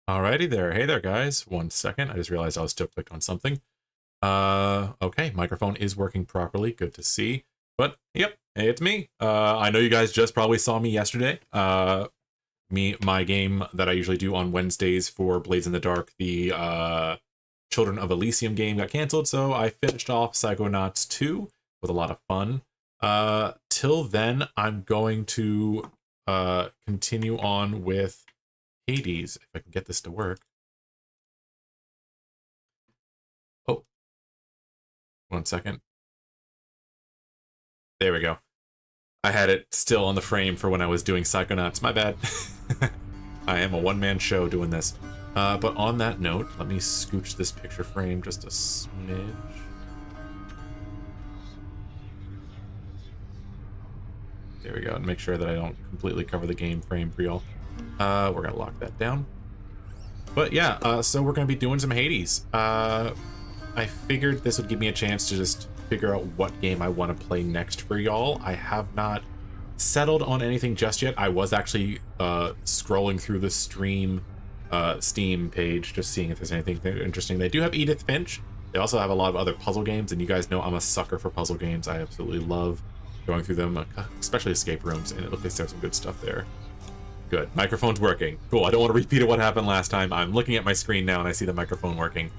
Alrighty there. Hey there, guys. One second. I just realized I was still clicked on something. Okay. Microphone is working properly. Good to see. But, yep. Hey, it's me. I know you guys just probably saw me yesterday. My game that I usually do on Wednesdays for Blades in the Dark, the, Children of Elysium game got canceled, so I finished off Psychonauts 2 with a lot of fun. Till then, I'm going to, continue on with Hades, if I can get this to work. Oh, 1 second. There we go. I had it still on the frame for when I was doing Psychonauts. My bad. I am a one-man show doing this. But on that note, let me scooch this picture frame just a smidge. There we go, and make sure that I don't completely cover the game frame for y'all. We're gonna lock that down. But yeah, so we're gonna be doing some Hades. I figured this would give me a chance to just figure out what game I want to play next for y'all. I have not settled on anything just yet. I was actually scrolling through the Steam page, just seeing if there's anything interesting. They do have Edith Finch. They also have a lot of other puzzle games, and you guys know I'm a sucker for puzzle games. I absolutely love going through them, especially escape rooms, and it looks like there's some good stuff there. Good. Microphone's working. Cool. I don't want to repeat what happened last time. I'm looking at my screen now, and I see the microphone working.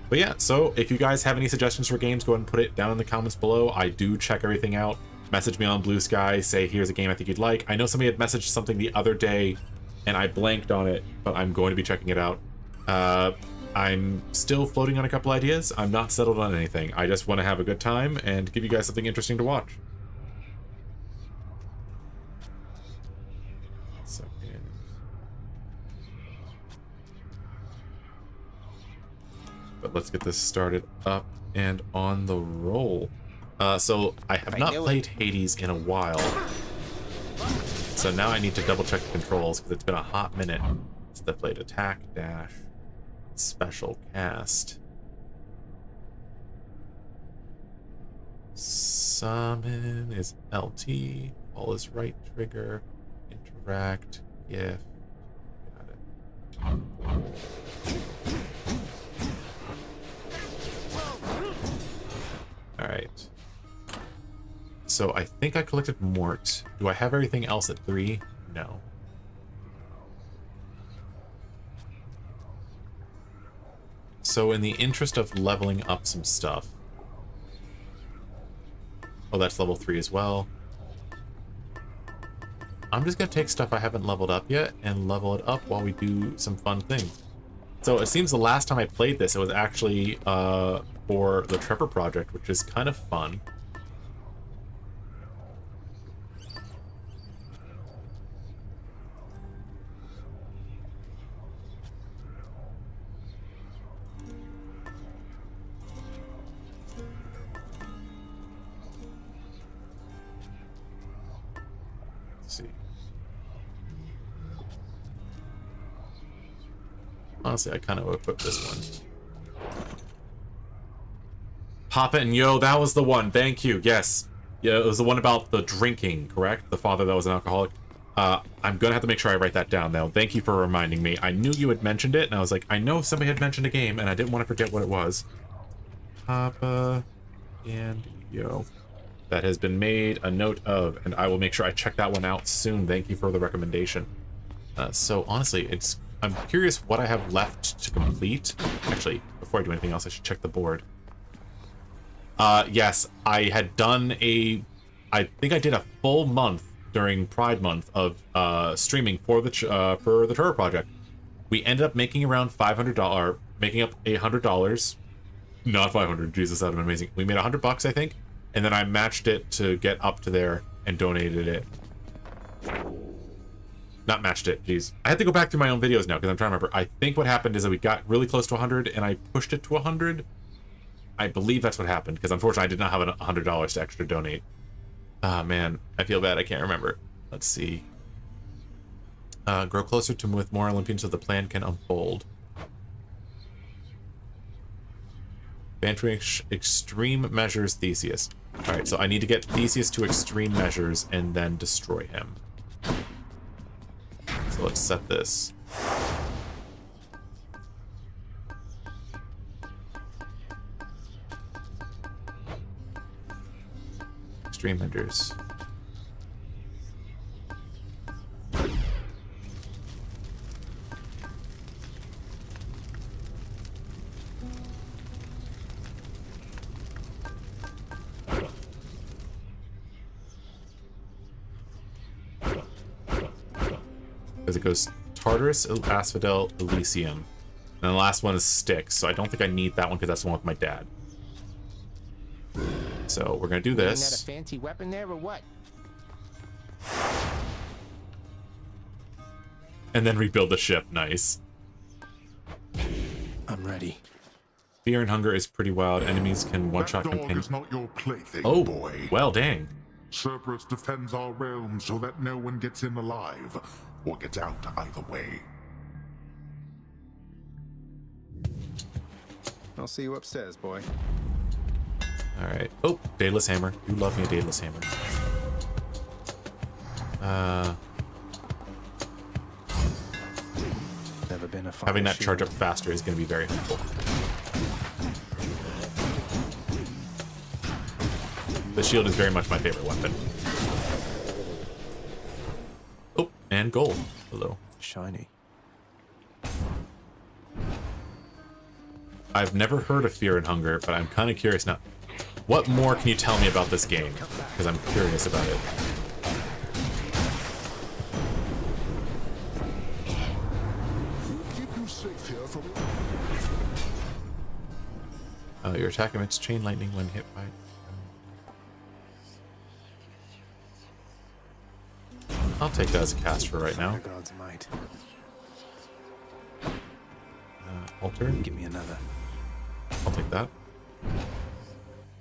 But yeah, so if you guys have any suggestions for games, go ahead and put it down in the comments below. I do check everything out. Message me on Blue Sky, say, here's a game I think you'd like. I know somebody had messaged something the other day, and I blanked on it, but I'm going to be checking it out. I'm still floating on a couple ideas. I'm not settled on anything. I just want to have a good time and give you guys something interesting to watch. But let's get this started up and on the roll. So I have not played Hades in a while. So now I need to double check the controls because it's been a hot minute. It's definitely attack, dash, special cast. Summon is LT, all is right trigger, interact, gift. Got it. Alright. So I think I collected Mort. Do I have everything else at 3? No. So in the interest of leveling up some stuff... Oh, that's level 3 as well. I'm just gonna take stuff I haven't leveled up yet and level it up while we do some fun things. So it seems the last time I played this, it was actually for the Trevor project, which is kind of fun. Let's see. Honestly, I kind of equipped this one. Papa and Yo, that was the one. Thank you. Yes. Yeah, it was the one about the drinking, correct? The father that was an alcoholic. I'm going to have to make sure I write that down, though. Thank you for reminding me. I knew you had mentioned it, and I was like, I know somebody had mentioned a game, and I didn't want to forget what it was. Papa and Yo. That has been made a note of, and I will make sure I check that one out soon. Thank you for the recommendation. So, honestly, I'm curious what I have left to complete. Actually, before I do anything else, I should check the board. Yes, I had done I think I did a full month during Pride Month of streaming for the Trevor project. We ended up making around $500, making up $100. Not 500. Jesus, that would have been amazing. We made $100, I think, and then I matched it to get up to there and donated it. Not matched it, jeez. I had to go back through my own videos now because I'm trying to remember. I think what happened is that we got really close to 100 and I pushed it to 100. I believe that's what happened because unfortunately I did not have $100 to extra donate. Ah, man, I feel bad. I can't remember. Let's see. Grow closer to with more Olympians so the plan can unfold. Bantering extreme measures Theseus. Alright, so I need to get Theseus to extreme measures and then destroy him. So let's set this. Stream vendors. Because it goes Tartarus, Asphodel, Elysium. And the last one is Styx, so I don't think I need that one because that's the one with my dad. So we're gonna do this. Ain't that a fancy weapon there or what? And then rebuild the ship. Nice. I'm ready. Fear and hunger is pretty wild. Enemies can one-shot companions. Is not your plaything, Oh, boy. well, dang. Cerberus defends our realm so that no one gets in alive, or gets out either way. I'll see you upstairs, boy. Alright. Oh, Daedalus Hammer. You love me a Daedalus Hammer. Never been a Having that charge up faster is going to be very helpful. The shield is very much my favorite weapon. Oh, and gold. Hello. Shiny. I've never heard of Fear and Hunger, but I'm kind of curious now. What more can you tell me about this game? Because I'm curious about it. Your attack emits chain lightning when hit by... I'll take that as a cast for right now. God's might. Alter. Give me another. I'll take that.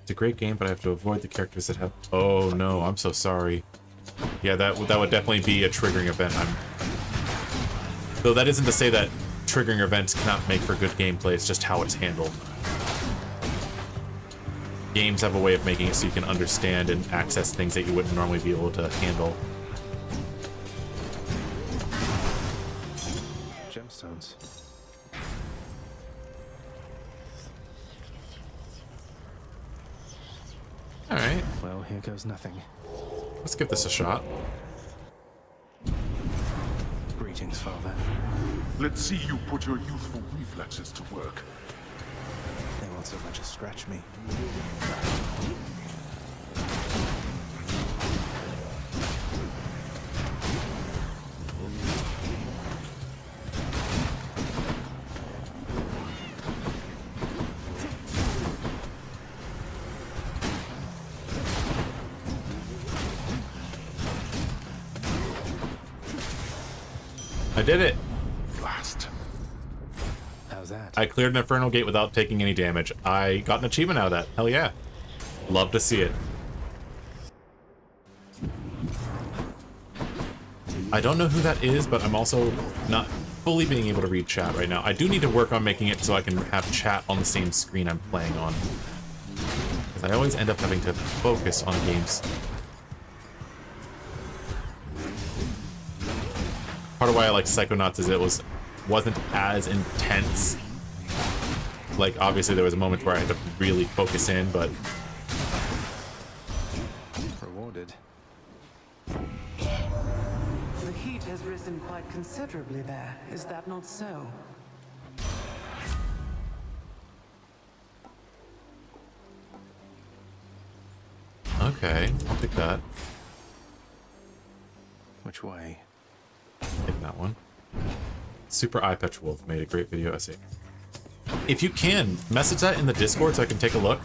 It's a great game, but I have to avoid the characters that have... Oh no, I'm so sorry. Yeah, that would definitely be a triggering event. Though that isn't to say that triggering events cannot make for good gameplay, it's just how it's handled. Games have a way of making it so you can understand and access things that you wouldn't normally be able to handle. Gemstones. Alright. Well, here goes nothing. Let's give this a shot. Greetings, Father. Let's see you put your youthful reflexes to work. They won't so much as scratch me. I did it! Blast. How's that? I cleared an Infernal Gate without taking any damage. I got an achievement out of that. Hell yeah. Love to see it. I don't know who that is, but I'm also not fully being able to read chat right now. I do need to work on making it so I can have chat on the same screen I'm playing on. Because I always end up having to focus on games. Part of why I like Psychonauts is it wasn't as intense. Like, obviously there was a moment where I had to really focus in, but... Rewarded. The heat has risen quite considerably there. Is that not so? Okay, I'll take that. Which way? Take that one. Super Eye Patch Wolf made a great video essay. If you can, message that in the Discord so I can take a look.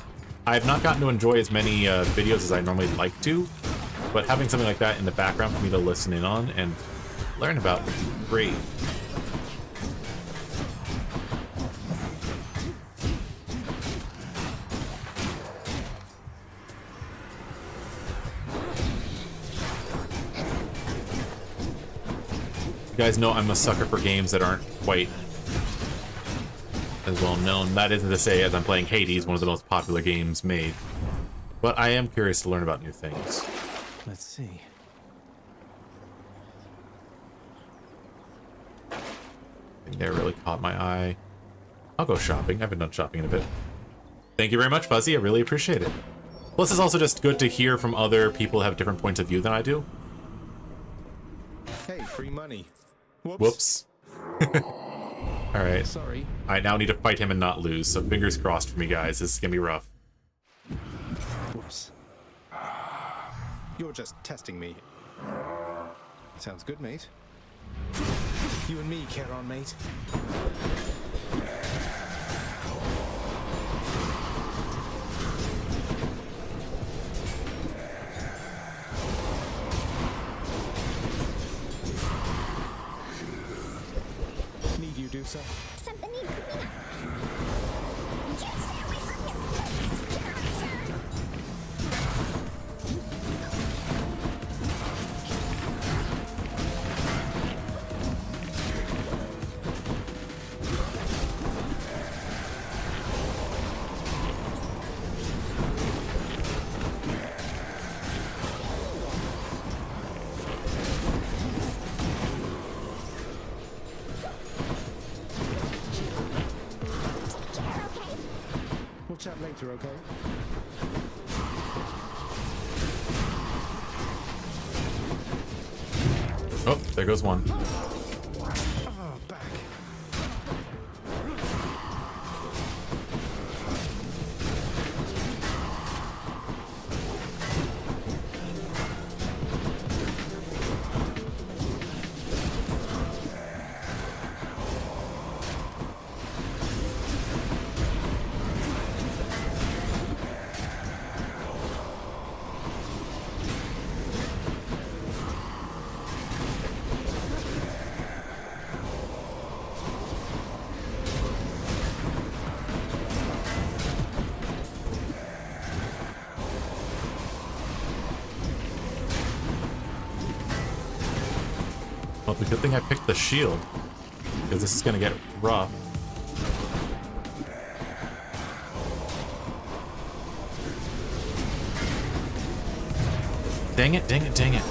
I have not gotten to enjoy as many videos as I normally like to, but having something like that in the background for me to listen in on and learn about would be great. You guys know I'm a sucker for games that aren't quite as well known. That isn't to say as I'm playing Hades, one of the most popular games made. But I am curious to learn about new things. Let's see. I think that really caught my eye. I'll go shopping. I haven't done shopping in a bit. Thank you very much, Fuzzy. I really appreciate it. Plus, it's also just good to hear from other people who have different points of view than I do. Hey, free money. Whoops. Alright. Sorry. I now need to fight him and not lose, so fingers crossed for me, guys. This is gonna be rough. Whoops. You're just testing me. Sounds good, mate. You and me, Charon, mate. Need you do so? Something needs beena. You stay away from his face, Charon. We'll chat later, okay? Oh, there goes one. Oh, back. Well, the good thing I picked the shield, because this is gonna get rough. Dang it, dang it, dang it.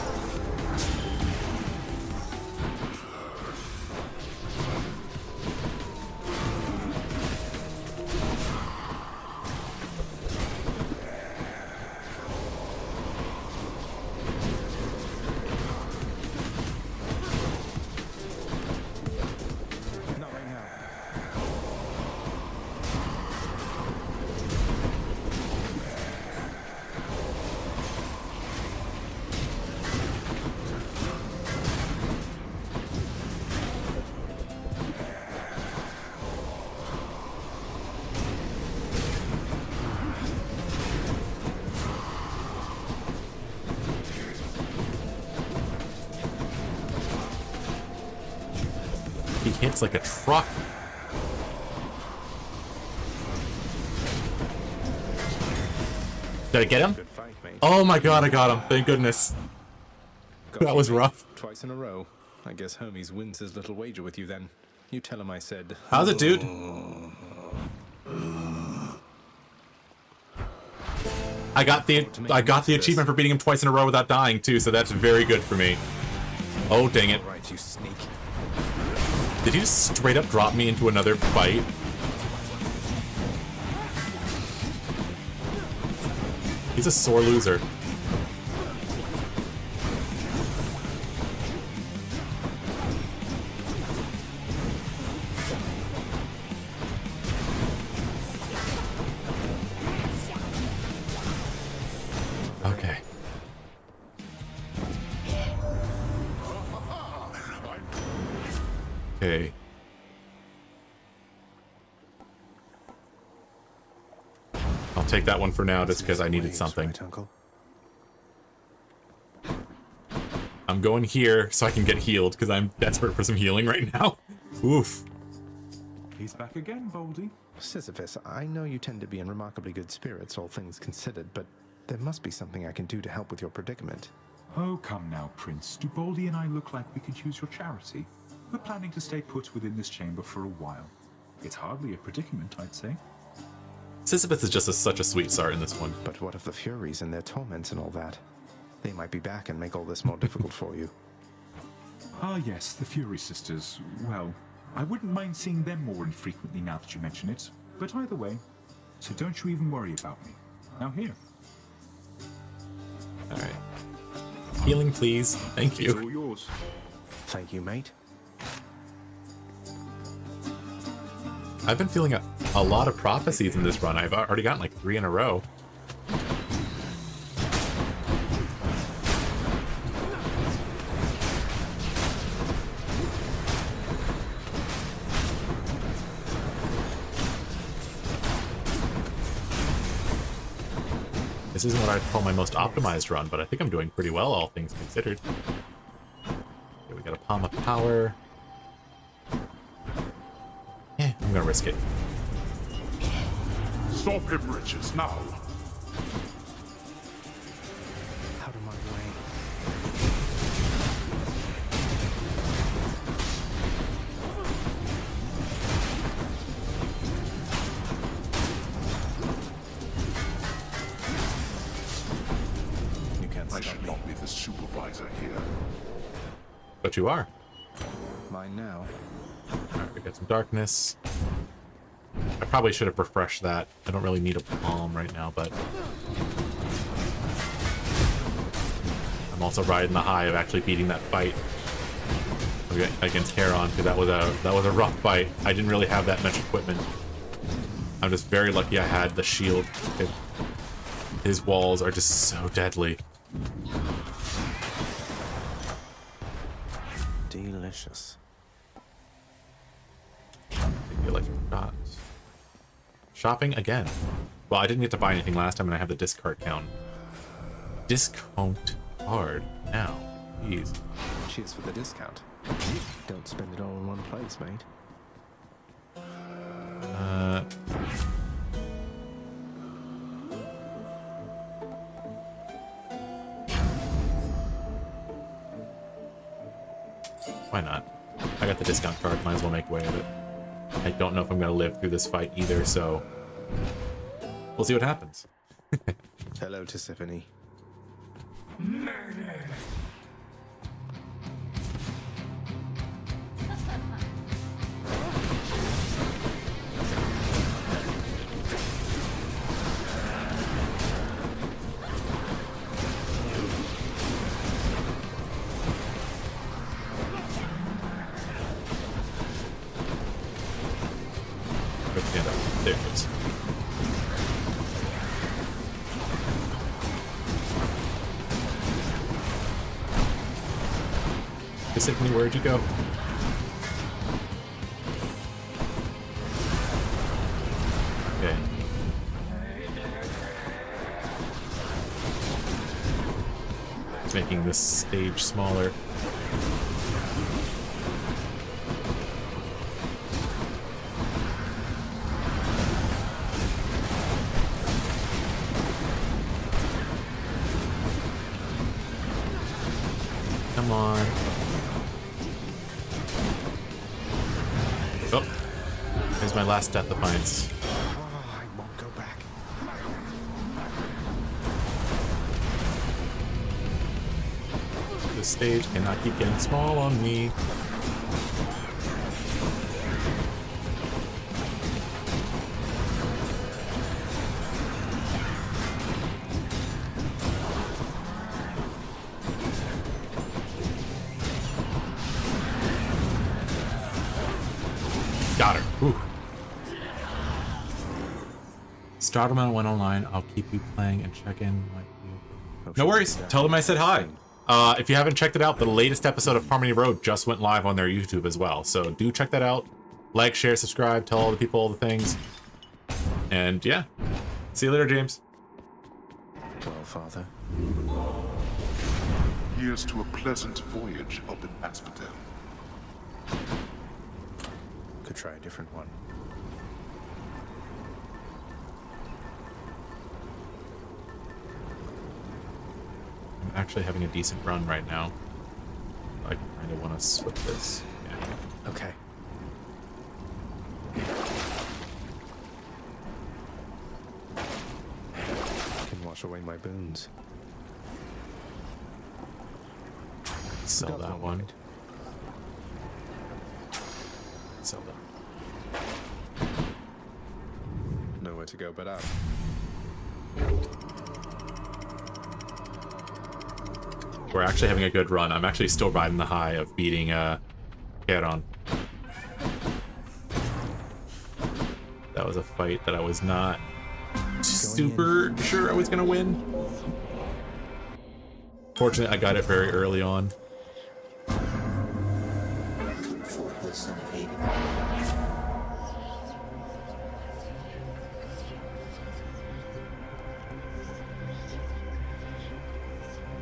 Not right now. He hits like a truck. Did I get him? Good fight, mate. Oh my god, I got him. Thank goodness. Got That you, was mate. rough. Twice in a row. I guess Hermes wins his little wager with you then. You tell him I said. How's it, dude? I got the achievement for beating him twice in a row without dying too, so that's very good for me. Oh dang it. All right, you sneak. Did he just straight up drop me into another fight? He's a sore loser. Okay. Okay. I'll take that one for now just because I needed Waves, something. right, Uncle? I'm going here so I can get healed because I'm desperate for some healing right now. Oof. He's back again, Baldy. Sisyphus, I know you tend to be in remarkably good spirits, all things considered, but there must be something I can do to help with your predicament. Oh, come now, Prince. Do Baldy and I look like we could use your charity? We're planning to stay put within this chamber for a while. It's hardly a predicament, I'd say. Sisyphus is just such a sweet start in this one. But what of the Furies and their torments and all that? They might be back and make all this more difficult for you. Ah, yes, the Fury Sisters. Well, I wouldn't mind seeing them more infrequently now that you mention it. But either way, so don't you even worry about me. Now here, All right. Healing, please. Thank It's you. all yours. Thank you, mate. I've been feeling a lot of prophecies in this run. I've already gotten like 3 in a row. This isn't what I'd call my most optimized run, but I think I'm doing pretty well, all things considered. Okay, we got a Palm of Power. I'm gonna risk it. Stop him, Riches, now. Out of my way. You can't I stop should me. not be the supervisor here. But you are. Mine now. Alright, we got some darkness. I probably should have refreshed that. I don't really need a palm right now, but I'm also riding the high of actually beating that fight against Heron, because that was a rough fight. I didn't really have that much equipment. I'm just very lucky I had the shield. His walls are just so deadly. Delicious. I feel like forgot. Shopping again. Well, I didn't get to buy anything last time, and I have the discard count. Discount card now. Jeez. Cheers for the discount. Don't spend it all in one place, mate. Why not? I got the discount card, might as well make way of it. I don't know if I'm gonna live through this fight either, so we'll see what happens. Hello, Tiffany. Quick stand up. There it goes. Tiffany, where'd you go? Okay. Making this stage smaller. Come on. Oh, there's my last death defiance. Oh, I won't go back. The stage cannot keep getting small on me. Got her. Whew. Startleman went online. I'll keep you playing and check in. No worries. Tell them I said hi. If you haven't checked it out, the latest episode of Harmony Road just went live on their YouTube as well. So do check that out. Like, share, subscribe, tell all the people all the things. And yeah. See you later, James. Well, Father. Here's to a pleasant voyage up in Asphodel. Could try a different one. I'm actually having a decent run right now. I kind of want to switch this. Yeah. Okay. Can wash away my boons. Sell Got that one. mate. Sell that. Nowhere to go but up. We're actually having a good run. I'm actually still riding the high of beating Keron. That was a fight that I was not super sure I was gonna win. Fortunately, I got it very early on.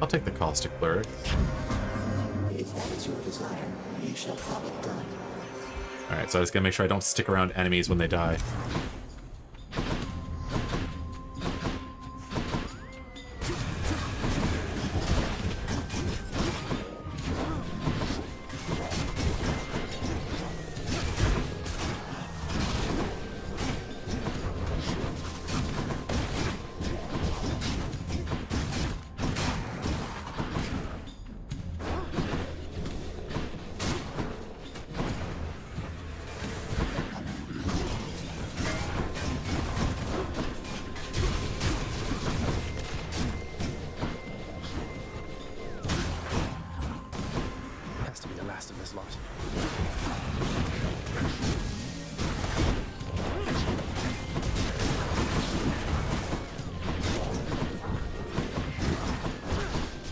I'll take the caustic cleric. If that is your desire, you shall have it done. Alright, so I just gotta make sure I don't stick around enemies when they die. Has to be the last of this lot.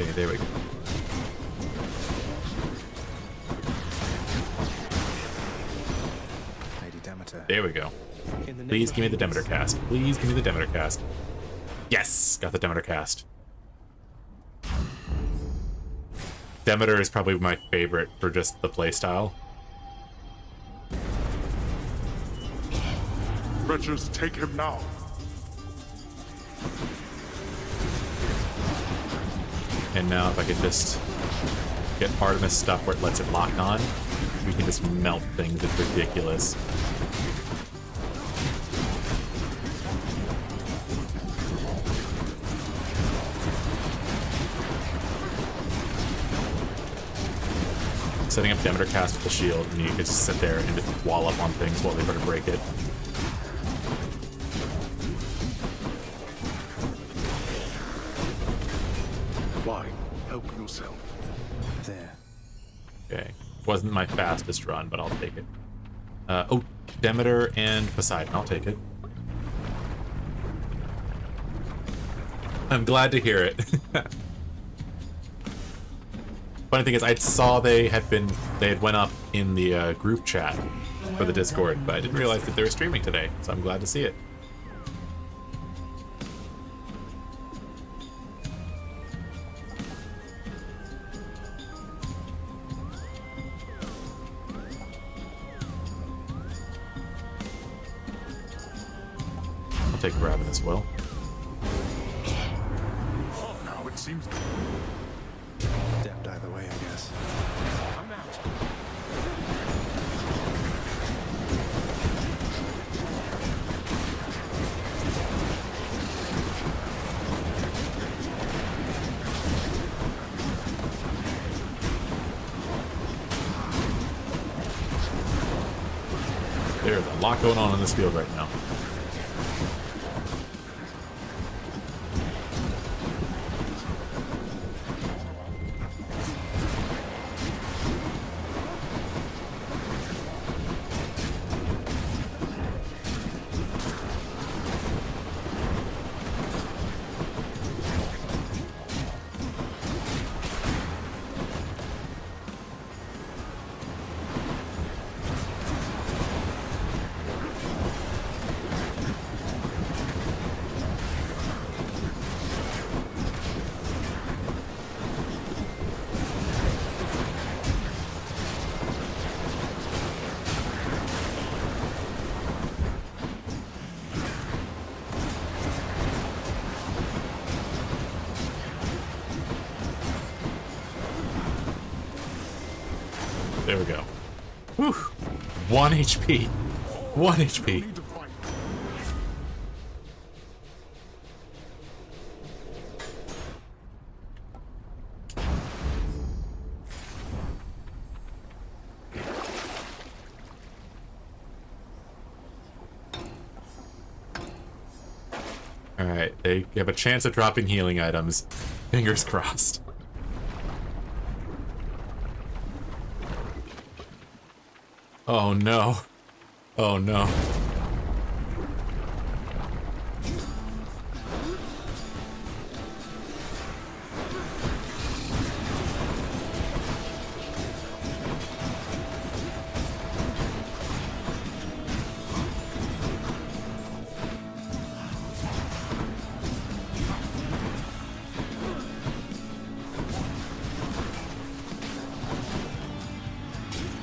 Okay, there we go. Lady Demeter. There we go. In the name Please of give me the Hades, Demeter cast. Please give me the Demeter cast. Yes! Got the Demeter cast. Demeter is probably my favorite for just the playstyle. Wretches, take him now. And now if I could just get Artemis stuff where it lets it lock on, we can just melt things. It's ridiculous. Setting up Demeter cast with the shield, and you can just sit there and just wallop on things while they try to break it. Fine, help yourself. There. Okay. Wasn't my fastest run, but I'll take it. Oh, Demeter and Poseidon. I'll take it. I'm glad to hear it. Funny thing is, I saw they had went up in the group chat for the Discord, but I didn't realize that they were streaming today, so I'm glad to see it. I'll take Raven as well. Now it seems Damned either way, I guess. I'm out. There's a lot going on in this field right now. There we go. Whew. 1 HP. 1 HP. Need to fight. Alright, they have a chance of dropping healing items. Fingers crossed. Oh no. Oh no.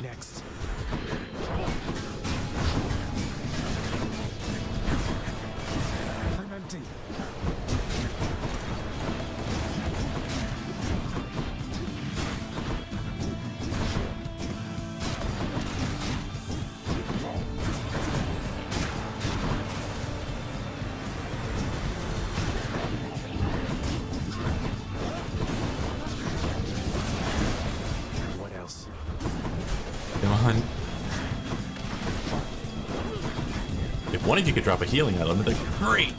Next. I'm empty. What else? Come on. If one of you could drop a healing item, that'd be great.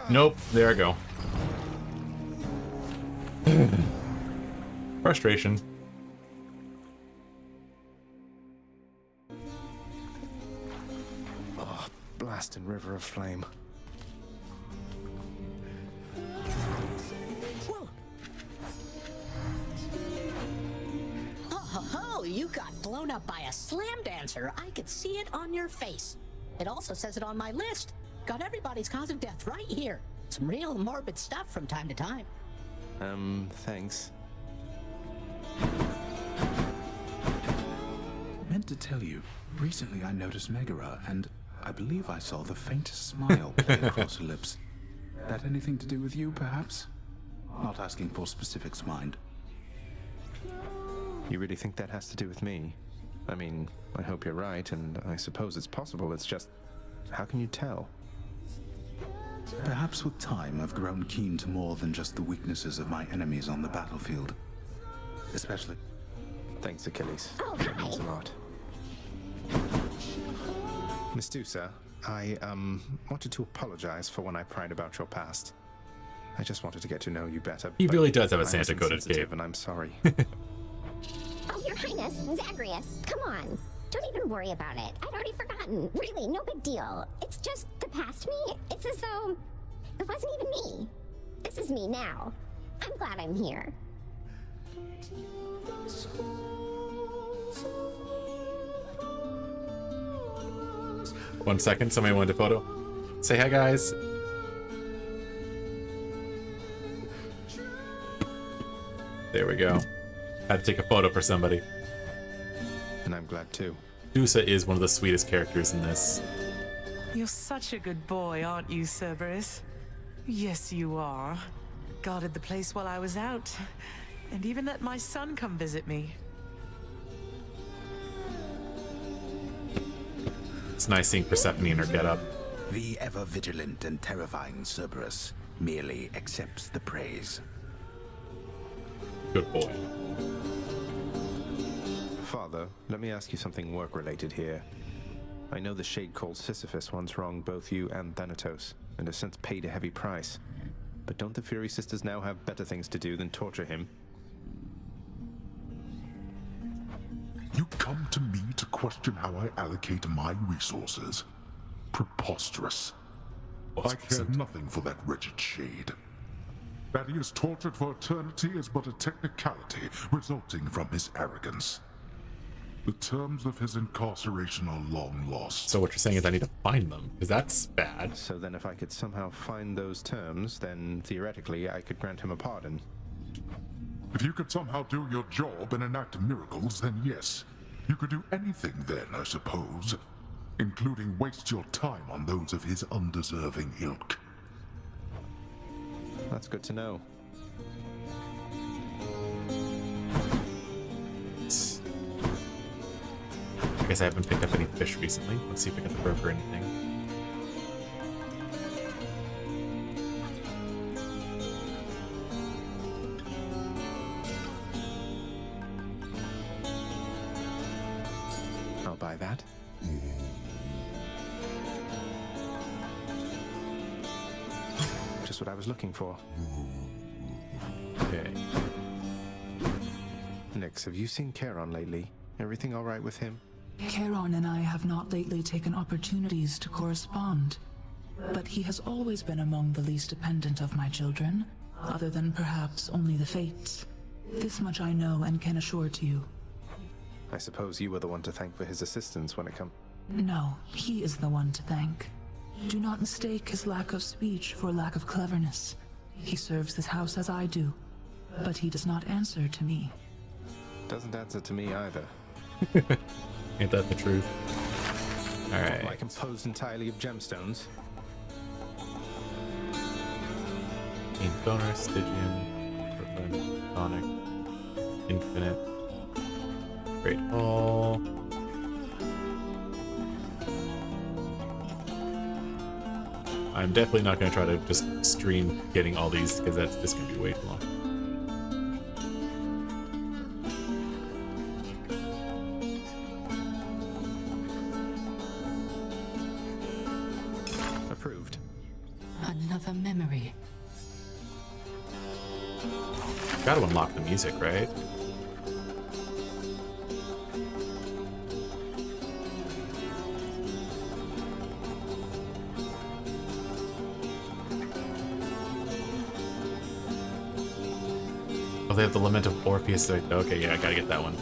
Nope, there I go. Frustration. Oh, blasting river of flame. Oh, you got blown up by a slam dancer. I could see it on your face. It also says it on my list. Got everybody's cause of death right here. Some real morbid stuff from time to time. Thanks. Meant to tell you, recently I noticed Megara, and I believe I saw the faintest smile play across her lips. That anything to do with you, perhaps? Not asking for specifics, mind. You really think that has to do with me? I mean, I hope you're right, and I suppose it's possible. It's just, how can you tell? Perhaps with time I've grown keen to more than just the weaknesses of my enemies on the battlefield. Especially... Thanks, Achilles. Oh, That means a hi. lot. Miss Dusa, I, wanted to apologize for when I pried about your past. I just wanted to get to know you better. He but really does have a I was Santa-coded insensitive, cape. and I'm sorry. Oh, Your Highness, Zagreus, come on. Don't even worry about it. I'd already forgotten. Really, no big deal. It's just the past me. It's as though it wasn't even me. This is me now. I'm glad I'm here. 1 second, somebody wanted a photo. Say hi, guys. There we go. Had to take a photo for somebody. And I'm glad too. Dusa is one of the sweetest characters in this. You're such a good boy, aren't you, Cerberus? Yes, you are. Guarded the place while I was out, and even let my son come visit me. It's nice seeing Persephone in her getup. The ever-vigilant and terrifying Cerberus merely accepts the praise. Good boy. Father, let me ask you something work-related here. I know the Shade called Sisyphus once wronged both you and Thanatos, and has since paid a heavy price. But don't the Fury Sisters now have better things to do than torture him? You come to me to question how I allocate my resources. Preposterous. I care nothing for that wretched Shade. That he is tortured for eternity is but a technicality resulting from his arrogance. The terms of his incarceration are long lost. So what you're saying is I need to find them, because that's bad. So then if I could somehow find those terms, then theoretically I could grant him a pardon. If you could somehow do your job and enact miracles, then yes. You could do anything then, I suppose. Including waste your time on those of his undeserving ilk. That's good to know. I guess I haven't picked up any fish recently. Let's see if I get the rope or anything. I'll buy that. just what I was looking for. Okay. Nix, have you seen Charon lately? Everything all right with him? Charon and I have not lately taken opportunities to correspond, but he has always been among the least dependent of my children, other than perhaps only the fates. This much I know and can assure to you. I suppose you were the one to thank for his assistance when it comes... No, he is the one to thank. Do not mistake his lack of speech for lack of cleverness. He serves this house as I do, but he does not answer to me. Doesn't answer to me either. Ain't that the truth? Alright. Like composed entirely of gemstones. King Donor, Stygian, Brooklyn, Tonic, Infinite, Great Hall. I'm definitely not going to try to just stream getting all these because that's just going to be way too long. Approved. Another memory. Got to unlock the music, right? Oh, they have the Lament of Orpheus. Okay, yeah, I gotta get that one.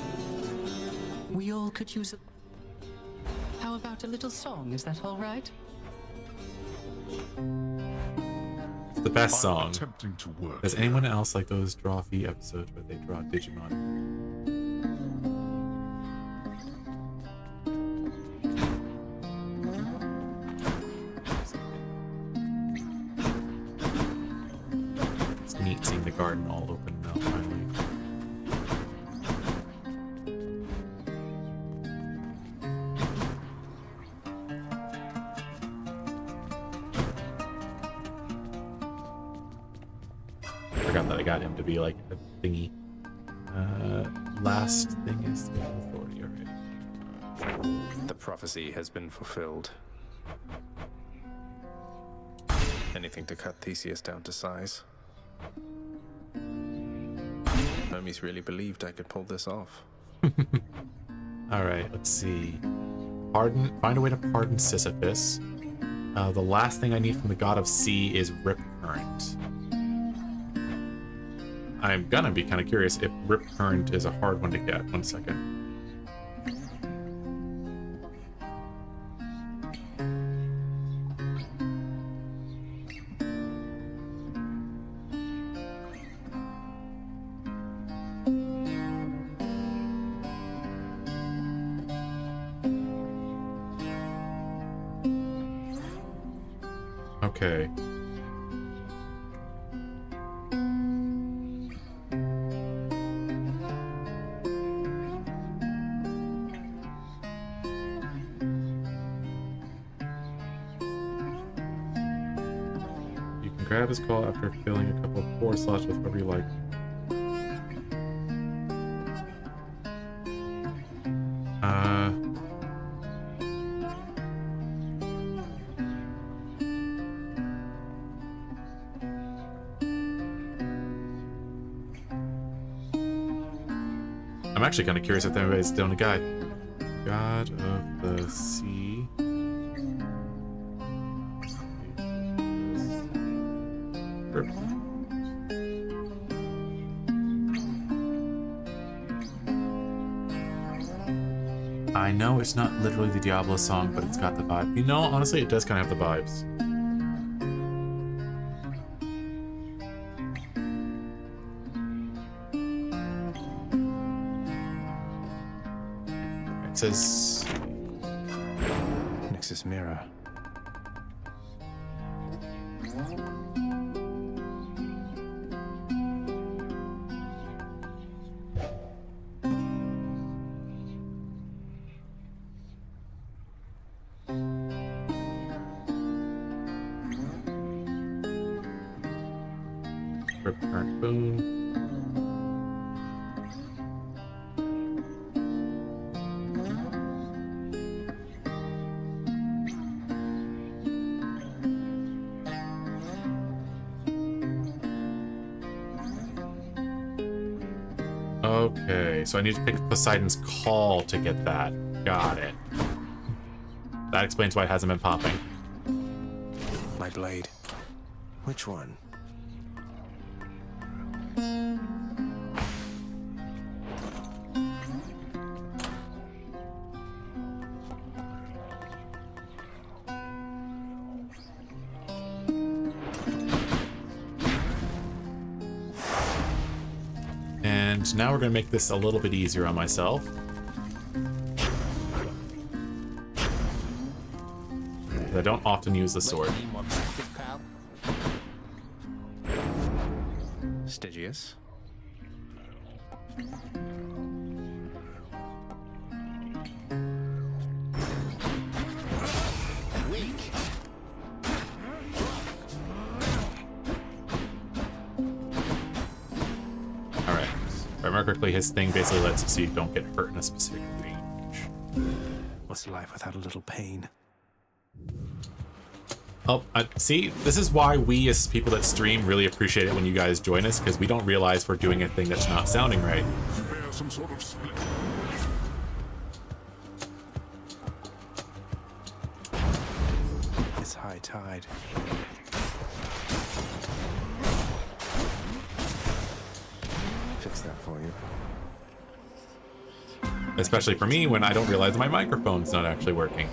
We all could use a... How about a little song? Is that all right? It's the best I'm song. attempting to work. Does anyone else like those draw fee episodes where they draw Digimon? It's neat seeing the garden all open now finally. Forgot that I got him to be like a thingy. Last thing is the authority, alright. The prophecy has been fulfilled. Anything to cut Theseus down to size. Hermes really believed I could pull this off. Alright, let's see. Find a way to pardon Sisyphus. The last thing I need from the god of sea is Rip Current. I'm gonna be kind of curious if Rip Current is a hard one to get. 1 second. Okay. You can grab his call after filling a couple of 4 slots with whatever you like. I'm actually kind of curious if anybody's done a guide. God of the Sea. I know it's not literally the Diablo song, but it's got the vibe. You know, honestly, it does kind of have the vibes. It says Nix's mirror. Rip Current Boon. Okay, so I need to pick Poseidon's Call to get that. Got it. That explains why it hasn't been popping. My blade. Which one? And now we're going to make this a little bit easier on myself. I don't often use the sword. Stygius. Weak. Alright. If I remember correctly, his thing basically lets you so you don't get hurt in a specific range. What's life without a little pain? Oh, see, this is why we as people that stream really appreciate it when you guys join us, because we don't realize we're doing a thing that's not sounding right. Bear some sort of split. It's high tide. Fix that for you. Especially for me when I don't realize my microphone's not actually working.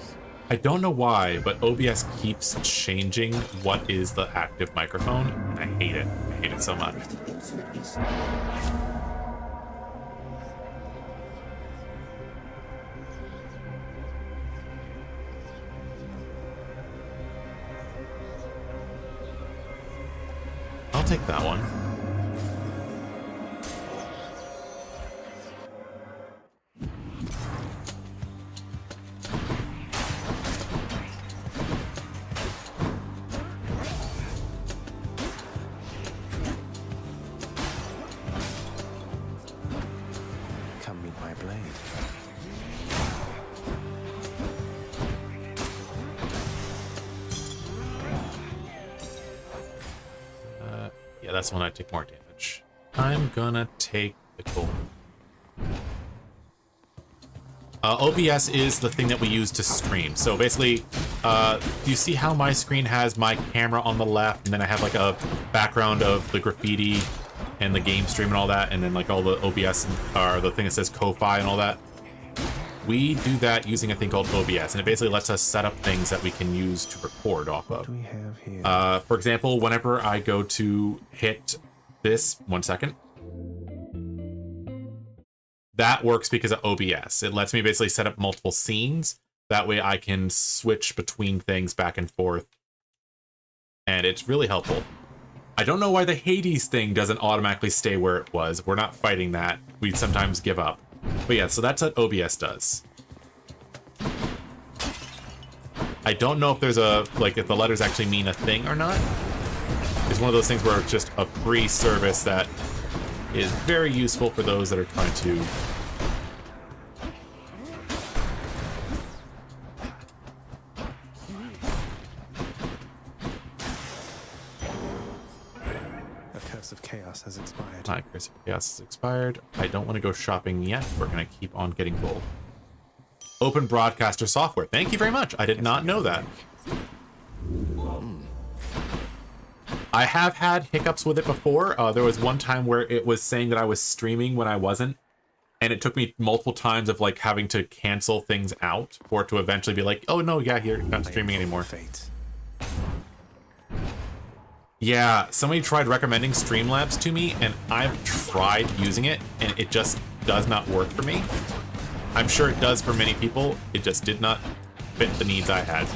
I don't know why, but OBS keeps changing what is the active microphone, and I hate it. I hate it so much. I'll take that one. Come meet my blade. Yeah, that's the one I take more damage. I'm gonna take the gold. OBS is the thing that we use to stream. So basically, do you see how my screen has my camera on the left, and then I have like a background of the graffiti and the game stream and all that, and then like all the OBS or the thing that says Ko-Fi and all that? We do that using a thing called OBS, and it basically lets us set up things that we can use to record off of. What do we have here? For example, whenever I go to hit this, 1 second, that works because of OBS. It lets me basically set up multiple scenes. That way I can switch between things back and forth. And it's really helpful. I don't know why the Hades thing doesn't automatically stay where it was. We're not fighting that. We sometimes give up. But yeah, so that's what OBS does. I don't know if there's a, like, if the letters actually mean a thing or not. It's one of those things where it's just a free service that is very useful for those that are trying to Curse of Chaos has expired. My Curse of Chaos has expired. I don't want to go shopping yet. We're going to keep on getting gold. Open Broadcaster software. Thank you very much. I did not know that. I have had hiccups with it before. There was one time where it was saying that I was streaming when I wasn't. And it took me multiple times of like having to cancel things out for it to eventually be like, oh no, yeah, you're not streaming anymore. Fate. Yeah, somebody tried recommending Streamlabs to me, and I've tried using it, and it just does not work for me. I'm sure it does for many people. It just did not fit the needs I had.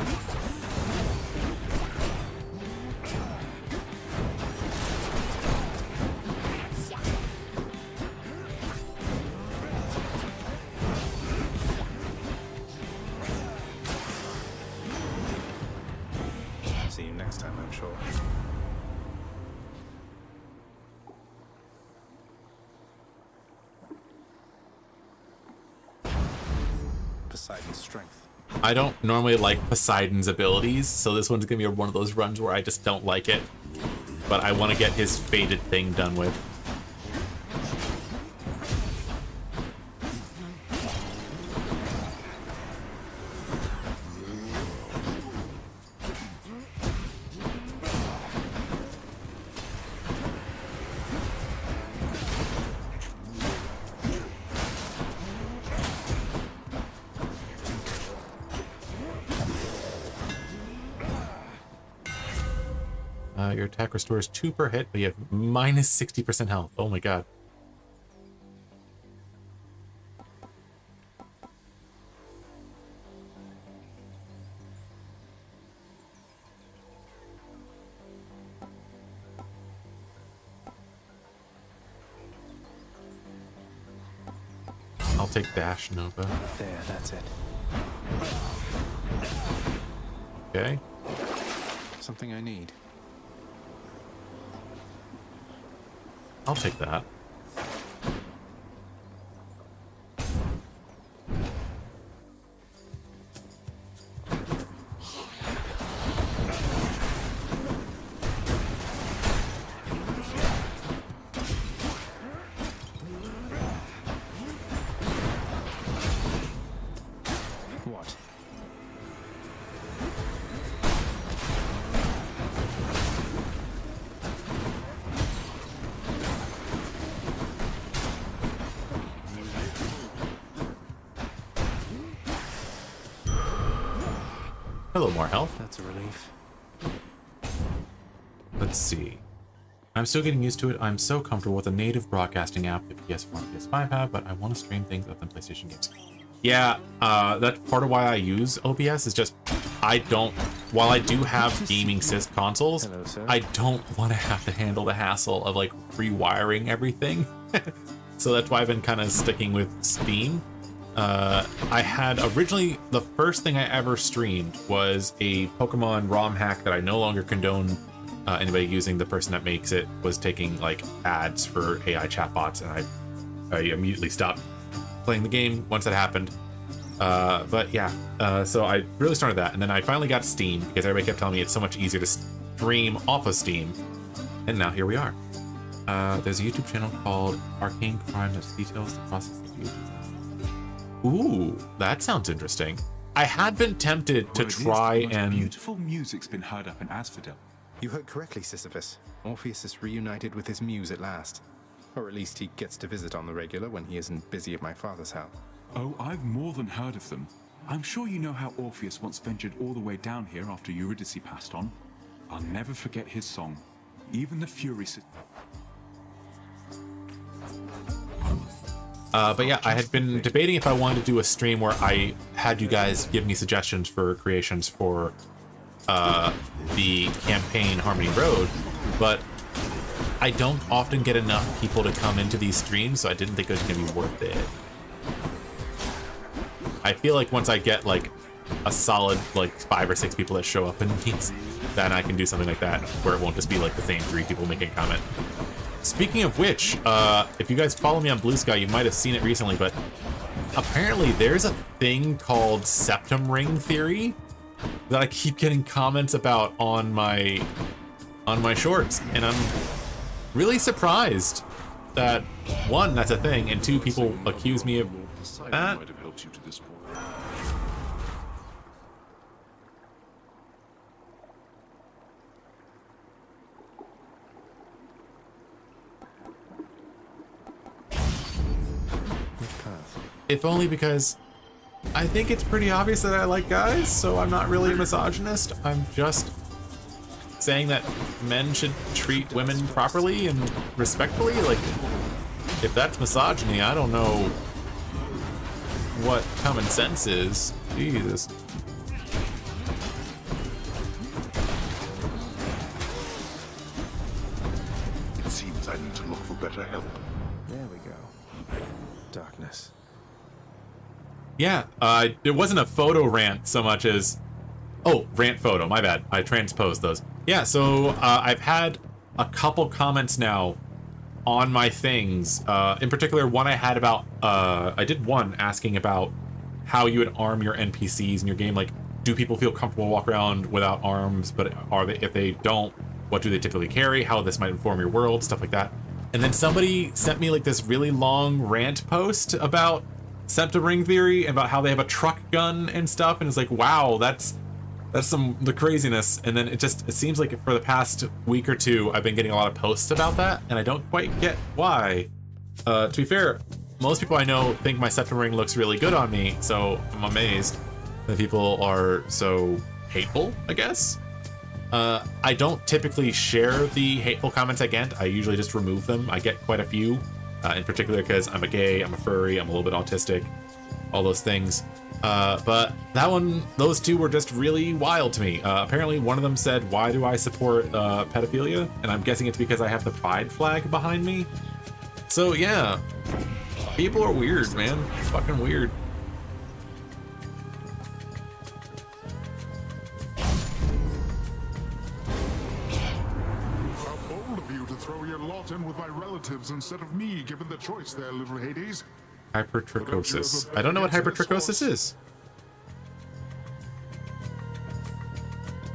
See you next time, I'm sure. Poseidon's strength. I don't normally like Poseidon's abilities, so this one's gonna be one of those runs where I just don't like it. But I want to get his fated thing done with. Your attack restores 2 per hit, but you have minus 60% health. Oh my god. I'll take Dash Nova. There, that's it. Okay. Something I need. I'll take that. What? A little more health. That's a relief. Let's see. I'm still getting used to it. I'm so comfortable with a native broadcasting app that PS4 and PS5 have, but I want to stream things other than PlayStation games. Yeah, that's part of why I use OBS is just while I do have gaming consoles, Hello, sir. I don't want to have to handle the hassle of like rewiring everything. So that's why I've been kind of sticking with Steam. I had originally, the first thing I ever streamed was a Pokemon ROM hack that I no longer condone anybody using. The person that makes it was taking like ads for AI chatbots, and I immediately stopped playing the game once that happened. But yeah, so I really started that, and then I finally got Steam because everybody kept telling me it's so much easier to stream off of Steam, and now here we are. There's a YouTube channel called Arcane Crime that details the process of YouTube. Ooh, that sounds interesting. I had been tempted to try and... Beautiful music's been heard up in Asphodel. You heard correctly, Sisyphus. Orpheus is reunited with his muse at last. Or at least he gets to visit on the regular when he isn't busy at my father's house. Oh, I've more than heard of them. I'm sure you know how Orpheus once ventured all the way down here after Eurydice passed on. I'll never forget his song. Even the Fury... But yeah, I had been debating if I wanted to do a stream where I had you guys give me suggestions for creations for the campaign Harmony Road, but I don't often get enough people to come into these streams, so I didn't think it was going to be worth it. I feel like once I get like a solid like 5 or 6 people that show up in these, then I can do something like that where it won't just be like the same 3 people making a comment. Speaking of which, if you guys follow me on Blue Sky, you might have seen it recently, but apparently there's a thing called septum ring theory that I keep getting comments about on my shorts, and I'm really surprised that 1, that's a thing, and 2, people accuse me of that. Might have helped you to this point. If only because I think it's pretty obvious that I like guys, so I'm not really a misogynist. I'm just saying that men should treat women properly and respectfully. Like, if that's misogyny, I don't know what common sense is. Jesus. It seems I need to look for better help. There we go. Darkness. Yeah, it wasn't a photo rant so much as... Oh, rant photo, my bad. I transposed those. Yeah, so I've had a couple comments now on my things. In particular, one I had about... I did one asking about how you would arm your NPCs in your game. Like, do people feel comfortable walk around without arms? But if they don't, what do they typically carry? How this might inform your world, stuff like that. And then somebody sent me like this really long rant post about septum ring theory and about how they have a truck gun and stuff, and it's like, wow, that's the craziness. And then it seems like for the past week or 2 I've been getting a lot of posts about that, and I don't quite get why. To be fair, most people I know think my septum ring looks really good on me, so I'm amazed that people are so hateful, I guess. I don't typically share the hateful comments I get. I usually just remove them. I get quite a few, in particular because I'm a gay, I'm a furry, I'm a little bit autistic, all those things. But those two were just really wild to me. Apparently one of them said, why do I support pedophilia? And I'm guessing it's because I have the pride flag behind me. So yeah, people are weird, man. It's fucking weird. How bold of you to throw your lot in with my relatives instead of me, given the choice there, little Hades. Hypertrichosis. I don't know what hypertrichosis is.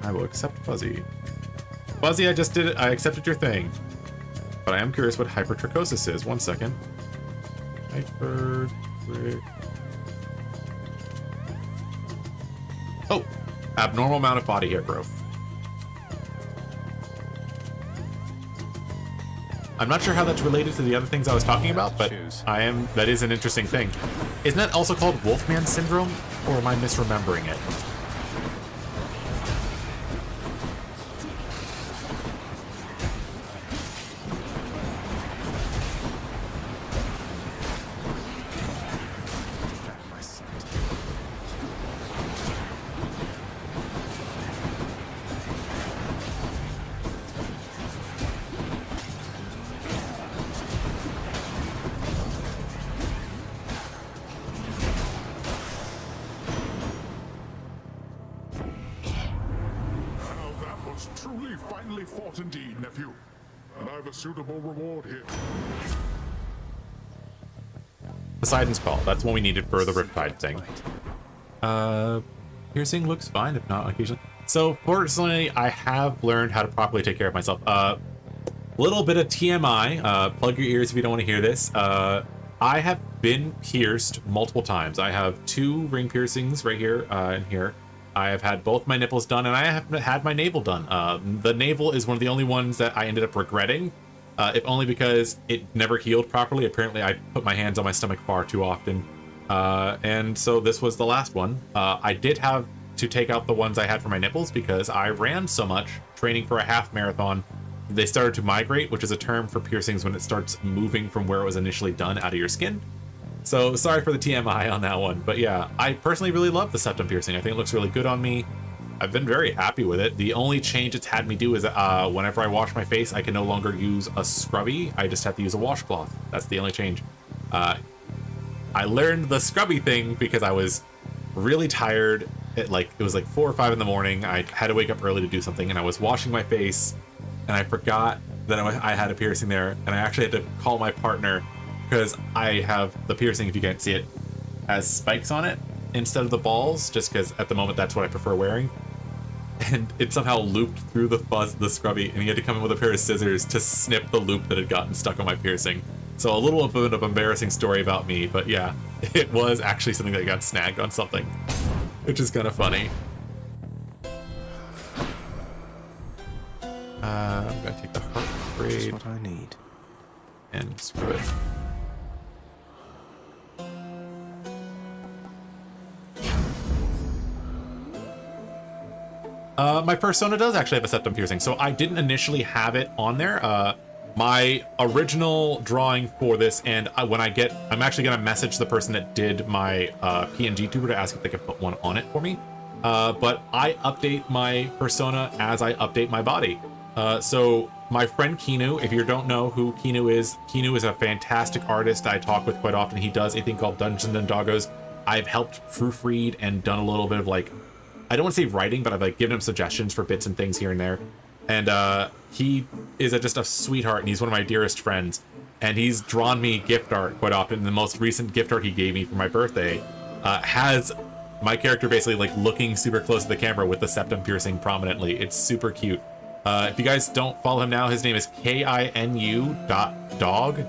I will accept Fuzzy. Fuzzy, I just did it. I accepted your thing. But I am curious what hypertrichosis is. 1 second. Oh, abnormal amount of body hair growth. I'm not sure how that's related to the other things I was talking about, but that is an interesting thing. Isn't that also called Wolfman syndrome, or am I misremembering it? Truly finely fought indeed, nephew. And I've a suitable reward here. Poseidon's Call. That's what we needed for the Riptide thing. Piercing looks fine, if not occasionally. So, fortunately, I have learned how to properly take care of myself. Little bit of TMI. Plug your ears if you don't want to hear this. I have been pierced multiple times. I have 2 ring piercings right here and here. I have had both my nipples done, and I have had my navel done. The navel is one of the only ones that I ended up regretting, if only because it never healed properly. Apparently, I put my hands on my stomach far too often, and so this was the last one. I did have to take out the ones I had for my nipples because I ran so much training for a half marathon. They started to migrate, which is a term for piercings when it starts moving from where it was initially done out of your skin. So sorry for the TMI on that one, but yeah, I personally really love the septum piercing. I think it looks really good on me. I've been very happy with it. The only change it's had me do is whenever I wash my face, I can no longer use a scrubby. I just have to use a washcloth. That's the only change. I learned the scrubby thing because I was really tired. It was like 4 or 5 in the morning. I had to wake up early to do something, and I was washing my face, and I forgot that I had a piercing there, and I actually had to call my partner because I have the piercing, if you can't see it, has spikes on it instead of the balls, just because at the moment that's what I prefer wearing. And it somehow looped through the scrubby, and he had to come in with a pair of scissors to snip the loop that had gotten stuck on my piercing. So a little bit of an embarrassing story about me, but yeah, it was actually something that got snagged on something, which is kind of funny. I'm gonna take the heart braid. That's what I need. And screw it. My persona does actually have a septum piercing, so I didn't initially have it on there. My original drawing for this, and I'm actually gonna message the person that did my PNG tuber to ask if they could put one on it for me. But I update my persona as I update my body. So my friend Kinu, if you don't know who Kinu is a fantastic artist I talk with quite often. He does a thing called Dungeons and Doggos. I've helped proofread and done a little bit of I don't want to say writing, but I've given him suggestions for bits and things here and there. And he is just a sweetheart, and he's one of my dearest friends. And he's drawn me gift art quite often. The most recent gift art he gave me for my birthday has my character basically looking super close to the camera with the septum piercing prominently. It's super cute. If you guys don't follow him now, his name is KINU.dog,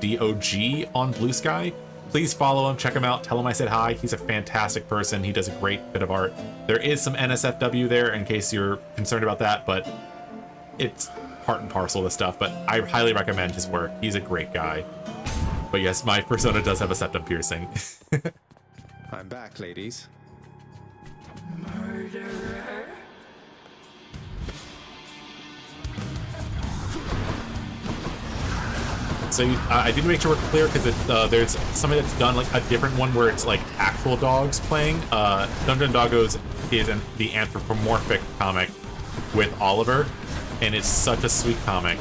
D-O-G, on Blue Sky. Please follow him, check him out, tell him I said hi. He's a fantastic person. He does a great bit of art. There is some NSFW there in case you're concerned about that, but it's part and parcel of the stuff. But I highly recommend his work. He's a great guy. But yes, my persona does have a septum piercing. I'm back, ladies. Murderer. So I did make sure we're clear because there's somebody that's done like a different one where it's like actual dogs playing. Dungeon Doggos is the anthropomorphic comic with Oliver, and it's such a sweet comic.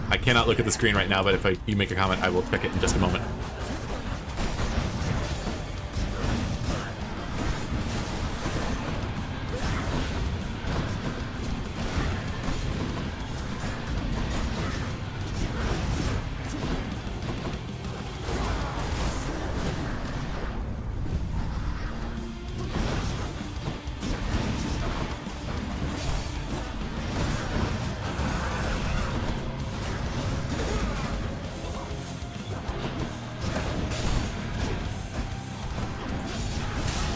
I cannot look at the screen right now, but if you make a comment, I will check it in just a moment.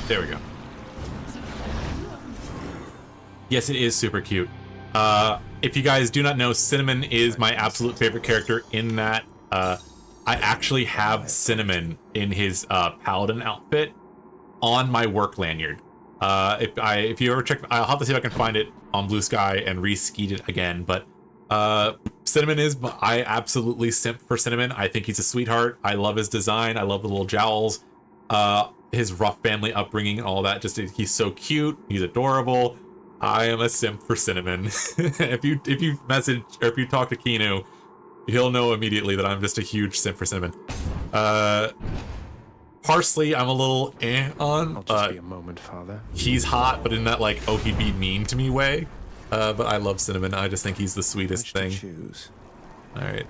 There we go. Yes, it is super cute. If you guys do not know, Cinnamon is my absolute favorite character in that I actually have Cinnamon in his paladin outfit on my work lanyard. If you ever check, I'll have to see if I can find it on Blue Sky and re-skeet it again. But Cinnamon is, I absolutely simp for Cinnamon. I think he's a sweetheart. I love his design. I love the little jowls. His rough family upbringing and all that. Just he's so cute. He's adorable. I am a simp for Cinnamon. if you message or if you talk to Kinu, he'll know immediately that I'm just a huge simp for Cinnamon. Parsley, I'm a little on. I'll just be a moment, Father. He's hot, but in that like, oh, he'd be mean to me way. But I love Cinnamon. I just think he's the sweetest thing. Choose. All right.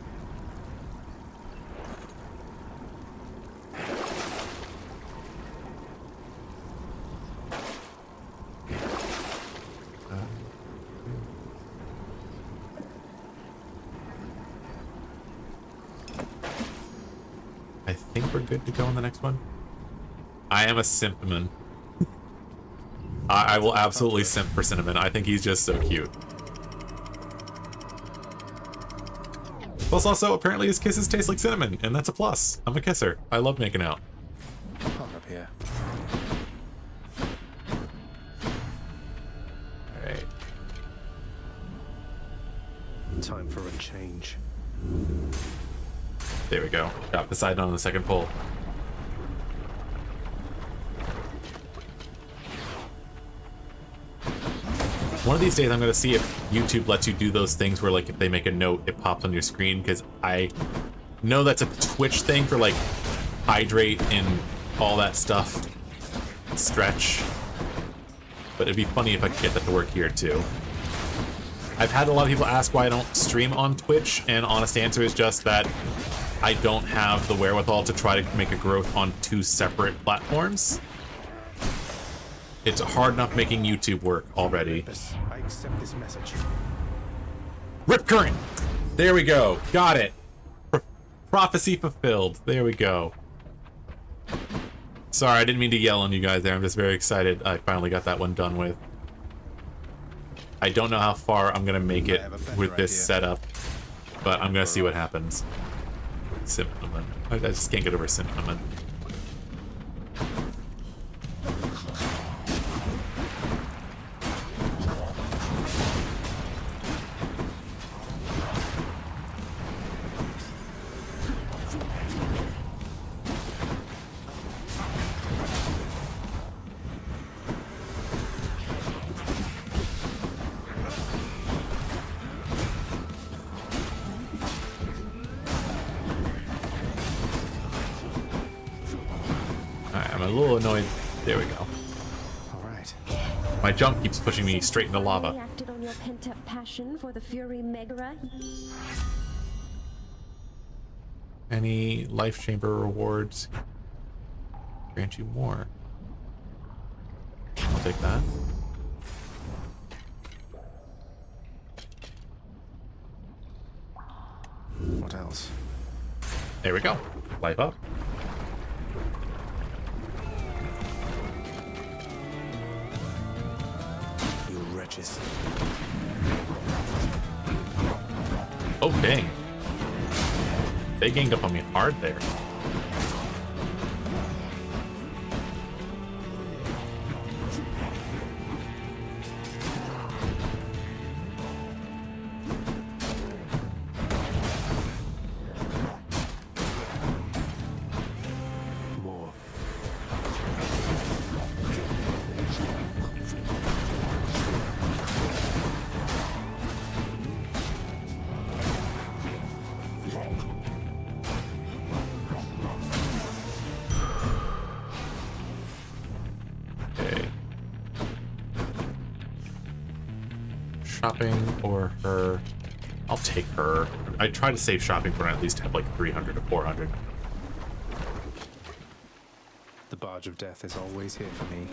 I think we're good to go on the next one. I am a simpman. I will absolutely simp for Cinnamon. I think he's just so cute. Plus also, apparently his kisses taste like cinnamon, and that's a plus. I'm a kisser. I love making out. Pop up here. Alright. Time for a change. There we go. Got Poseidon on the second pull. One of these days I'm going to see if YouTube lets you do those things where like if they make a note, it pops on your screen, because I know that's a Twitch thing for like hydrate and all that stuff. Stretch. But it'd be funny if I could get that to work here too. I've had a lot of people ask why I don't stream on Twitch, and honest answer is just that I don't have the wherewithal to try to make a growth on two separate platforms. It's hard enough making YouTube work already. I accept this message. Rip current! There we go. Got it. Prophecy fulfilled. There we go. Sorry, I didn't mean to yell on you guys there. I'm just very excited I finally got that one done with. I don't know how far I'm going to make it with this setup, but I'm going to see what happens. Cinnamon. I just can't get over Cinnamon. I'm a little annoyed. There we go. All right. My jump keeps pushing me straight into lava. Acted on your pent-up passion for the Fury Megara. Any life chamber rewards grant you more? I'll take that. What else? There we go. Life up. You wretches. Oh, dang. They ganged up on me hard there. shopping or her? I'll take her. I try to save shopping for when I at least have like 300 to 400. The barge of death is always here for me.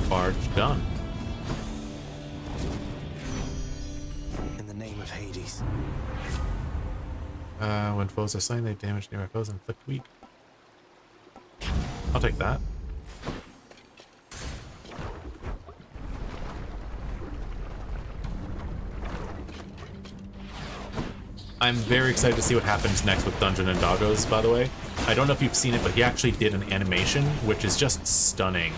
Barge done. In the name of Hades. When foes are slain, they damage nearby foes and inflict weak. I'll take that. I'm very excited to see what happens next with Dungeon and Doggos, by the way. I don't know if you've seen it, but he actually did an animation, which is just stunning.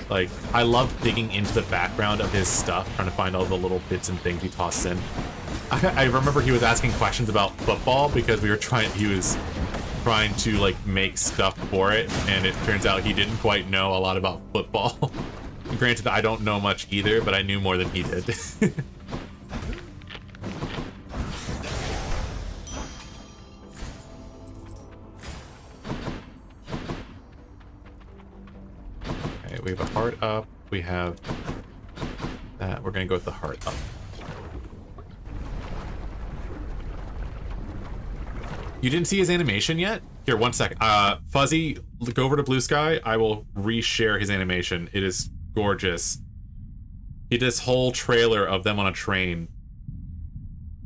Like, I love digging into the background of his stuff, trying to find all the little bits and things he tosses in. I remember he was asking questions about football because he was trying to, like, make stuff for it, and it turns out he didn't quite know a lot about football. Granted, I don't know much either, but I knew more than he did. We have a heart up. We have that. We're going to go with the heart up. You didn't see his animation yet? Here, one sec. Fuzzy, go over to Blue Sky. I will reshare his animation. It is gorgeous. He did this whole trailer of them on a train.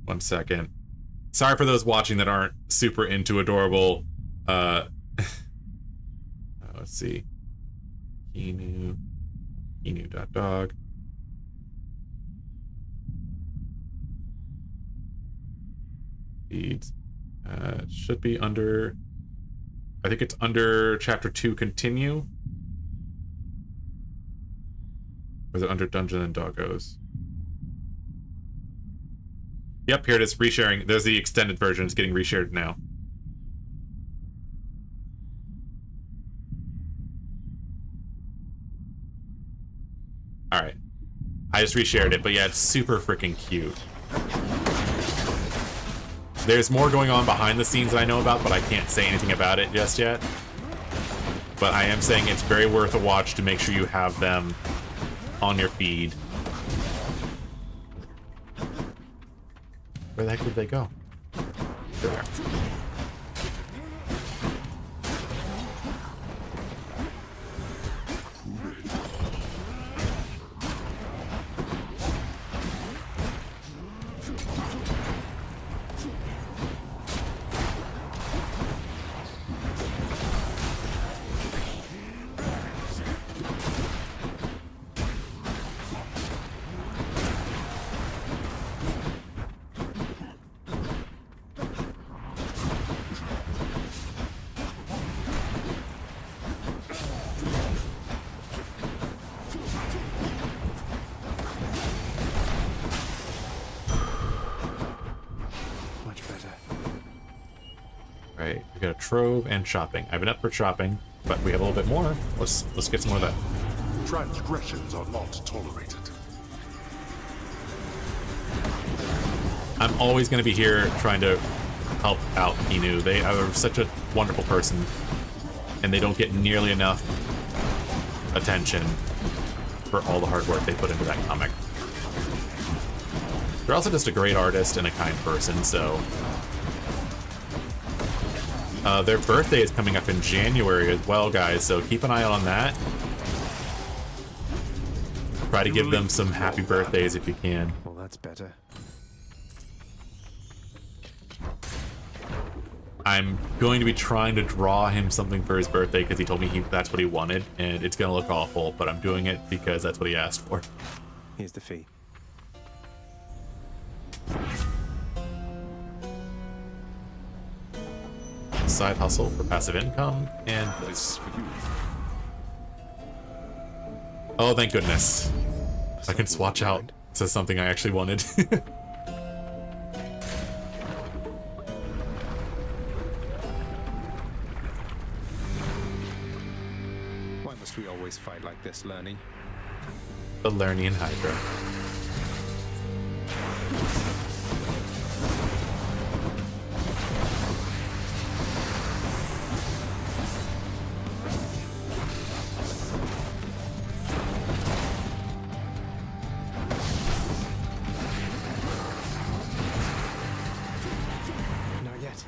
One second. Sorry for those watching that aren't super into adorable. Let's see. Inu.dog. Feeds. It should be under, I think it's under chapter 2 continue. Or is it under Dungeon and Doggos? Yep, here it is, resharing. There's the extended version, it's getting reshared now. Alright. I just reshared it, but yeah, it's super freaking cute. There's more going on behind the scenes that I know about, but I can't say anything about it just yet. But I am saying it's very worth a watch to make sure you have them on your feed. Where the heck did they go? There they are. Trove and shopping. I've been up for shopping, but we have a little bit more. Let's get some more of that. Transgressions are not tolerated. I'm always going to be here trying to help out Inu. They are such a wonderful person, and they don't get nearly enough attention for all the hard work they put into that comic. They're also just a great artist and a kind person, so their birthday is coming up in January as well, guys, so keep an eye out on that. Try to give them some happy birthdays if you can. Well, that's better. I'm going to be trying to draw him something for his birthday because he told me that's what he wanted, and it's going to look awful, but I'm doing it because that's what he asked for. Here's the fee. side hustle for passive income, and this. Oh, thank goodness. I can swatch out to something I actually wanted. Why must we always fight like this, Lerny? The Lernian Hydra. Not yet.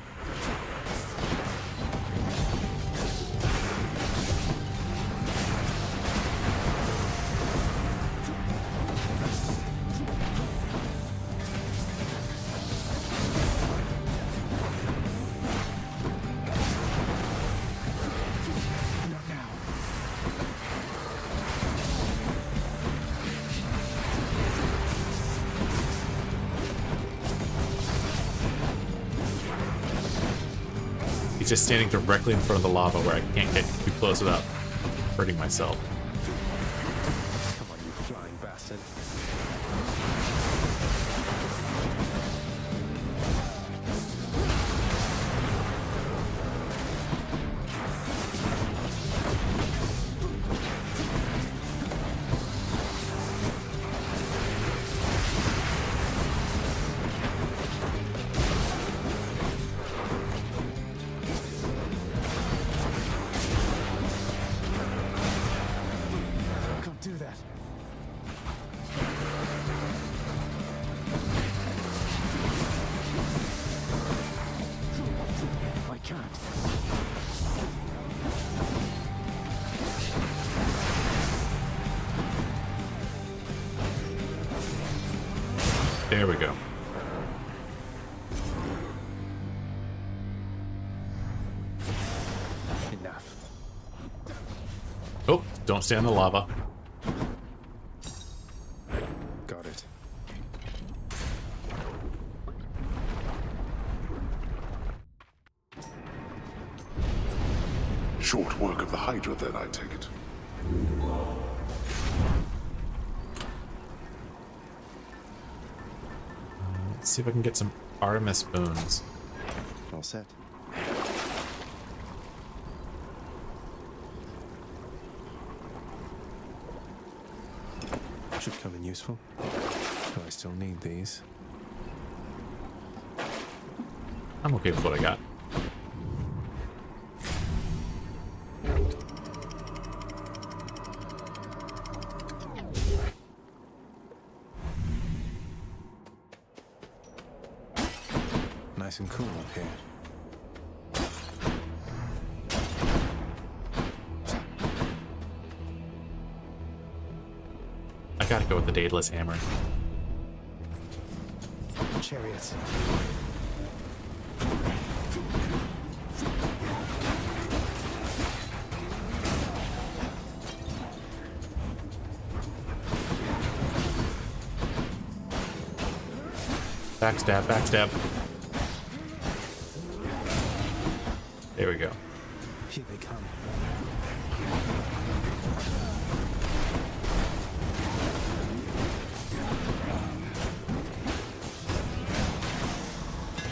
Not now. He's just standing directly in front of the lava where I can't get too close without hurting myself. Come on, you flying bastard. Can't do that. I can't. There we go. Enough. Oh, don't stand in the lava. Got it. Short work of the Hydra, then, I take it. Let's see if I can get some Artemis boons. All set. Should come in useful. Do I still need these? I'm okay with what I got. Nice and cool up here. I gotta go with the Daedalus Hammer. Chariots. Backstab, backstab. There we go. Here they come.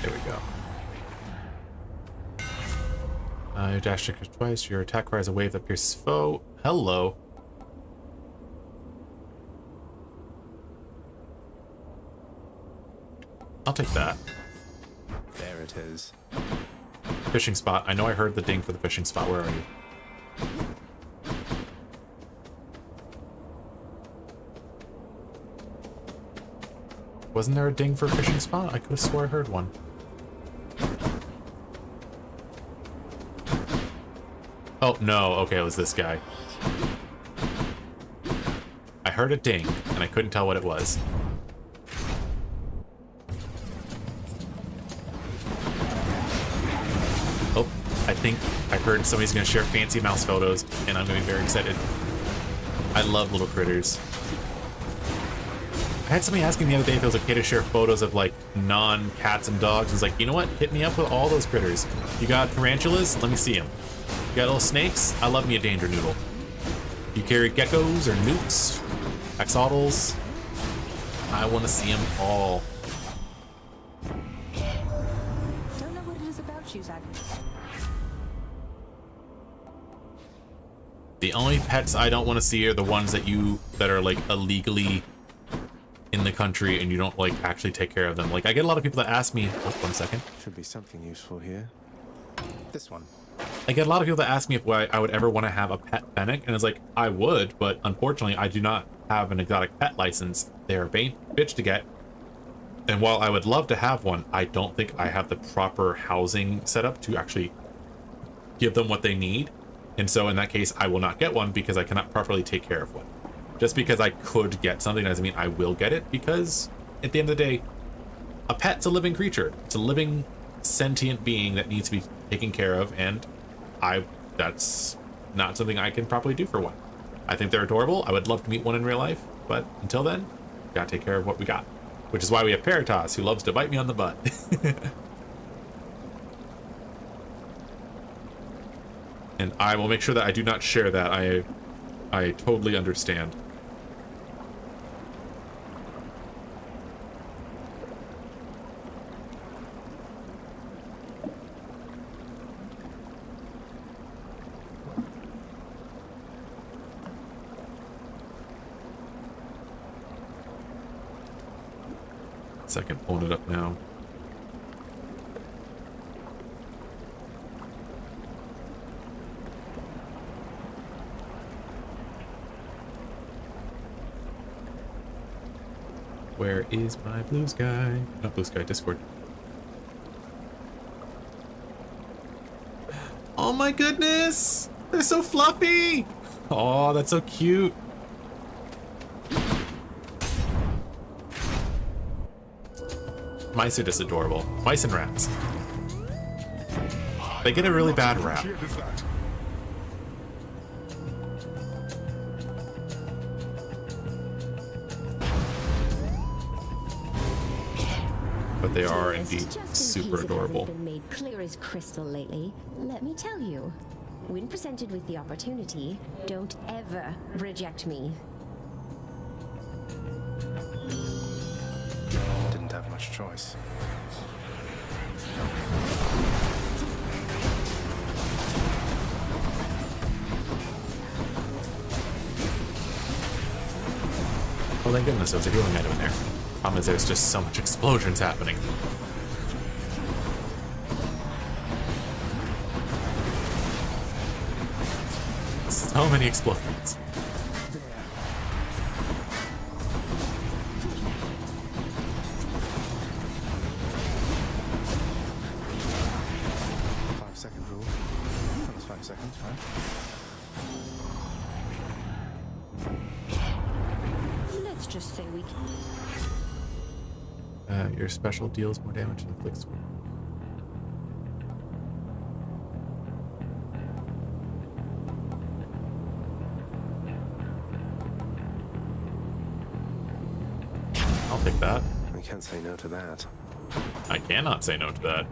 There we go. You dash it twice. Your attack fires a wave that pierces foe. Hello. I'll take that. There it is. Fishing spot. I know I heard the ding for the fishing spot. Where are you? Wasn't there a ding for a fishing spot? I could have swore I heard one. Oh, no. Okay, it was this guy. I heard a ding, and I couldn't tell what it was. Oh, I think I heard somebody's going to share fancy mouse photos, and I'm going to be very excited. I love little critters. I had somebody asking the other day if it was okay to share photos of like non-cats and dogs. It's like, you know what? Hit me up with all those critters. You got tarantulas? Let me see them. You got little snakes? I love me a danger noodle. You carry geckos or newts, axolotls? I want to see them all. Don't know what it is about you, Zacharias. The only pets I don't want to see are the ones that are like illegally in the country and you don't like actually take care of them. Like I get a lot of people that ask me, oh, 1 second. Should be something useful here. This one. I get a lot of people that ask me if I would ever want to have a pet fennec, and it's like, I would, but unfortunately I do not have an exotic pet license. They're a bitch to get. And while I would love to have one, I don't think I have the proper housing set up to actually give them what they need. And so in that case, I will not get one because I cannot properly take care of one. Just because I could get something doesn't mean I will get it, because at the end of the day, a pet's a living creature. It's a living, sentient being that needs to be taken care of, and that's not something I can properly do for one. I think they're adorable. I would love to meet one in real life, but until then, gotta take care of what we got. Which is why we have Peritas, who loves to bite me on the butt. And I will make sure that I do not share that. I totally understand. Second, pulling it up now. Where is my blue sky? Not blue sky, Discord. Oh my goodness! They're so fluffy! Oh, that's so cute. Mice are just adorable. Mice and rats. They get a really bad rap. But they are indeed super adorable. Been made clear as crystal lately. Let me tell you, when presented with the opportunity, don't ever reject me. Didn't have much choice. Oh, thank goodness, there's a healing item in there. Problem is, there's just so much explosions happening. So many explosions. Just say we can. Your special deals more damage than inflicts. I'll take that. I can't say no to that. I cannot say no to that.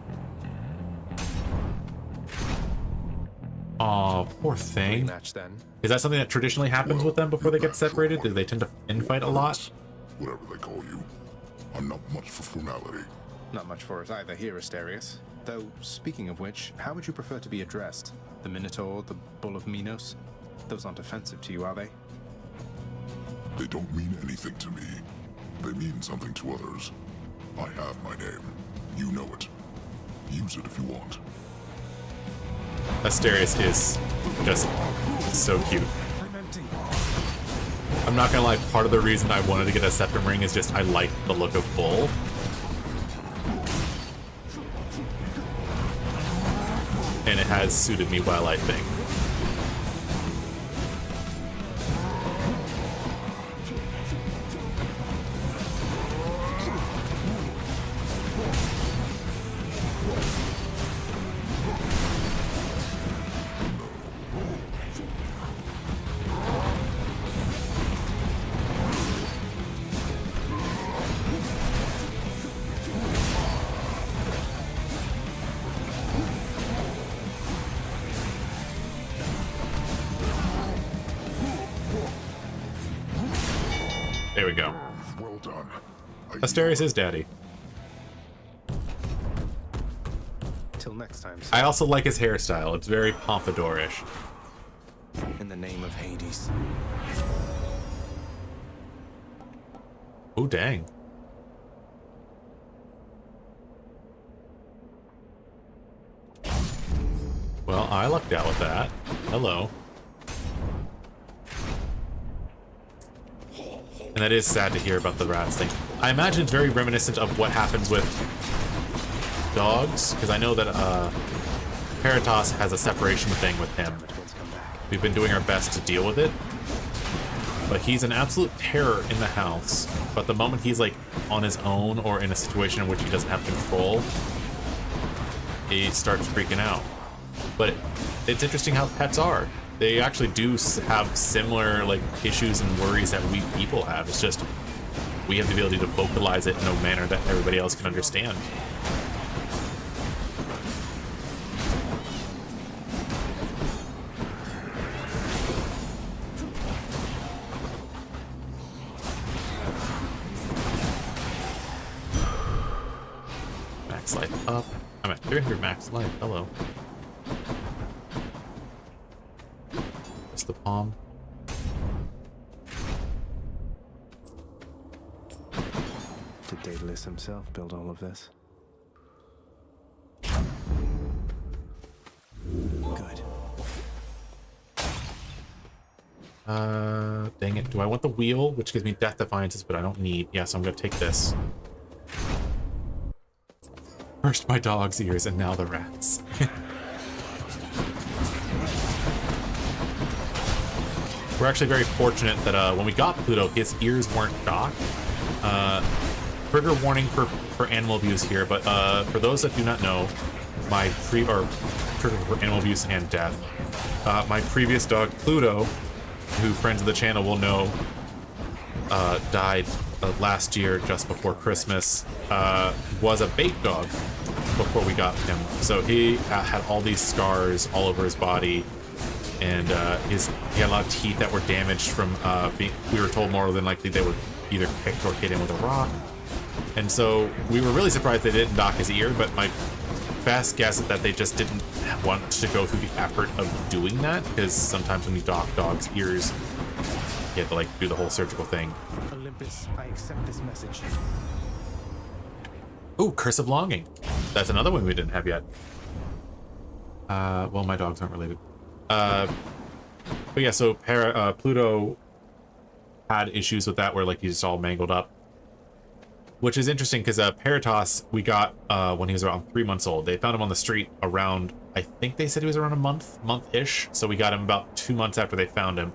Oh, poor thing. Rematch then. Is that something that traditionally happens with them before they get separated? Do they tend to infight a lot? Whatever they call you. I'm not much for formality. Not much for us either here, Asterius. Though, speaking of which, how would you prefer to be addressed? The Minotaur, the Bull of Minos? Those aren't offensive to you, are they? They don't mean anything to me. They mean something to others. I have my name. You know it. Use it if you want. Asterius is just so cute. I'm not gonna lie, part of the reason I wanted to get a septum ring is just I like the look of Bull. And it has suited me well, I think. There we go. Well done. Asterius is daddy. Till next time, sir. I also like his hairstyle. It's very pompadourish. In the name of Hades. Oh, dang. Well, I lucked out with that. Hello. And that is sad to hear about the rats thing. I imagine it's very reminiscent of what happens with dogs, because I know that Peritos has a separation thing with him. We've been doing our best to deal with it, but he's an absolute terror in the house. But the moment he's like on his own or in a situation in which he doesn't have control, he starts freaking out. But it's interesting how pets are. They actually do have similar like issues and worries that we people have. It's just we have the ability to vocalize it in a manner that everybody else can understand. Max life up. I'm at 300 max life. Hello. Just the palm. Did Daedalus himself build all of this? Good. Dang it. Do I want the wheel, which gives me death defiances, but I don't need. Yeah, so I'm gonna take this. First my dog's ears, and now the rats. We're actually very fortunate that when we got Pluto, his ears weren't shocked. Trigger warning for animal abuse here, but for those that do not know, my trigger for animal abuse and death. My previous dog, Pluto, who friends of the channel will know, died last year just before Christmas, was a bait dog before we got him. So he had all these scars all over his body, and he had a lot of teeth that were damaged from we were told more than likely they were either kicked or hit him with a rock. And so we were really surprised they didn't dock his ear, but my best guess is that they just didn't want to go through the effort of doing that, because sometimes when you dock dogs' ears, you have to like do the whole surgical thing. Olympus, I accept this message. Ooh, Curse of Longing. That's another one we didn't have yet. Well, my dogs aren't related. But yeah, so Pluto had issues with that where like he's just all mangled up. Which is interesting because Peritos we got when he was around 3 months old. They found him on the street around, I think they said he was around a month-ish. So we got him about 2 months after they found him.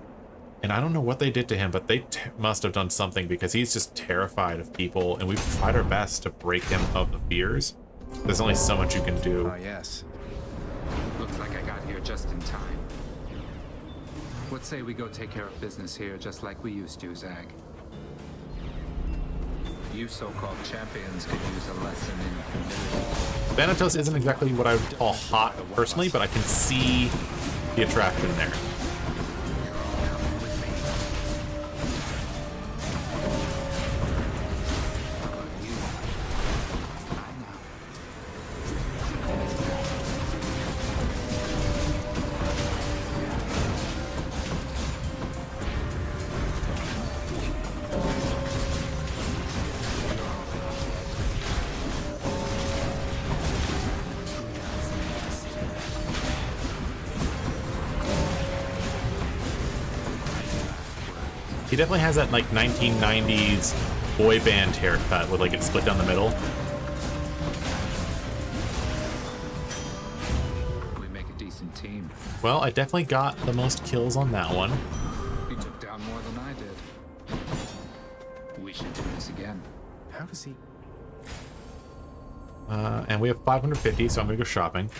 And I don't know what they did to him, but they must have done something because he's just terrified of people. And we've tried our best to break him of the fears. There's only so much you can do. Ah, yes. Looks like I got here just in time. What say we go take care of business here just like we used to, Zag? You so-called champions could use a lesson in humility. Thanatos isn't exactly what I would call hot personally, but I can see the attraction there. He definitely has that like 1990s boy band haircut with like it split down the middle. We make a decent team. Well, I definitely got the most kills on that one. You took down more than I did. We should do this again. How does he... And we have 550, so I'm gonna go shopping.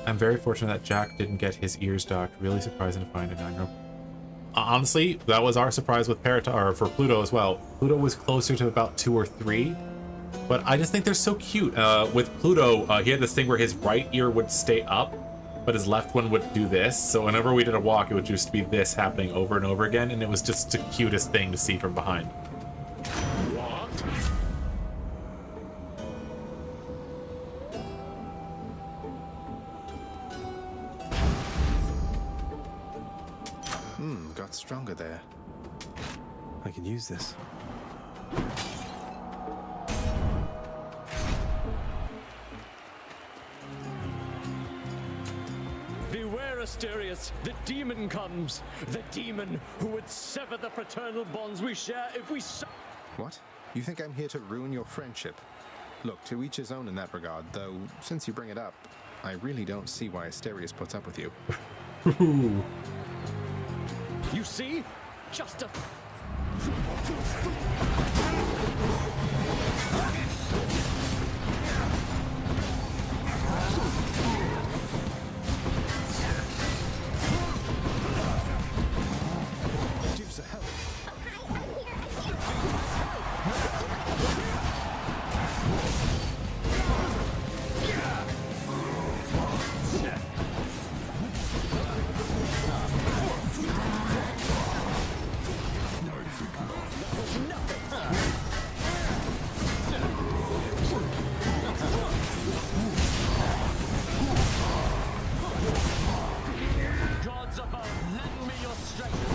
I'm very fortunate that Jack didn't get his ears docked. Really surprising to find a 9-year-old. Honestly, that was our surprise with for Pluto as well. Pluto was closer to about 2 or 3, but I just think they're so cute. With Pluto, he had this thing where his right ear would stay up, but his left one would do this. So whenever we did a walk, it would just be this happening over and over again, and it was just the cutest thing to see from behind. Got stronger there. I can use this. Beware, Asterius! The demon comes! The demon who would sever the fraternal bonds we share if we... What? You think I'm here to ruin your friendship? Look, to each his own in that regard, though, since you bring it up, I really don't see why Asterius puts up with you. You see? Just a... Deuce of hell. Gods above, lend me your strength!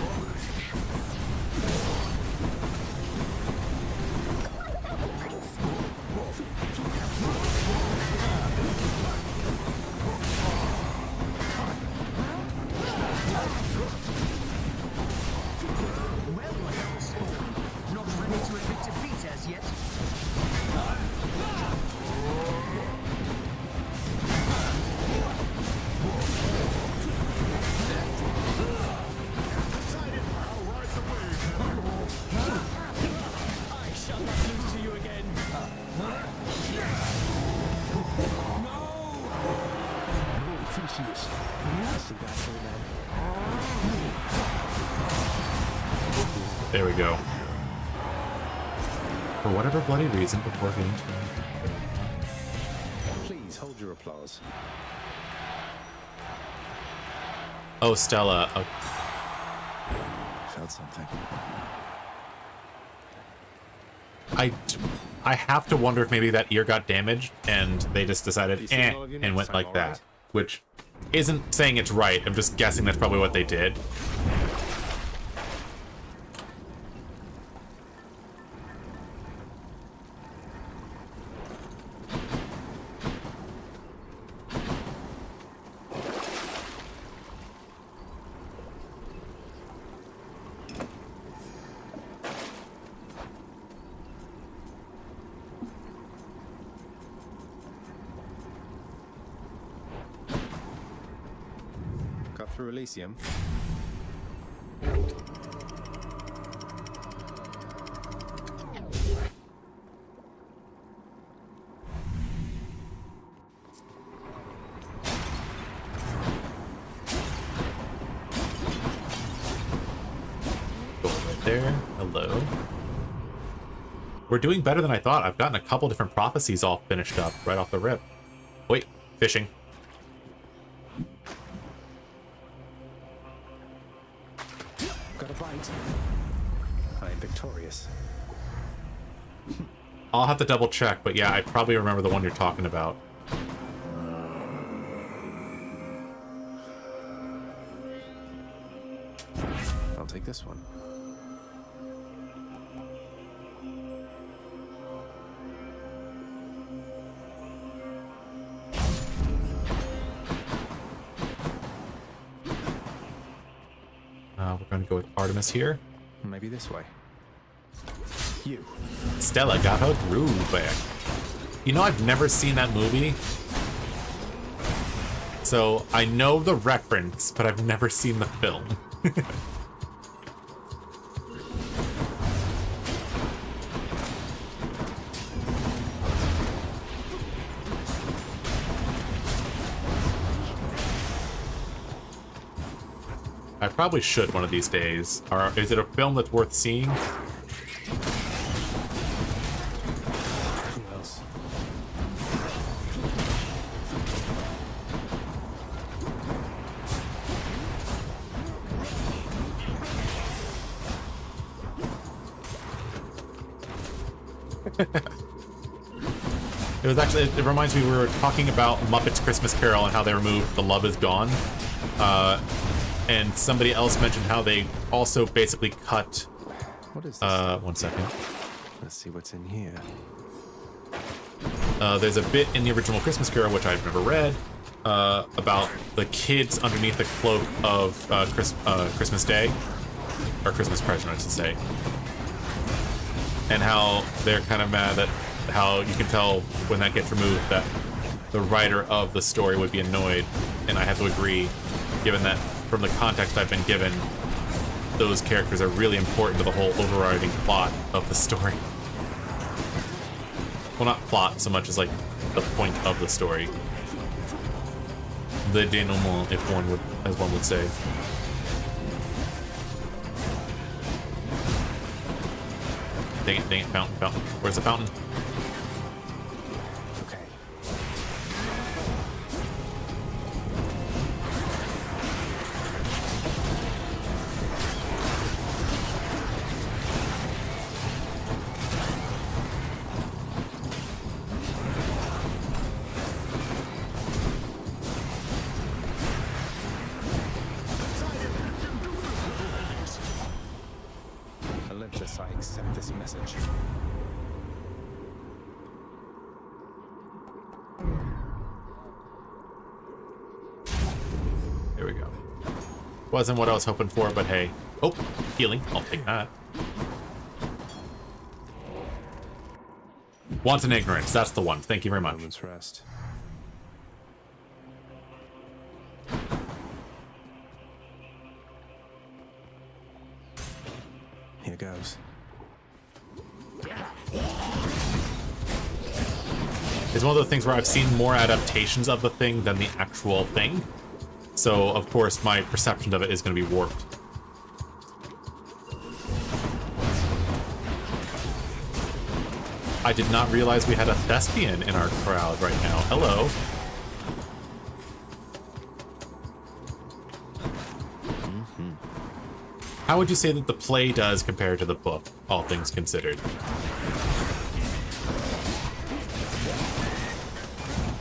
Not ready to admit defeat as yet. I shall not lose to you again! There we go. For whatever bloody reason, before getting to... Please hold your applause. Oh, Stella. Oh. Felt something. I have to wonder if maybe that ear got damaged and they just decided, and went like that. Which isn't saying it's right. I'm just guessing that's probably what they did. Cut through Elysium. Go right there. Hello. We're doing better than I thought. I've gotten a couple different prophecies all finished up right off the rip. Wait, fishing. Got a bite. I am victorious. I'll have to double check, but yeah, I probably remember the one you're talking about. I'll take this one. We're going to go with Artemis here. Maybe this way. You. Stella got her groove back. You know, I've never seen that movie. So I know the reference, but I've never seen the film. I probably should one of these days. Or is it a film that's worth seeing? Who else? It was actually, it reminds me, we were talking about Muppets Christmas Carol and how they removed The Love Is Gone. And somebody else mentioned how they also basically cut... What is this? 1 second. Let's see what's in here. There's a bit in the original Christmas Carol, which I've never read, about the kids underneath the cloak of Christmas Day, or Christmas Present, I should say, and how they're kind of mad that how you can tell when that gets removed that the writer of the story would be annoyed, and I have to agree, given that from the context I've been given, those characters are really important to the whole overriding plot of the story. Well, not plot so much as like the point of the story. The denouement, if one would, as one would say. Dang it, fountain. Where's the fountain? Okay. Olympus, I accept this message. There we go. Wasn't what I was hoping for, but hey. Oh, healing. I'll take that. Wanton ignorance. That's the one. Thank you very much. Moment's rest. Here goes. It's one of those things where I've seen more adaptations of the thing than the actual thing. So, of course, my perception of it is going to be warped. I did not realize we had a thespian in our crowd right now. Hello. How would you say that the play does compared to the book, all things considered?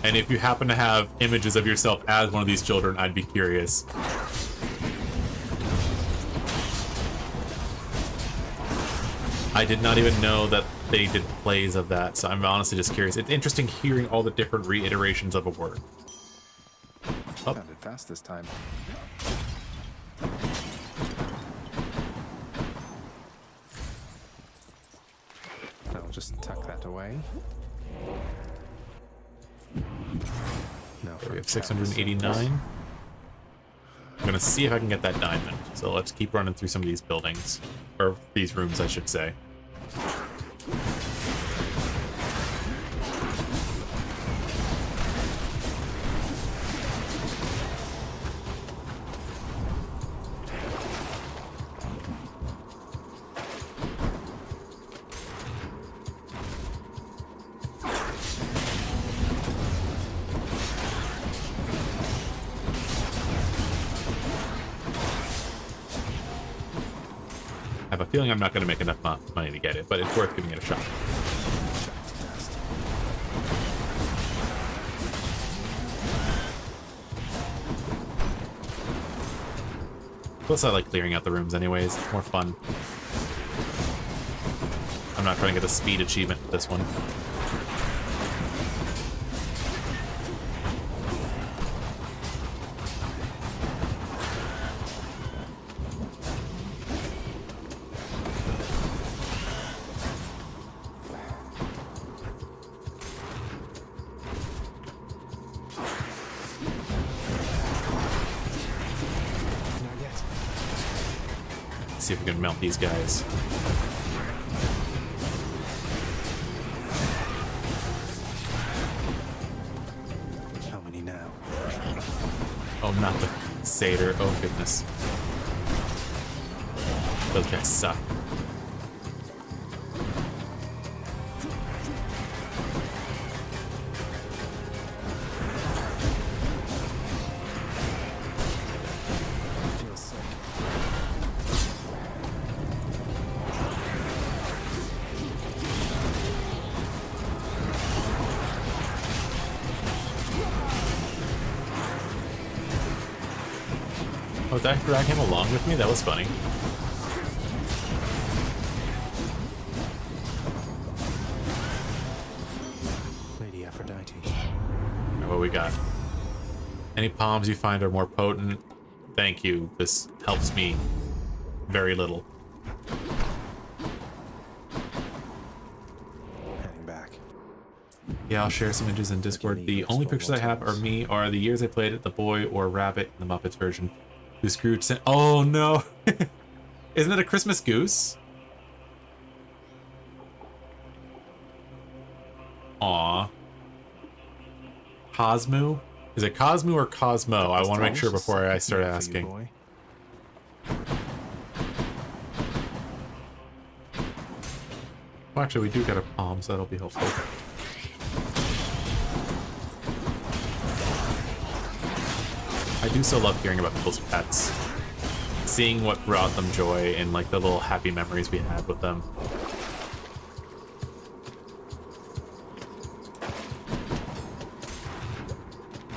And if you happen to have images of yourself as one of these children, I'd be curious. I did not even know that they did plays of that, so I'm honestly just curious. It's interesting hearing all the different reiterations of a word. Oh. Sounded fast this time. I'll just tuck that away. Now we have 689. I'm gonna see if I can get that diamond. So let's keep running through some of these buildings. Or these rooms, I should say. I have a feeling I'm not going to make enough money to get it, but it's worth giving it a shot. Plus, I like clearing out the rooms anyways. It's more fun. I'm not trying to get a speed achievement with this one. See if we can mount these guys. How many now? Oh, not the satyr. Oh, goodness. Those guys suck. Oh, did I drag him along with me? That was funny. Lady Aphrodite. Alright, what we got? Any palms you find are more potent. Thank you. This helps me very little. Heading back. Yeah, I'll share some images in Discord. The only pictures I have are me or the years I played it, the boy or rabbit in the Muppets version. Who Scrooge sent. Oh no! Isn't it a Christmas goose? Aw. Cosmo? Is it Cosmo or Cosmo? I want to make sure before I start asking. Well, actually, we do get a palm, so that'll be helpful. I do so love hearing about people's pets. Seeing what brought them joy and like the little happy memories we had with them.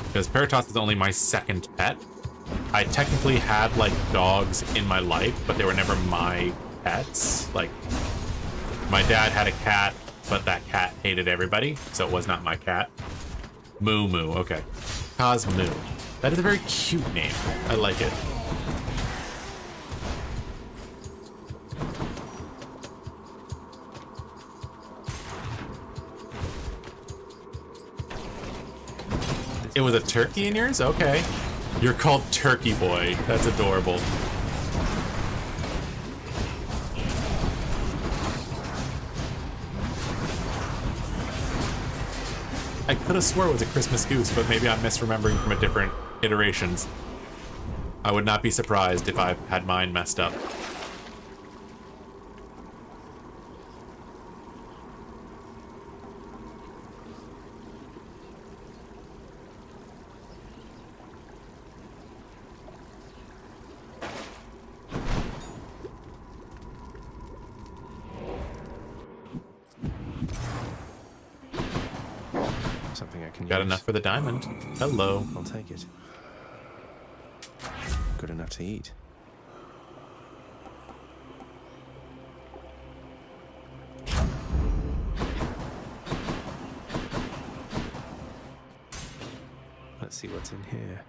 Because Paratos is only my second pet. I technically had like dogs in my life, but they were never my pets. Like, my dad had a cat, but that cat hated everybody, so it was not my cat. Moo Moo, okay. Cosmoo. That is a very cute name. I like it. It was a turkey in yours? Okay. You're called Turkey Boy. That's adorable. I could have swore it was a Christmas goose, but maybe I'm misremembering from a different iterations. I would not be surprised if I've had mine messed up. Something I can Got use. enough for the diamond. Hello. I'll take it. Good enough to eat. Let's see what's in here.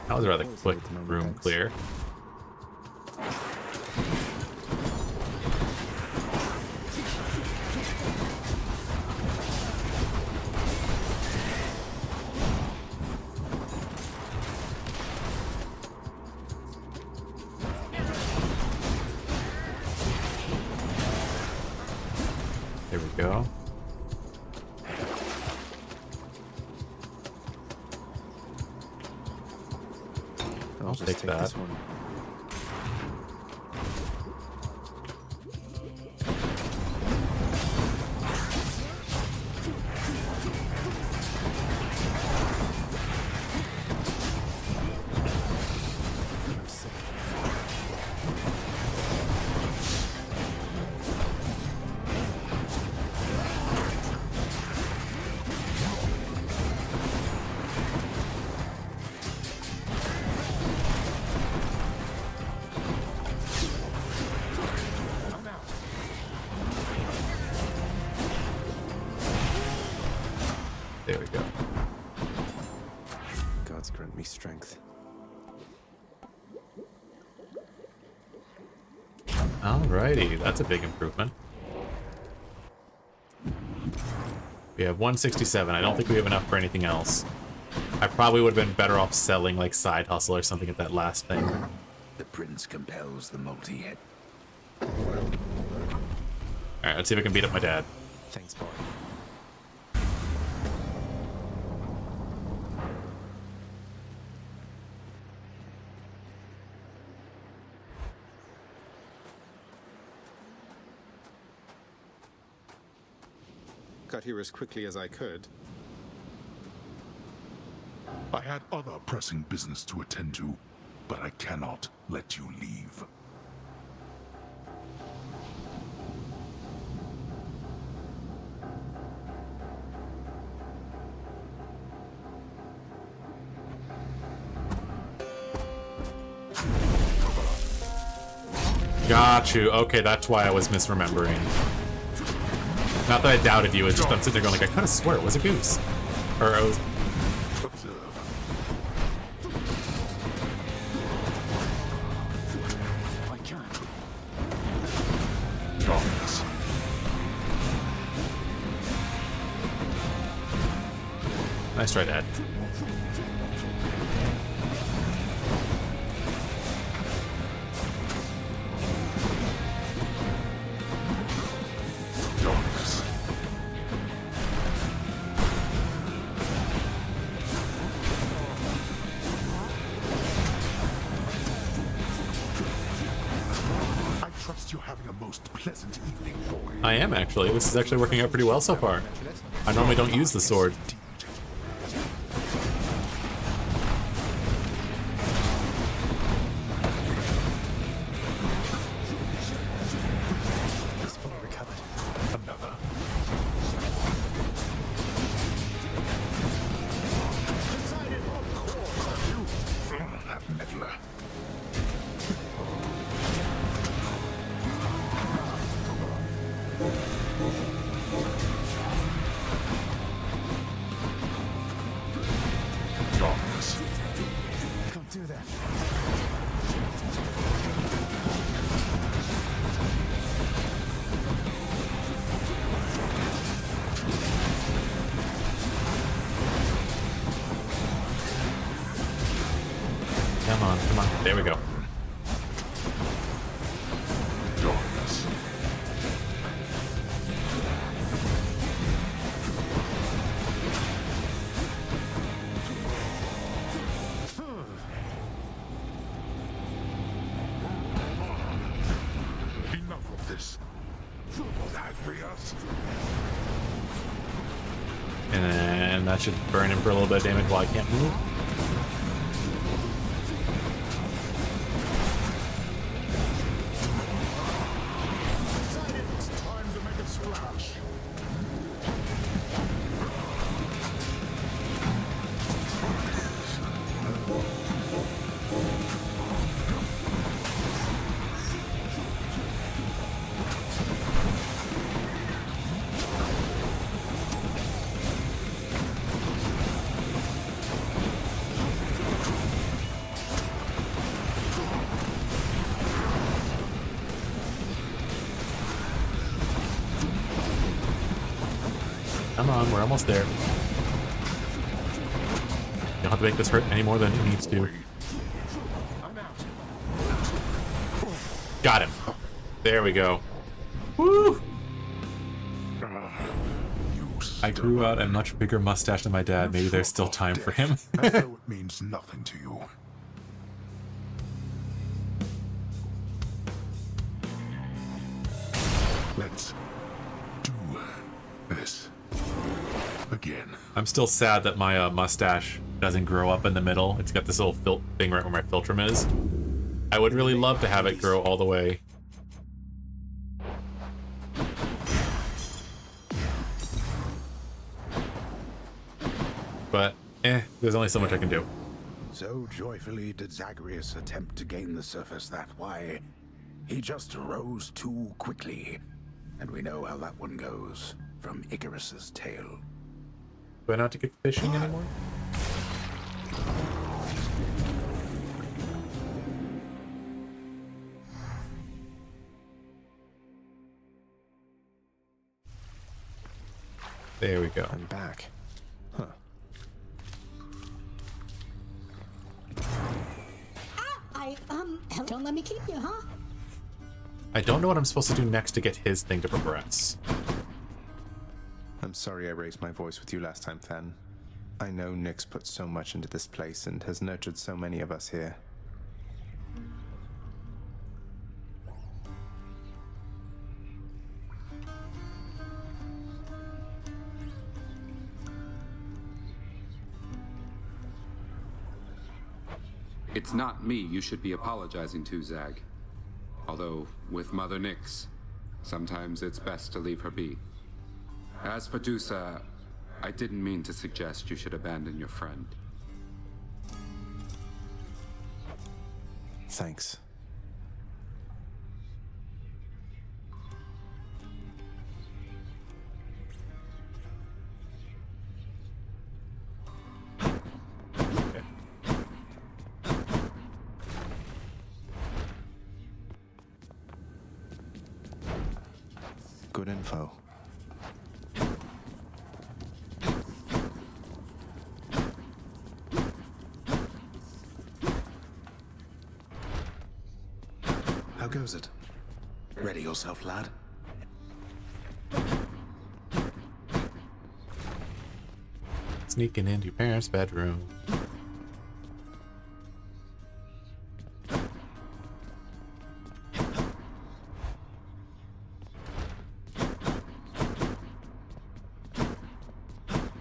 That was a rather quick room clear. There we go. I'll just take take that. this one. There we go. Gods grant me strength. Alrighty, that's a big improvement. We have 167. I don't think we have enough for anything else. I probably would have been better off selling like side hustle or something at that last thing. The prince compels the multi-head. Alright, let's see if I can beat up my dad. Thanks, boy. Got here as quickly as I could. I had other pressing business to attend to, but I cannot let you leave. Got you. Okay, that's why I was misremembering. Not that I doubted you, it's just I'm sitting there going like, I could have swore it was a goose. Or I was... Nice try, Dad. I trust you're having a most pleasant evening, boy. I am, actually. This is actually working out pretty well so far. I normally don't use the sword. Come on. There we go. Enough of this. And that should burn him for a little bit of damage while I can't move. Come on, we're almost there. You don't have to make this hurt any more than it needs to. Got him. There we go. Woo! I grew out a much bigger mustache than my dad. Maybe there's still time for him. As though it means nothing to you. Let's do this again. I'm still sad that my mustache doesn't grow up in the middle. It's got this little thing right where my philtrum is. I would really love to have it grow all the way. But, there's only so much I can do. So joyfully did Zagreus attempt to gain the surface that why he just rose too quickly. And we know how that one goes from Icarus's tale. Do I not to get fishing anymore? There we go. I'm back. Huh. Don't let me keep you, huh? I don't know what I'm supposed to do next to get his thing to progress. I'm sorry I raised my voice with you last time, Fen. I know Nyx put so much into this place and has nurtured so many of us here. It's not me you should be apologizing to, Zag. Although, with Mother Nyx, sometimes it's best to leave her be. As for Dusa, I didn't mean to suggest you should abandon your friend. Thanks. Good info. How goes it? Ready yourself, lad. Sneaking into your parents' bedroom.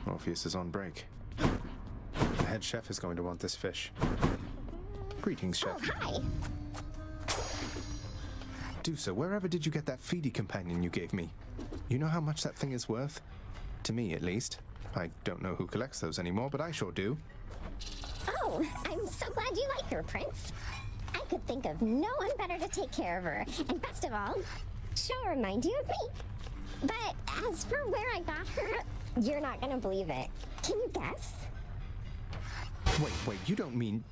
Orpheus is on break. The head chef is going to want this fish. Greetings, chef. Oh, hi. Dusa, wherever did you get that feedy companion you gave me? You know how much that thing is worth? To me, at least. I don't know who collects those anymore, but I sure do. Oh, I'm so glad you like her, Prince. I could think of no one better to take care of her. And best of all, she'll remind you of me. But as for where I got her, you're not gonna believe it. Can you guess? Wait, you don't mean...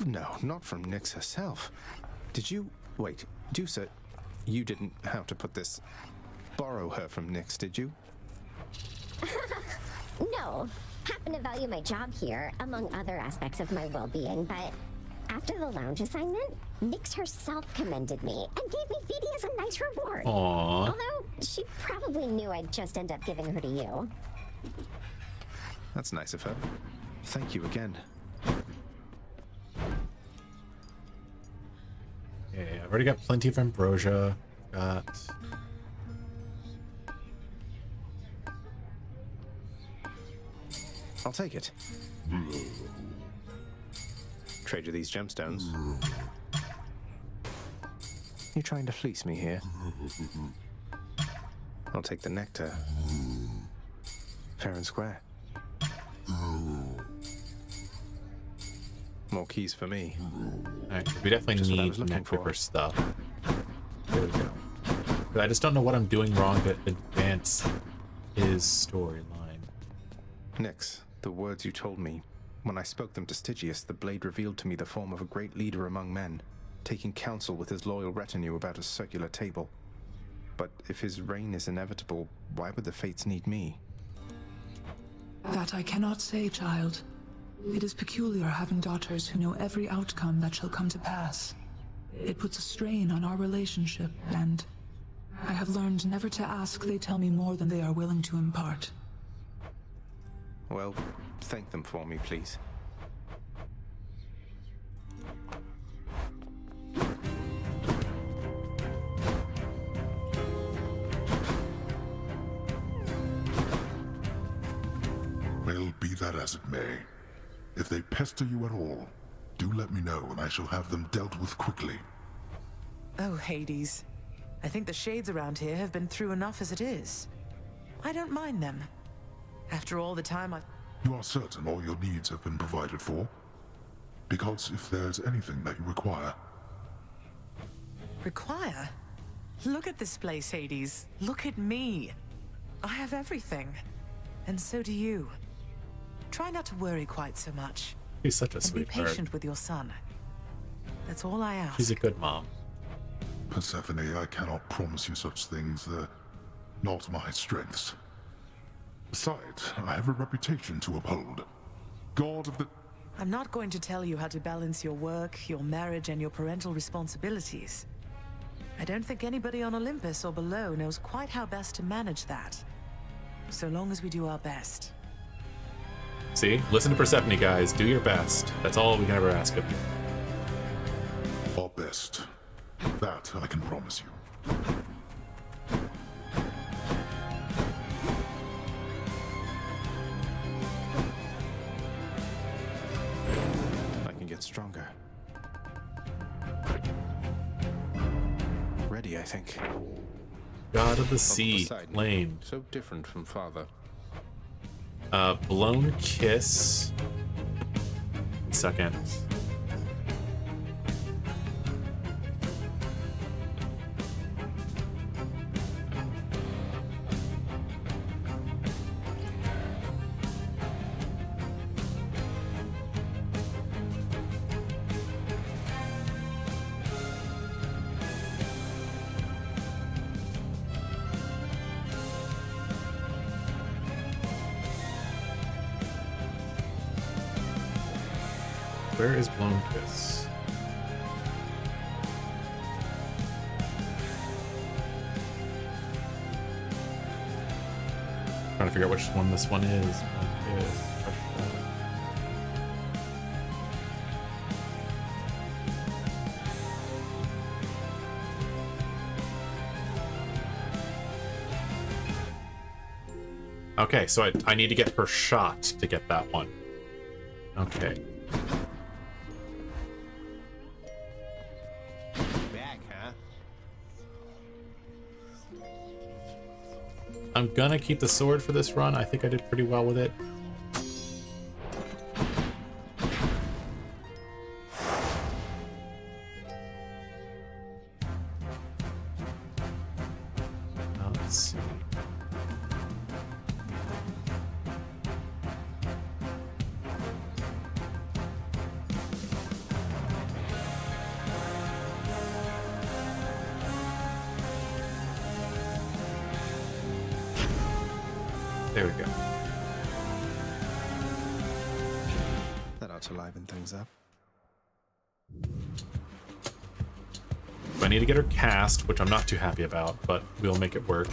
No, not from Nyx herself. Did you... Wait, Dusa, you didn't... How to put this... Borrow her from Nyx, did you? No. Happen to value my job here, among other aspects of my well-being, but after the lounge assignment, Nyx herself commended me and gave me Feedy as a nice reward. Aww. Although, she probably knew I'd just end up giving her to you. That's nice of her. Thank you again. Okay, I've already got plenty of ambrosia. Got... I'll take it. Trade you these gemstones. You trying to fleece me here? I'll take the nectar. Fair and square. More keys for me. Alright, we definitely need nectar for stuff. There we go. But I just don't know what I'm doing wrong to advance his storyline. Nyx, the words you told me. When I spoke them to Stygius, the blade revealed to me the form of a great leader among men, taking counsel with his loyal retinue about a circular table. But if his reign is inevitable, why would the fates need me? That I cannot say, child. It is peculiar having daughters who know every outcome that shall come to pass. It puts a strain on our relationship, and I have learned never to ask they tell me more than they are willing to impart. Well, thank them for me, please. Well, be that as it may. If they pester you at all, do let me know and I shall have them dealt with quickly. Oh, Hades. I think the shades around here have been through enough as it is. I don't mind them. After all the time You are certain all your needs have been provided for? Because if there's anything that you require... Require? Look at this place, Hades. Look at me. I have everything. And so do you. Try not to worry quite so much. He's such a And be sweetheart. patient with your son. That's all I ask. She's a good mom. Persephone, I cannot promise you such things. They're not my strengths. Besides, I have a reputation to uphold. God of the... I'm not going to tell you how to balance your work, your marriage, and your parental responsibilities. I don't think anybody on Olympus or below knows quite how best to manage that. So long as we do our best. See? Listen to Persephone, guys. Do your best. That's all we can ever ask of you. Our best. That I can promise you. I can get stronger. Ready, I think. God of the sea, Poseidon. lame. So different from father. Blown kiss. Second. Where is Blown Kiss? Trying to figure out which one this one is. Blown Kiss. Okay, so I need to get her shot to get that one. Okay. Back, huh? I'm gonna keep the sword for this run. I think I did pretty well with it. Let's see. There we go. That ought to liven things up. I need to get her cast, which I'm not too happy about, but we'll make it work.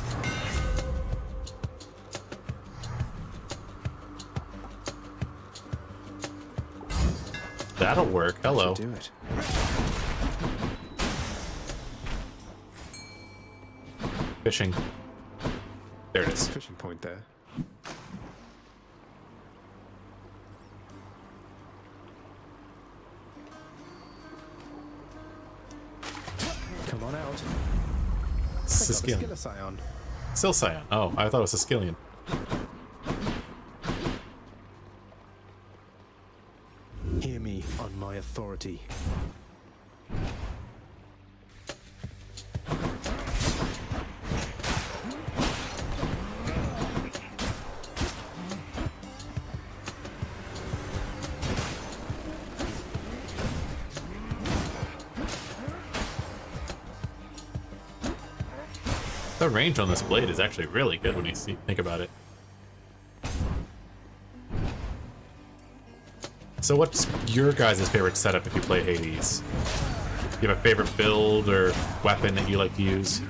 That'll work. Hello. Do it. Fishing. There it is. Fishing point there. Come on out. Sicilian. Scion. Sicilian. Oh, I thought it was Sicilian. Hear me on my authority. The range on this blade is actually really good when you think about it. So what's your guys' favorite setup if you play Hades? Do you have a favorite build or weapon that you like to use?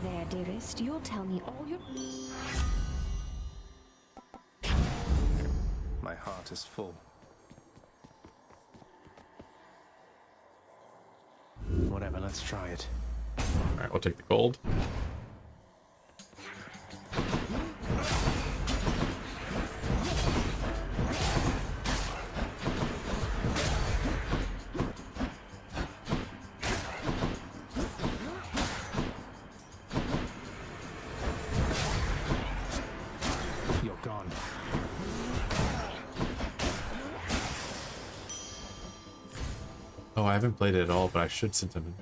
There, dearest. You'll tell me all your... My heart is full. Whatever, let's try it. Alright, we'll take the gold. You're gone. Oh, I haven't played it at all, but I should since I'm in.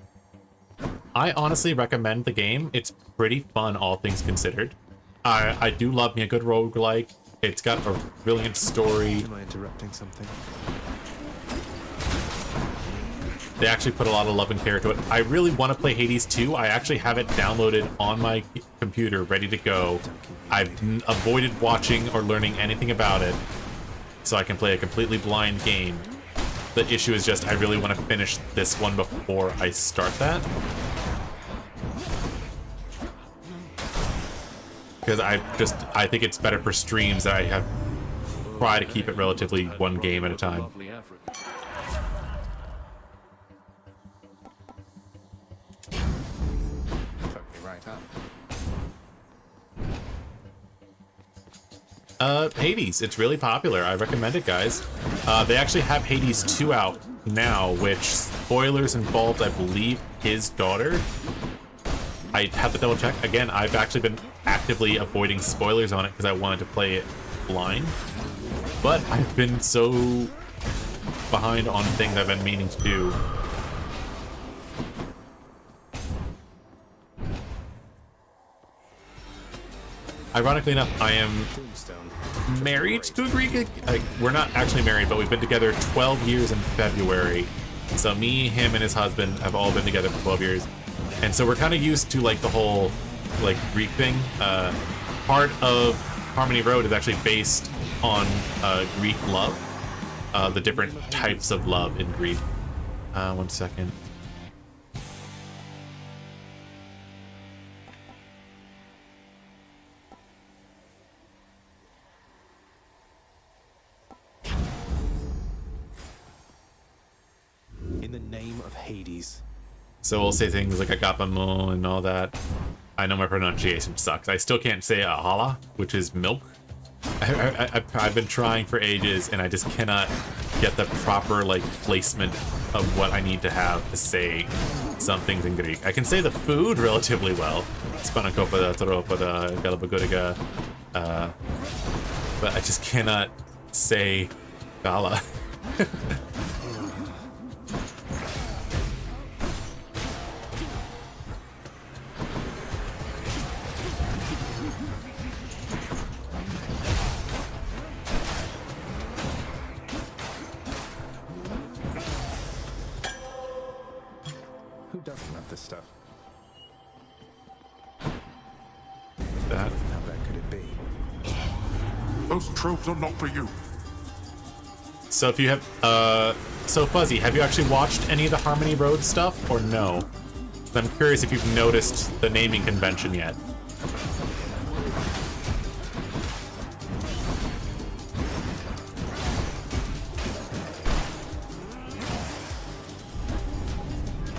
I honestly recommend the game. It's pretty fun, all things considered. I do love me a good roguelike. It's got a brilliant story. Am I interrupting something? They actually put a lot of love and care to it. I really want to play Hades 2. I actually have it downloaded on my computer, ready to go. I've avoided watching or learning anything about it, so I can play a completely blind game. The issue is just I really want to finish this one before I start that. Because I think it's better for streams that I have try to keep it relatively one game at a time. Hades, it's really popular. I recommend it, guys. They actually have Hades 2 out now, which, spoilers involved, I believe, his daughter. I have to double check. Again, I've actually been actively avoiding spoilers on it because I wanted to play it blind. But I've been so behind on things I've been meaning to do. Ironically enough, I am married to a Greek. Like, we're not actually married, but we've been together 12 years in February. So me, him, and his husband have all been together for 12 years. And so we're kind of used to like the whole like Greek thing. Part of Harmony Road is actually based on Greek love. The different types of love in Greek. 1 second. In the name of Hades. So we'll say things like agapamo and all that. I know my pronunciation sucks. I still can't say ahala, which is milk. I've been trying for ages, and I just cannot get the proper like placement of what I need to have to say some things in Greek. I can say the food relatively well. Spanakoppada, toropada, galabaguriga. But I just cannot say gala. Who doesn't love this stuff? That. How bad could it be? Those tropes are not for you. So if you have, so Fuzzy, have you actually watched any of the Harmony Road stuff, or no? I'm curious if you've noticed the naming convention yet.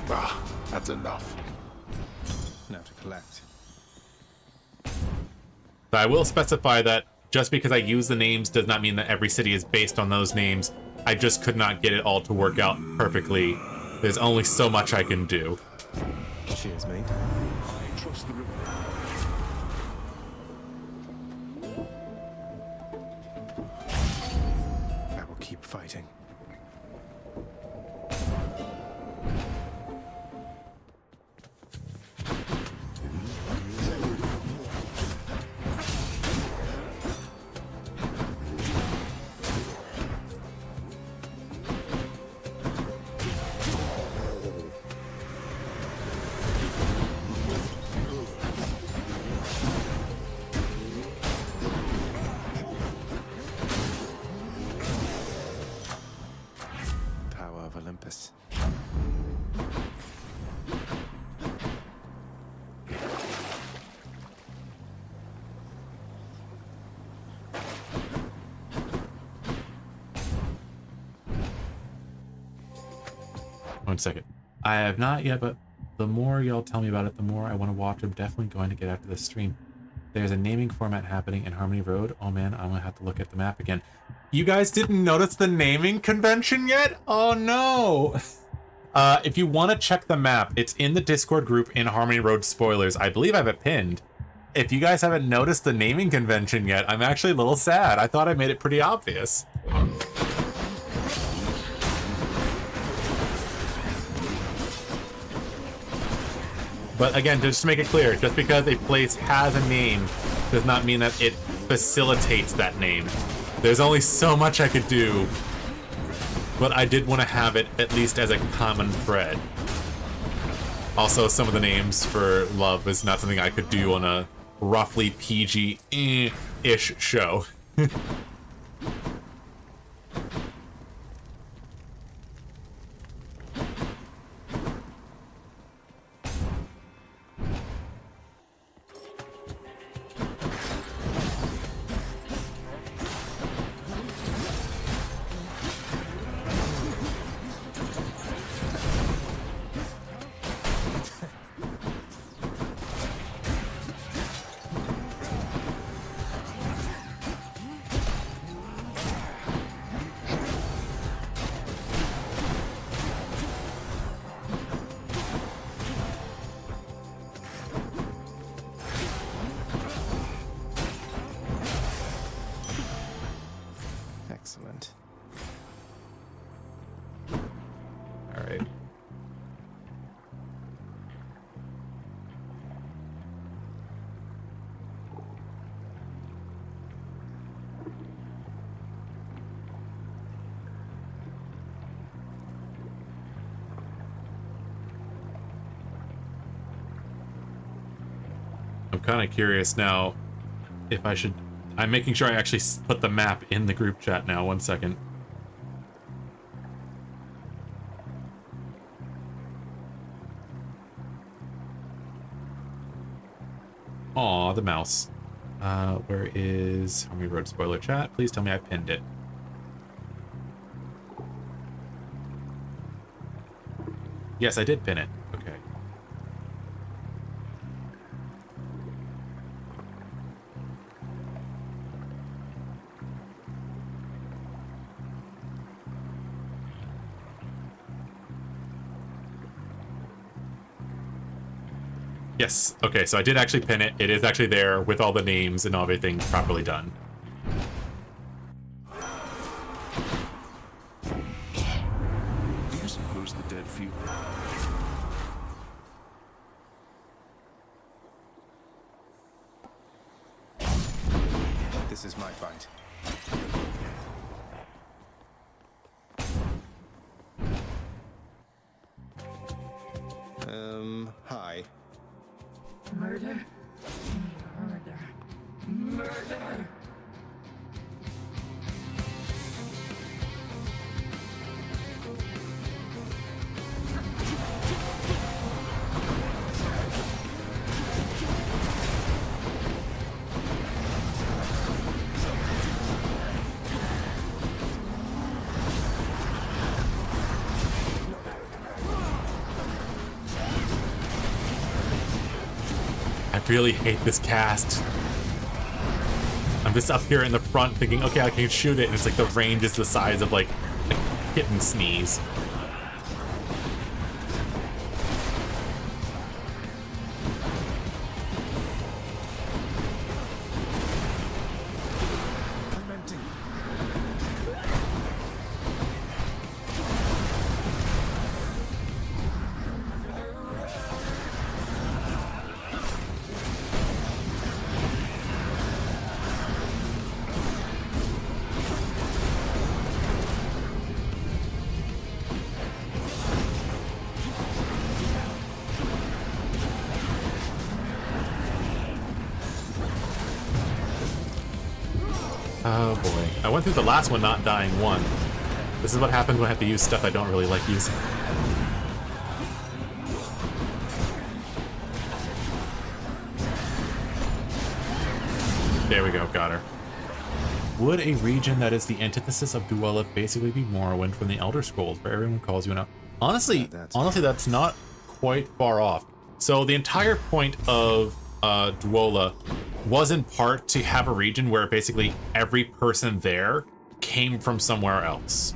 Ah, that's enough. Now to collect. But I will specify that just because I use the names does not mean that every city is based on those names. I just could not get it all to work out perfectly. There's only so much I can do. Cheers, mate. I trust the river. I will keep fighting. Power of Olympus. One second. I have not yet, but the more y'all tell me about it, the more I want to watch. I'm definitely going to get after this stream. There's a naming format happening in Harmony Road. Oh man, I'm gonna have to look at the map again. You guys didn't notice the naming convention yet? Oh no! If you want to check the map, it's in the Discord group in Harmony Road Spoilers. I believe I have it pinned. If you guys haven't noticed the naming convention yet, I'm actually a little sad. I thought I made it pretty obvious. But again, just to make it clear, just because a place has a name does not mean that it facilitates that name. There's only so much I could do, but I did want to have it at least as a common thread. Also, some of the names for love is not something I could do on a roughly PG-ish show. I'm kind of curious now if I should... I'm making sure I actually put the map in the group chat now. 1 second. Aw, the mouse. Where is Harmony Road spoiler chat? Please tell me I pinned it. Yes, I did pin it. Okay. Yes. Okay, so I did actually pin it. It is actually there with all the names and everything properly done. Do you suppose the dead feel? This is my fight. Hi. Murder. Murder. Murder. I really hate this cast. I'm just up here in the front thinking, okay, I can shoot it, and it's like the range is the size of like a kitten sneeze. Oh boy. I went through the last one not dying one. This is what happens when I have to use stuff I don't really like using. There we go, got her. Would a region that is the antithesis of Duella basically be Morrowind from the Elder Scrolls, where everyone calls you an elf? Honestly, that's not quite far off. So the entire point of Duella was in part to have a region where basically every person there came from somewhere else.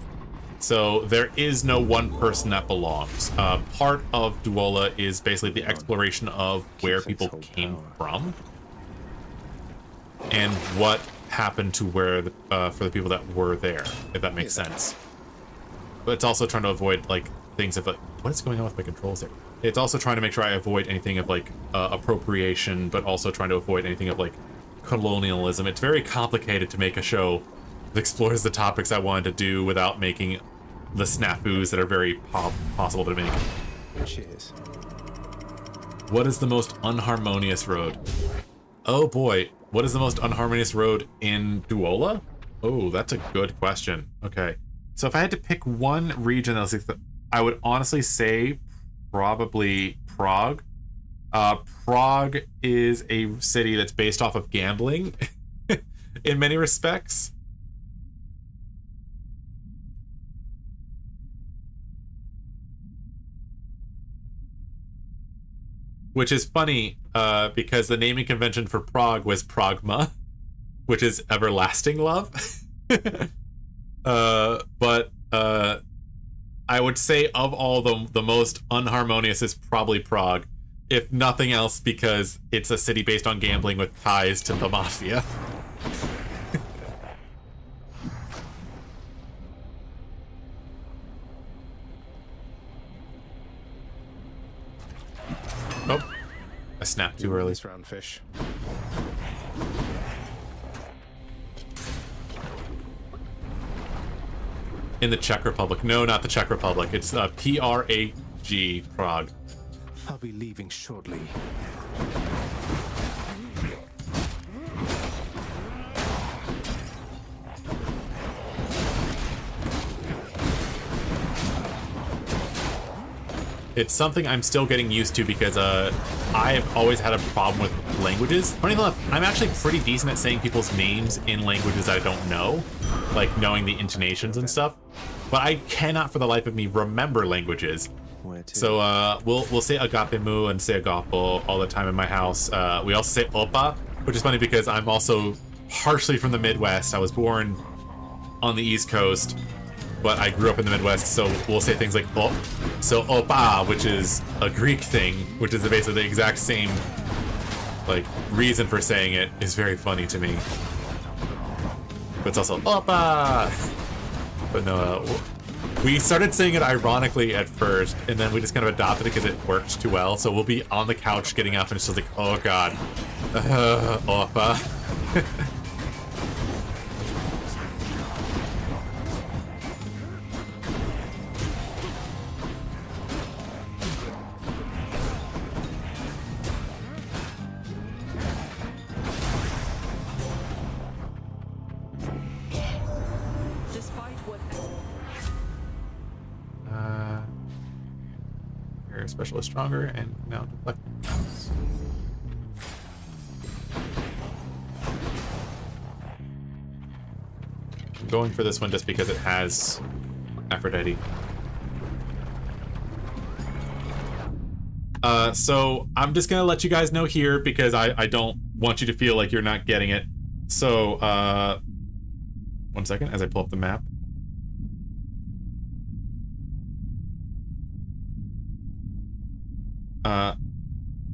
So there is no one person that belongs. Part of Duella is basically the exploration of where people came from and what happened to where for the people that were there, if that makes sense. But it's also trying to avoid like things of like, what is going on with my controls there? It's also trying to make sure I avoid anything of like appropriation, but also trying to avoid anything of like colonialism. It's very complicated to make a show that explores the topics I wanted to do without making the snafus that are very possible to make. Cheers. What is the most unharmonious road? Oh boy, what is the most unharmonious road in Duella? Oh, that's a good question. Okay, so if I had to pick one region that was like I would honestly say probably Prague. Prague is a city that's based off of gambling in many respects. Which is funny because the naming convention for Prague was Pragma, which is everlasting love. But I would say of all the most unharmonious is probably Prague, if nothing else because it's a city based on gambling with ties to the mafia. Oh, I snapped too early. This round, fish. In the Czech Republic. No, not the Czech Republic. It's P-R-A-G, Prague. I'll be leaving shortly. It's something I'm still getting used to because I've always had a problem with languages. Funny enough, I'm actually pretty decent at saying people's names in languages I don't know, like knowing the intonations and stuff. But I cannot for the life of me remember languages. So we'll say agapemu and say agapo all the time in my house. We also say opa, which is funny because I'm also partially from the Midwest. I was born on the East Coast, but I grew up in the Midwest, so we'll say things like op. So opa, which is a Greek thing, which is basically the exact same like reason for saying it, is very funny to me. But it's also opa. But no, we started saying it ironically at first, and then we just kind of adopted it because it worked too well. So we'll be on the couch getting up, and it's just like, oh god, opa. Your special is stronger and now deflect. I'm going for this one just because it has Aphrodite. So I'm just gonna let you guys know here because I don't want you to feel like you're not getting it. So 1 second as I pull up the map.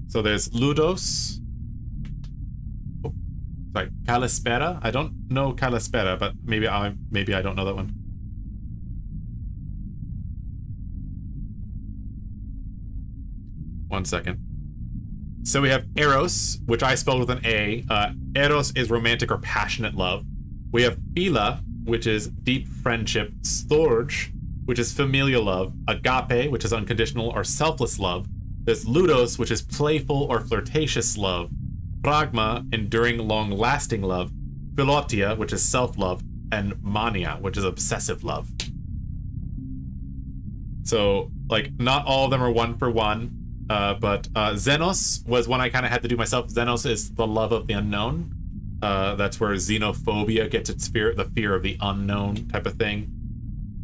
So there's Ludos. Oh, sorry, Kalispera. I don't know Kalispera, but maybe I don't know that one. One second. So we have Eros, which I spelled with an A. Eros is romantic or passionate love. We have Phila, which is deep friendship. Storge, which is familial love. Agape, which is unconditional or selfless love. There's Ludos, which is playful or flirtatious love. Pragma, enduring, long-lasting love. Philotia, which is self-love. And Mania, which is obsessive love. So, like, not all of them are one for one. But Xenos was one I kind of had to do myself. Xenos is the love of the unknown. That's where xenophobia gets its fear, the fear of the unknown type of thing.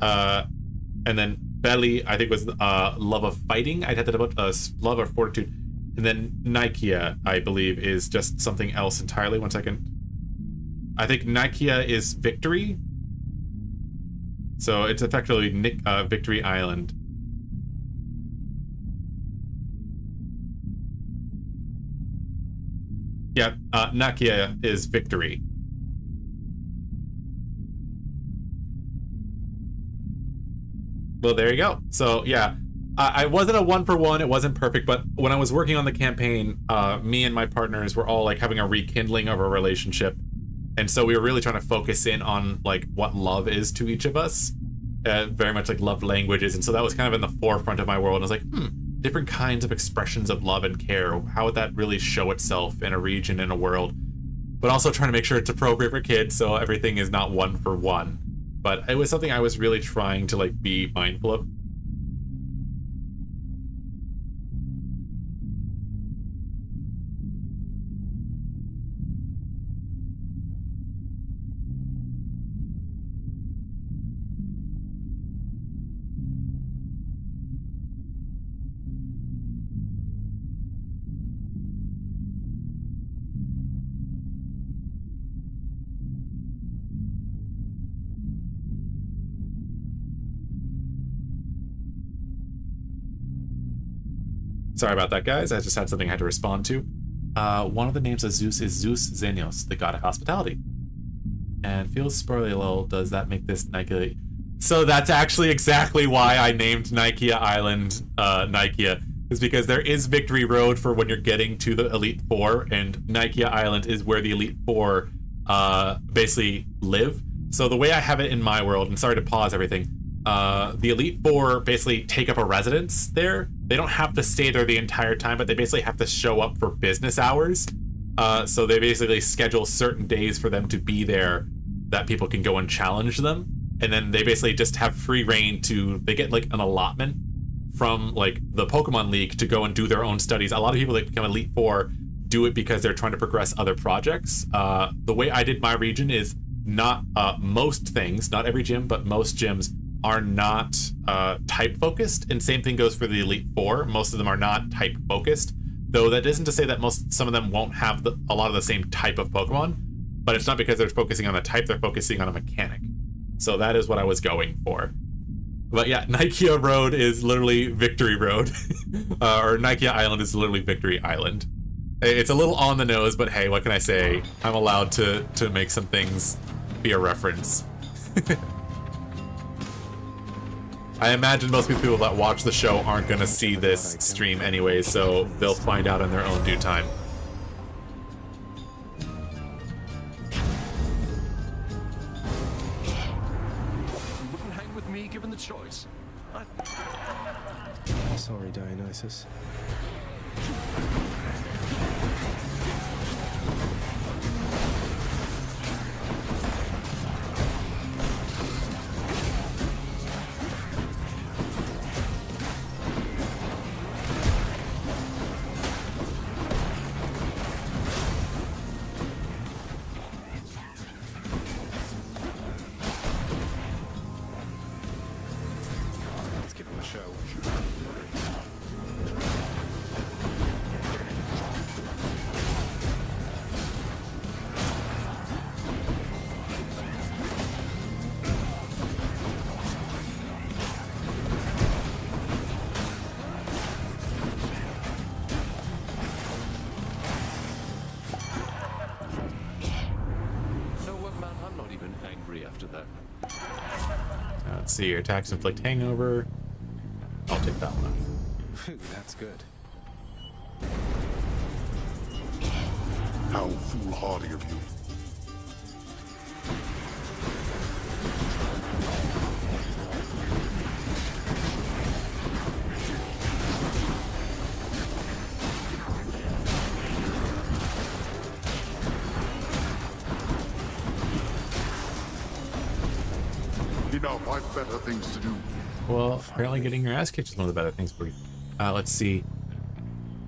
And then Belly, I think, was love of fighting. I'd have to double love or fortitude. And then Nikeia, I believe, is just something else entirely. 1 second. I think Nikeia is victory. So it's effectively Victory Island. Yeah, Nikeia is victory. Well, there you go. So, yeah, I wasn't a one-for-one. It wasn't perfect, but when I was working on the campaign, me and my partners were all, like, having a rekindling of a relationship. And so we were really trying to focus in on, like, what love is to each of us. Very much like love languages. And so that was kind of in the forefront of my world. And I was like, different kinds of expressions of love and care. How would that really show itself in a region, in a world? But also trying to make sure it's appropriate for kids, so everything is not one for one. But it was something I was really trying to, like, be mindful of. Sorry about that, guys. I just had something I had to respond to. One of the names of Zeus is Zeus Xenios, the god of hospitality. And feels spoiler, does that make this Nikeia? So that's actually exactly why I named Nikeia Island Nikeia, is because there is Victory Road for when you're getting to the Elite Four, and Nikeia Island is where the Elite Four basically live. So the way I have it in my world, and sorry to pause everything, the Elite Four basically take up a residence there. They don't have to stay there the entire time, but they basically have to show up for business hours. So they basically schedule certain days for them to be there that people can go and challenge them. And then they basically just have free reign to, they get like an allotment from like the Pokemon League to go and do their own studies. A lot of people that become Elite Four do it because they're trying to progress other projects. The way I did my region is not most things, not every gym, but most gyms are not type focused, and same thing goes for the Elite Four. Most of them are not type focused, though that isn't to say that some of them won't have a lot of the same type of Pokemon, but it's not because they're focusing on the type, they're focusing on a mechanic. So that is what I was going for. But yeah, Nikia Road is literally Victory Road, or Nikia Island is literally Victory Island. It's a little on the nose, but hey, what can I say? I'm allowed to make some things be a reference. I imagine most people that watch the show aren't going to see this stream anyway, so they'll find out in their own due time. You wouldn't hang with me given the choice. Sorry, Dionysus. Let's give him a show. No, what, man? I'm not even angry after that. Let's see, your attacks inflict hangover. I'll take that one. Phew, that's good. How foolhardy of you. Enough, I've better things to do. Well, apparently getting your ass kicked is one of the better things for you. Let's see.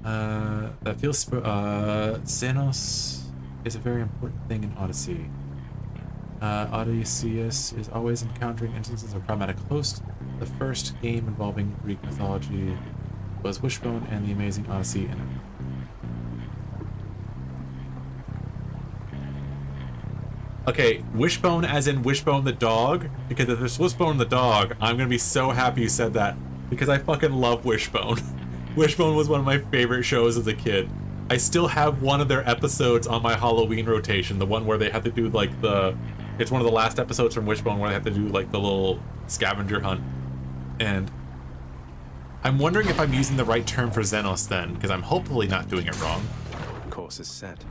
That feels... Xenos is a very important thing in Odyssey. Odysseus is always encountering instances of problematic host. The first game involving Greek mythology was Wishbone and the Amazing Odyssey. And okay, Wishbone as in Wishbone the dog? Because if there's Wishbone the dog, I'm gonna be so happy you said that. Because I fucking love Wishbone. Wishbone was one of my favorite shows as a kid. I still have one of their episodes on my Halloween rotation, the one where they had to do like it's one of the last episodes from Wishbone where they have to do like the little scavenger hunt. And I'm wondering if I'm using the right term for Xenos then, because I'm hopefully not doing it wrong. Course is set.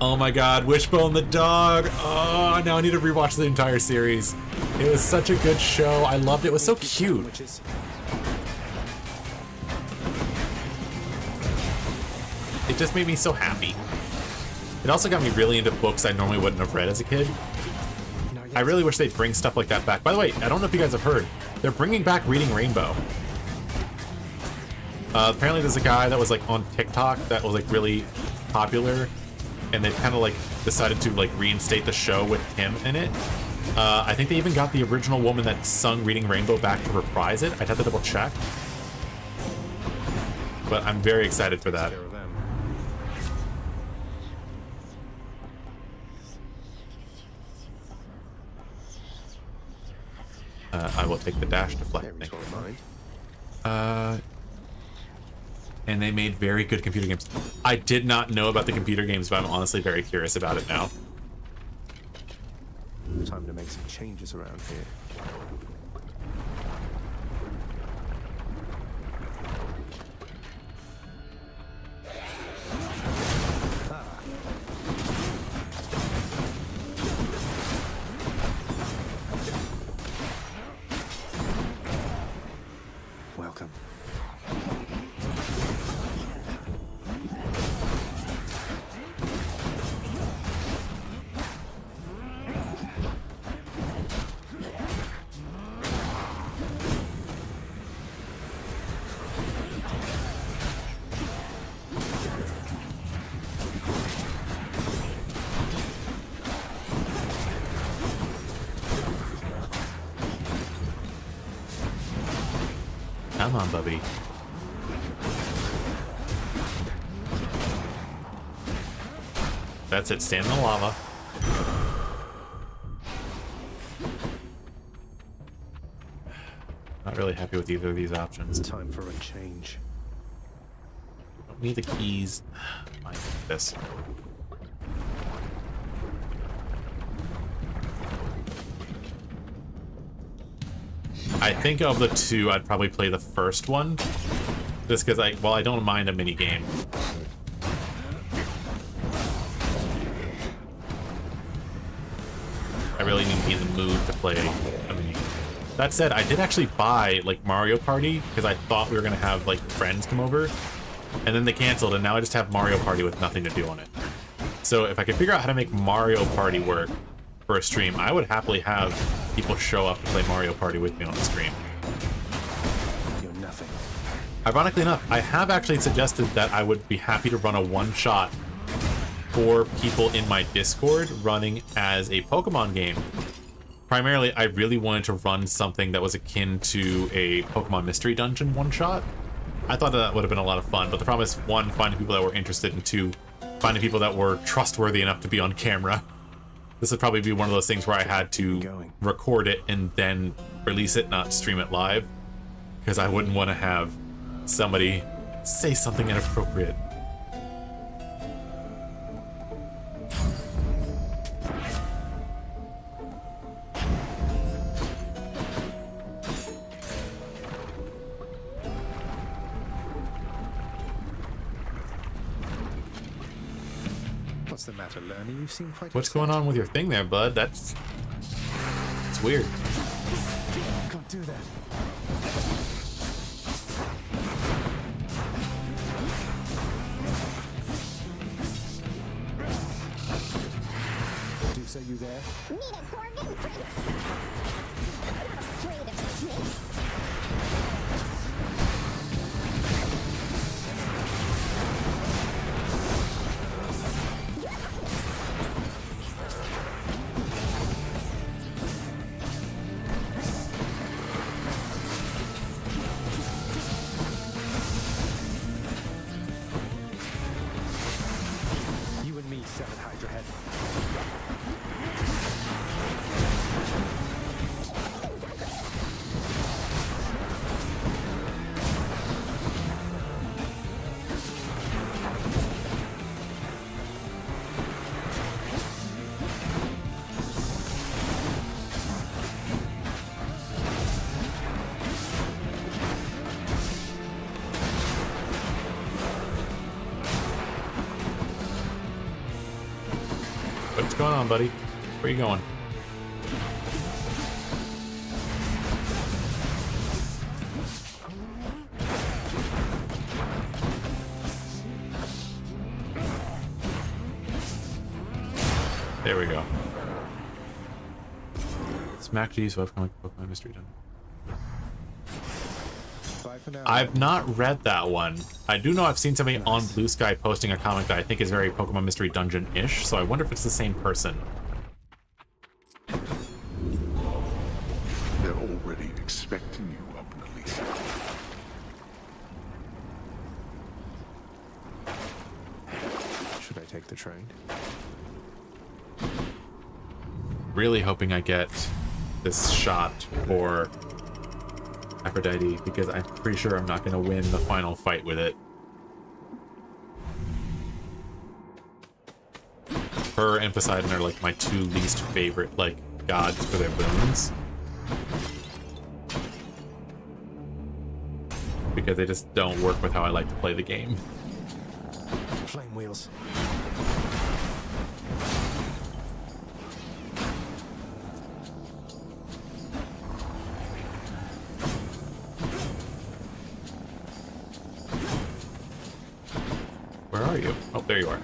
Oh my god, Wishbone the dog! Oh, now I need to rewatch the entire series. It was such a good show. I loved it. It was so cute. It just made me so happy. It also got me really into books I normally wouldn't have read as a kid. I really wish they'd bring stuff like that back. By the way, I don't know if you guys have heard, they're bringing back Reading Rainbow. Apparently there's a guy that was like on TikTok that was like really popular, and they've kind of like decided to like reinstate the show with him in it. I think they even got the original woman that sung Reading Rainbow back to reprise it. I'd have to double check. But I'm very excited for that. I will take the dash deflect thing. And they made very good computer games. I did not know about the computer games, but I'm honestly very curious about it now. Time to make some changes around here. Welcome. Come on, Bubby. That's it, stand in the lava. Not really happy with either of these options. Time for a change. Don't need the keys. Fine, this. I think of the two, I'd probably play the first one. Just because I don't mind a mini game. I really need to be in the mood to play a mini game. That said, I did actually buy like Mario Party because I thought we were gonna have like friends come over, and then they canceled, and now I just have Mario Party with nothing to do on it. So if I could figure out how to make Mario Party work for a stream, I would happily have people show up to play Mario Party with me on the stream. You're nothing. Ironically enough, I have actually suggested that I would be happy to run a one-shot for people in my Discord running as a Pokemon game. Primarily, I really wanted to run something that was akin to a Pokemon Mystery Dungeon one-shot. I thought that would have been a lot of fun, but the problem is, one, finding people that were interested, and two, finding people that were trustworthy enough to be on camera. This would probably be one of those things where I had to record it and then release it, not stream it live, because I wouldn't want to have somebody say something inappropriate. What's the matter, Lerner? You seem quite What's going on with your thing there, bud? It's weird. Can't do that. Medusa, you there? Need a Gorgon, Prince? I'm not afraid of snakes. You and me, Seven Hydra Head. What's going on, buddy? Where are you going? There we go. Smack G's webcomic Pokemon Mystery Dungeon. Bye for now. I've not read that one. I do know I've seen somebody on Blue Sky posting a comic that I think is very Pokemon Mystery Dungeon-ish, so I wonder if it's the same person. They're already expecting you up in the least. Should I take the train? Really hoping I get this shot for Aphrodite, because I'm pretty sure I'm not going to win the final fight with it. Her and Poseidon are like my two least favorite like gods for their boons, because they just don't work with how I like to play the game. Flame wheels. Where are you? Oh, there you are.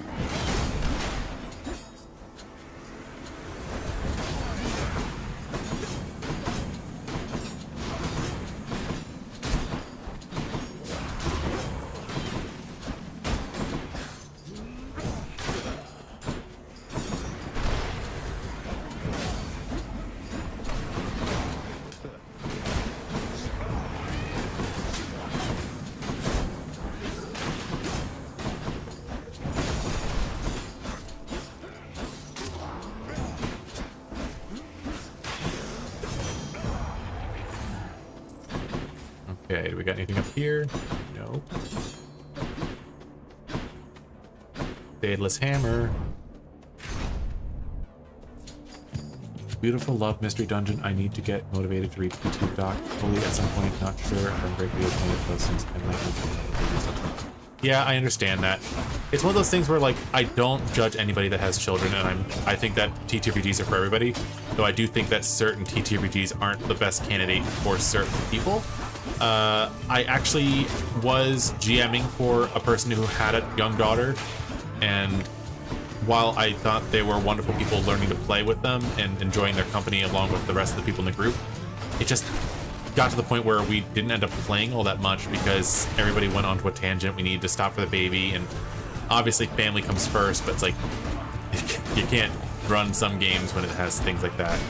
Okay, do we got anything up here? No. Fadeless hammer. Beautiful love mystery dungeon. I need to get motivated to read YouTube doc fully at some point. Not sure. I'm greatly disappointed since I might need to. Yeah, I understand that. It's one of those things where like I don't judge anybody that has children, and I think that TTRPGs are for everybody. Though I do think that certain TTRPGs aren't the best candidate for certain people. I actually was GMing for a person who had a young daughter, and while I thought they were wonderful people learning to play with them and enjoying their company along with the rest of the people in the group, it just got to the point where we didn't end up playing all that much because everybody went onto a tangent. We needed to stop for the baby, and obviously family comes first, but it's like you can't run some games when it has things like that.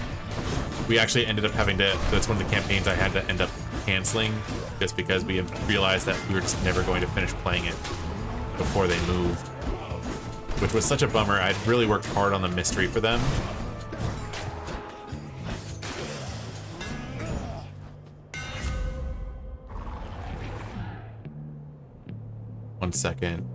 We actually ended up having to, that's one of the campaigns I had to end up canceling just because we had realized that we were just never going to finish playing it before they moved, which was such a bummer. I'd really worked hard on the mystery for them. One second.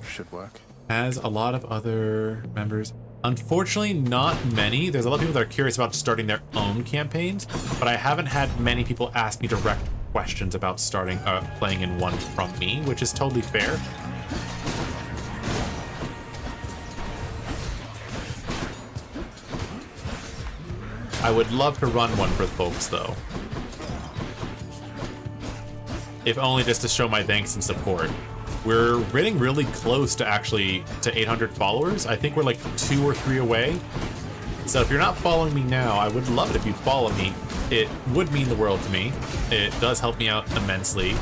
Should work. As a lot of other members. Unfortunately, not many. There's a lot of people that are curious about starting their own campaigns, but I haven't had many people ask me direct questions about starting playing in one from me, which is totally fair. I would love to run one for folks though. If only just to show my thanks and support. We're getting really close to 800 followers. I think we're like 2 or 3 away. So if you're not following me now, I would love it if you'd follow me. It would mean the world to me. It does help me out immensely.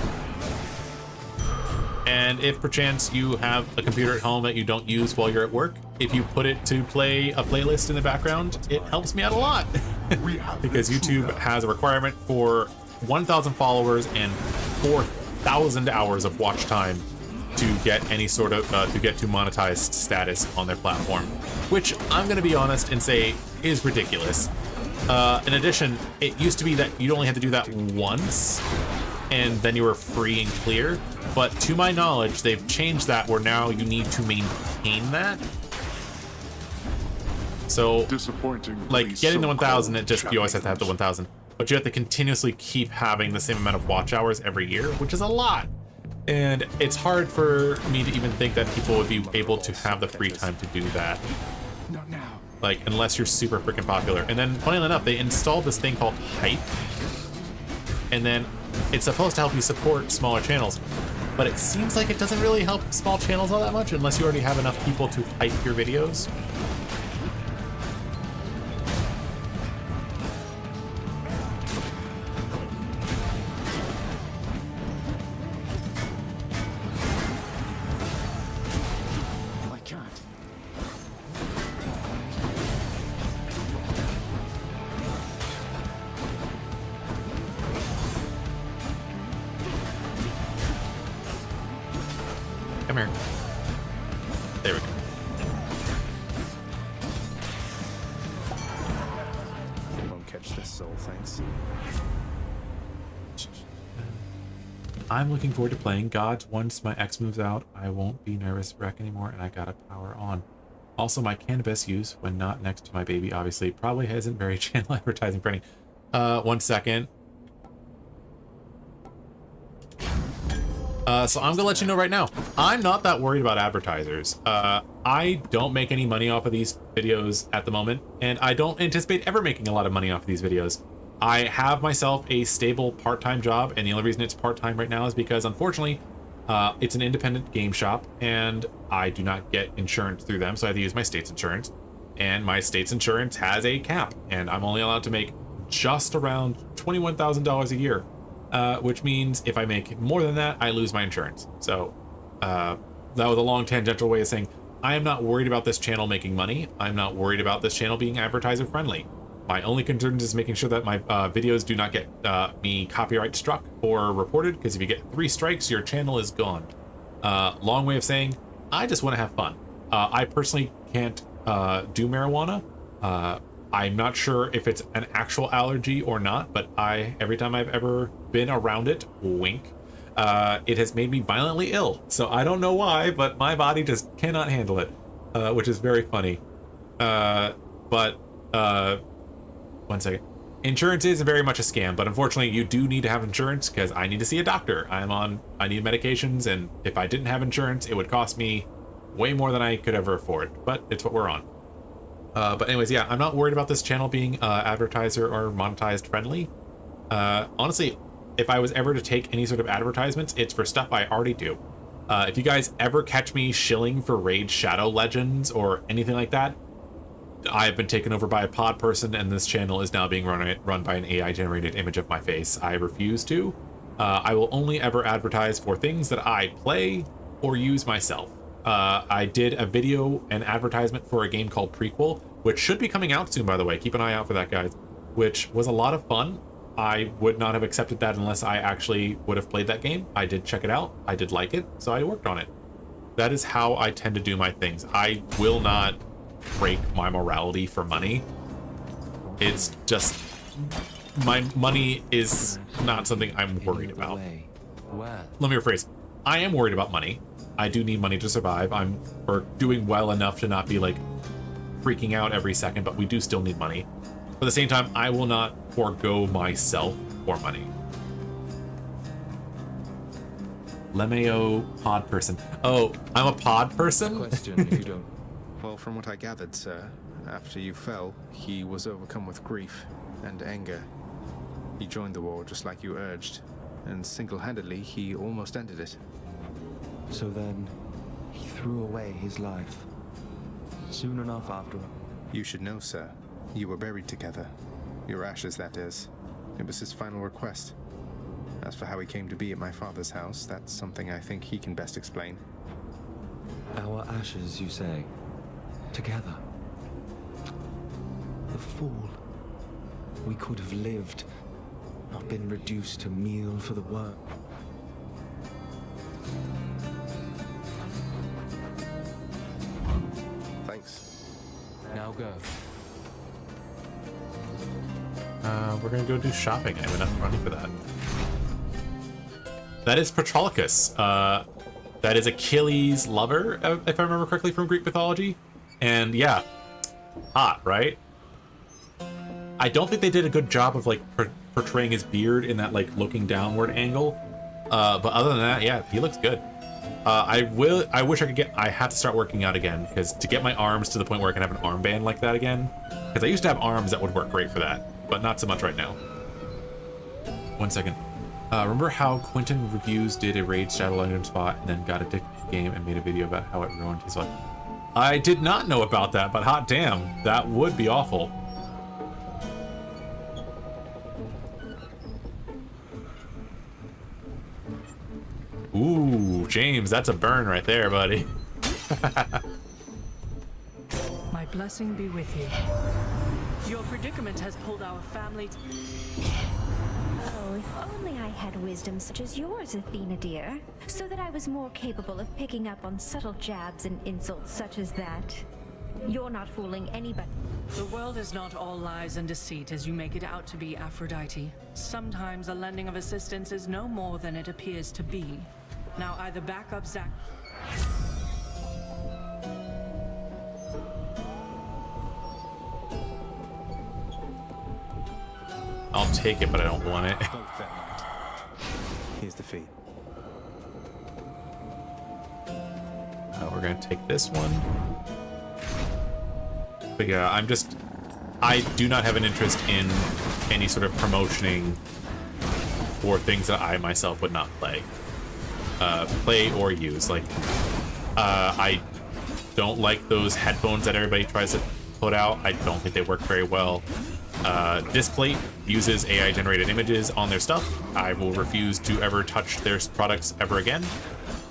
And if perchance you have a computer at home that you don't use while you're at work, if you put it to play a playlist in the background, it helps me out a lot. Because YouTube has a requirement for 1,000 followers and 4,000 hours of watch time to get any sort of to get to monetized status on their platform, which I'm going to be honest and say is ridiculous. In addition, it used to be that you only had to do that once and then you were free and clear, but to my knowledge they've changed that where now you need to maintain that. So like getting the 1,000, it just, you always have to have the 1,000, but you have to continuously keep having the same amount of watch hours every year, which is a lot. And it's hard for me to even think that people would be able to have the free time to do that. Not now. Like, unless you're super freaking popular. And then, funnily enough, they installed this thing called Hype. And then it's supposed to help you support smaller channels. But it seems like it doesn't really help small channels all that much unless you already have enough people to hype your videos. Come here. There we go. Won't catch this soul, thanks. I'm looking forward to playing Gods. Once my ex moves out, I won't be nervous wreck anymore, and I gotta power on. Also, my cannabis use when not next to my baby obviously probably isn't very channel advertising friendly. 1 second. So I'm gonna let you know right now, I'm not that worried about advertisers. I don't make any money off of these videos at the moment, and I don't anticipate ever making a lot of money off of these videos. I have myself a stable part-time job, and the only reason it's part-time right now is because, unfortunately, it's an independent game shop, and I do not get insurance through them, so I have to use my state's insurance. And my state's insurance has a cap, and I'm only allowed to make just around $21,000 a year. Which means if I make more than that, I lose my insurance. So that was a long tangential way of saying I am not worried about this channel making money. I'm not worried about this channel being advertiser friendly. My only concern is making sure that my videos do not get me copyright struck or reported, because if you get 3 strikes, your channel is gone. Long way of saying I just want to have fun. I personally can't do marijuana. I'm not sure if it's an actual allergy or not, but every time I've ever been around it, wink, it has made me violently ill. So I don't know why, but my body just cannot handle it, which is very funny. But 1 second. Insurance is very much a scam, but unfortunately you do need to have insurance because I need to see a doctor. I need medications, and if I didn't have insurance, it would cost me way more than I could ever afford, but it's what we're on. But anyways, yeah, I'm not worried about this channel being advertiser or monetized friendly. Honestly, if I was ever to take any sort of advertisements, it's for stuff I already do. If you guys ever catch me shilling for Raid Shadow Legends or anything like that, I've been taken over by a pod person, and this channel is now being run by an AI-generated image of my face. I refuse to. I will only ever advertise for things that I play or use myself. I did a video and advertisement for a game called Prequel, which should be coming out soon, by the way. Keep an eye out for that, guys. Which was a lot of fun. I would not have accepted that unless I actually would have played that game. I did check it out. I did like it, so I worked on it. That is how I tend to do my things. I will not break my morality for money. It's just, my money is not something I'm worried about. Let me rephrase. I am worried about money. I do need money to survive. We're doing well enough to not be like freaking out every second, but we do still need money. But at the same time, I will not forego myself for money. Lemeo pod person. Oh, I'm a pod person? Question, if you don't. Well, from what I gathered, sir, after you fell, he was overcome with grief and anger. He joined the war just like you urged, and single-handedly, he almost ended it. So then, he threw away his life. Soon enough after. You should know, sir. You were buried together. Your ashes, that is. It was his final request. As for how he came to be at my father's house, that's something I think he can best explain. Our ashes, you say? Together. The fool. We could have lived, not been reduced to meal for the worm. Thanks. Now go. We're gonna go do shopping. I have enough money for that. That is Patroclus. That is Achilles' lover, if I remember correctly, from Greek mythology. And yeah, hot, right? I don't think they did a good job of like portraying his beard in that like looking downward angle. But other than that, yeah, he looks good. I wish I could I have to start working out again, because to get my arms to the point where I can have an armband like that again, because I used to have arms that would work great for that, but not so much right now. 1 second. Remember how Quentin Reviews did a Raid Shadow Legends spot and then got addicted to the game and made a video about how it ruined his life? I did not know about that, but hot damn, that would be awful. Ooh, James, that's a burn right there, buddy. My blessing be with you. Your predicament has pulled our family. Oh, if only I had wisdom such as yours, Athena dear, so that I was more capable of picking up on subtle jabs and insults such as that. You're not fooling anybody. The world is not all lies and deceit as you make it out to be, Aphrodite. Sometimes a lending of assistance is no more than it appears to be. Now either back up Zach. I'll take it, but I don't want it. Here's the fee. We're gonna take this one. But yeah, I do not have an interest in any sort of promotioning for things that I myself would not play. Play or use. Like, I don't like those headphones that everybody tries to put out. I don't think they work very well. Displate uses AI-generated images on their stuff. I will refuse to ever touch their products ever again.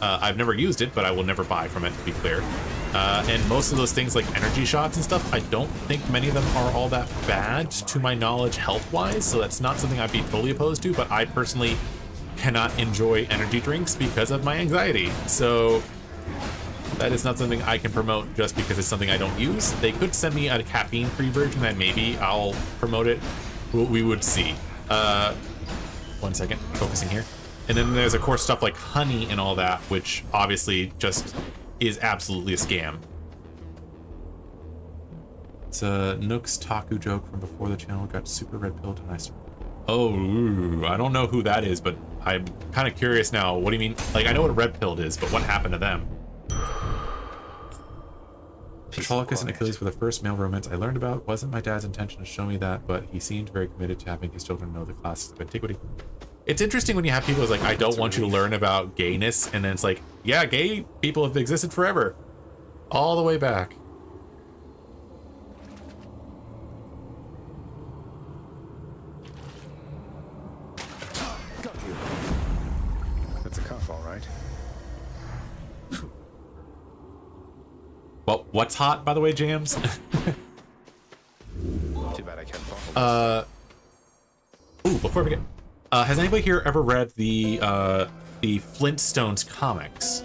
I've never used it, but I will never buy from it, to be clear. And most of those things like energy shots and stuff, I don't think many of them are all that bad to my knowledge health-wise, so that's not something I'd be totally opposed to, but I personally cannot enjoy energy drinks because of my anxiety. So That is not something I can promote just because it's something I don't use. They could send me a caffeine-free version and maybe I'll promote it. We would see. 1 second, focusing here. And then there's of course stuff like honey and all that, which obviously just is absolutely a scam. It's a Nook's Taku joke from before the channel got super red pilled and I started. Oh, ooh, I don't know who that is, but I'm kind of curious now. What do you mean? Like, I know what a red pilled is, but what happened to them? Patroclus and Achilles were the first male romance I learned about. Wasn't my dad's intention to show me that, but he seemed very committed to having his children know the classes of antiquity. It's interesting when you have people who's like, I don't want you to learn about gayness, and then it's like, yeah, gay people have existed forever. All the way back. Got you. That's a cuff, all right. Well, what's hot, by the way, Jams? Too bad I can't bottle Ooh, before we get... has anybody here ever read the Flintstones comics?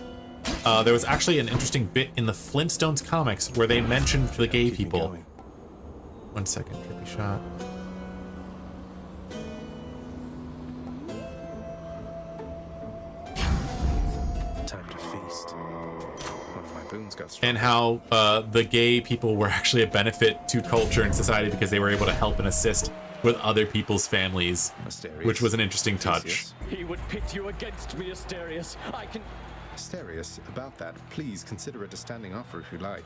There was actually an interesting bit in the Flintstones comics where they mentioned the gay people. 1 second, trippy shot. Time to feast. One of my boons got struck. And how the gay people were actually a benefit to culture and society because they were able to help and assist with other people's families, which was an interesting touch. He would pit you against me, Asterius. I can... Asterius, about that, please consider it a standing offer if you like.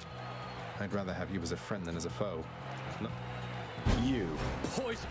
I'd rather have you as a friend than as a foe. No. You. Poison.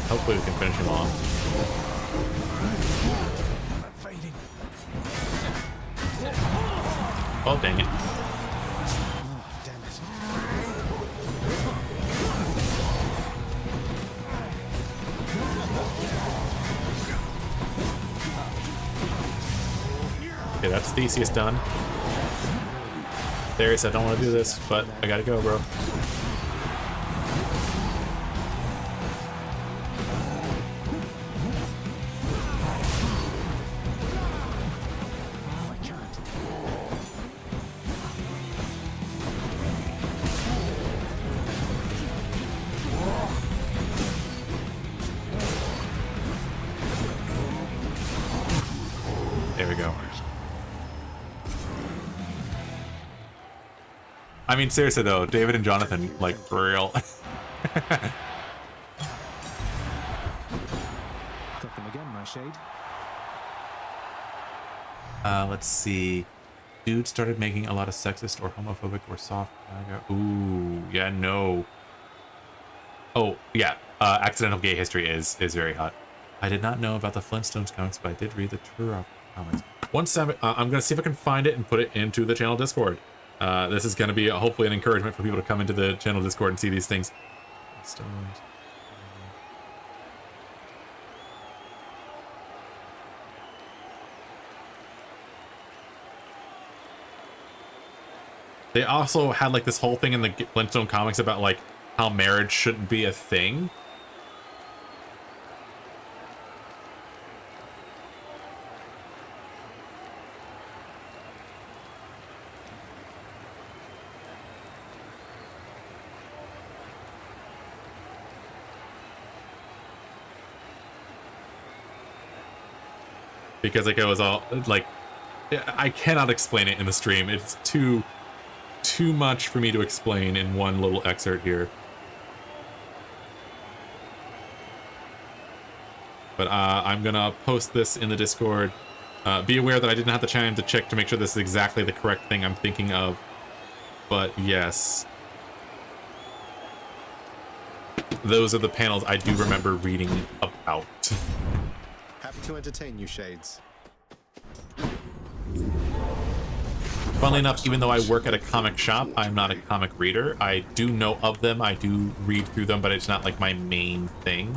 Hopefully we can finish him off. Oh, dang it. Okay, that's Theseus done. Darius, I don't want to do this, but I gotta go, bro. There we go. I mean, seriously though, David and Jonathan, like, for real. Got them again, my shade. Let's see. Dude started making a lot of sexist or homophobic or soft MAGA. Ooh, yeah, no. Oh, yeah. Accidental gay history is very hot. I did not know about the Flintstones comics, but I did read the Turok comics. I'm gonna see if I can find it and put it into the channel Discord. This is gonna be hopefully an encouragement for people to come into the channel Discord and see these things. Stones. They also had like this whole thing in the Flintstone comics about like how marriage shouldn't be a thing. Because like it was all like, I cannot explain it in the stream. It's too too much for me to explain in one little excerpt here. But I'm gonna post this in the Discord. Be aware that I didn't have the time to check to make sure this is exactly the correct thing I'm thinking of. But yes. Those are the panels I do remember reading about. Happy to entertain you, Shades. Funnily enough, even though I work at a comic shop, I'm not a comic reader. I do know of them, I do read through them, but it's not like my main thing.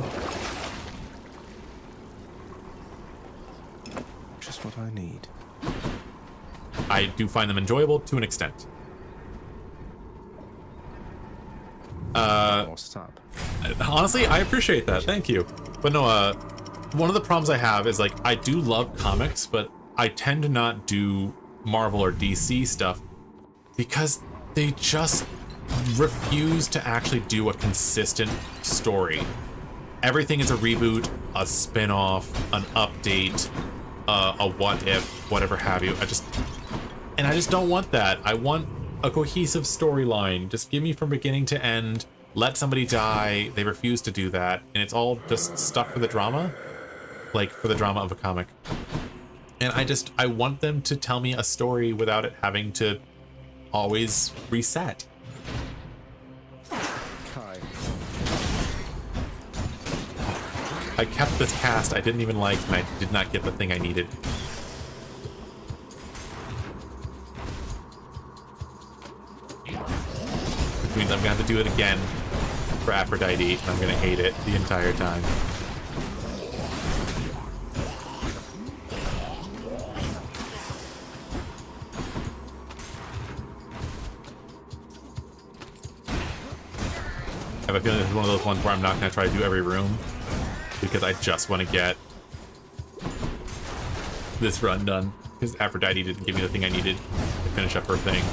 Just what I need. I do find them enjoyable to an extent. Stop. Honestly, I appreciate that. Thank you. But no, one of the problems I have is like I do love comics, but I tend to not do Marvel or DC stuff because they just refuse to actually do a consistent story. Everything is a reboot, a spin-off, an update, a what if, whatever have you. I just don't want that. I want a cohesive storyline. Just give me from beginning to end. Let somebody die. They refuse to do that, and it's all just stuff for the drama, like for the drama of a comic. And I want them to tell me a story without it having to always reset. Kai. I kept this cast I didn't even like, and I did not get the thing I needed. Which means I'm gonna have to do it again for Aphrodite, and I'm gonna hate it the entire time. I have a feeling this is one of those ones where I'm not going to try to do every room because I just want to get this run done because Aphrodite didn't give me the thing I needed to finish up her thing.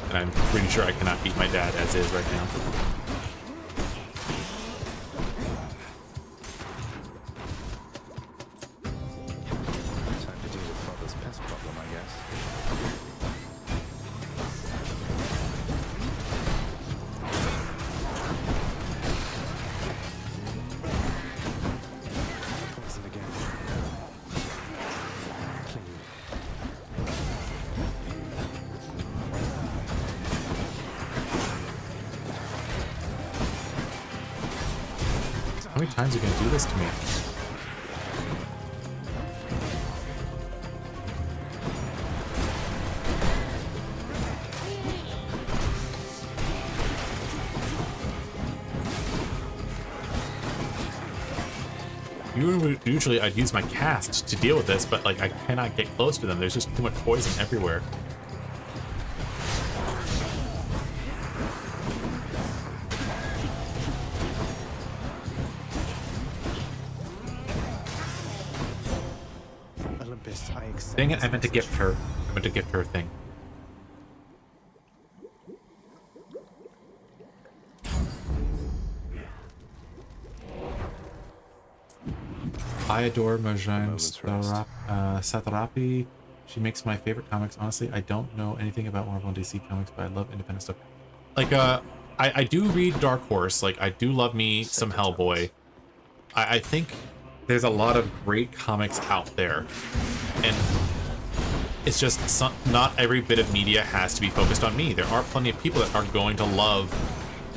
And I'm pretty sure I cannot beat my dad as is right now. Time to deal with Father's pest problem, I guess. Poison again. Clean. How many times are you going to do this to me? Usually I'd use my cast to deal with this, but like I cannot get close to them. There's just too much poison everywhere. Olympus, I accept. Dang it, I meant to gift her. I meant to gift her a thing. I adore Marjane Satrapi. She makes my favorite comics. Honestly, I don't know anything about Marvel and DC comics, but I love independent stuff. Like, I do read Dark Horse. Like, I do love me some Hellboy. I think there's a lot of great comics out there. And it's just not every bit of media has to be focused on me. There are plenty of people that are going to love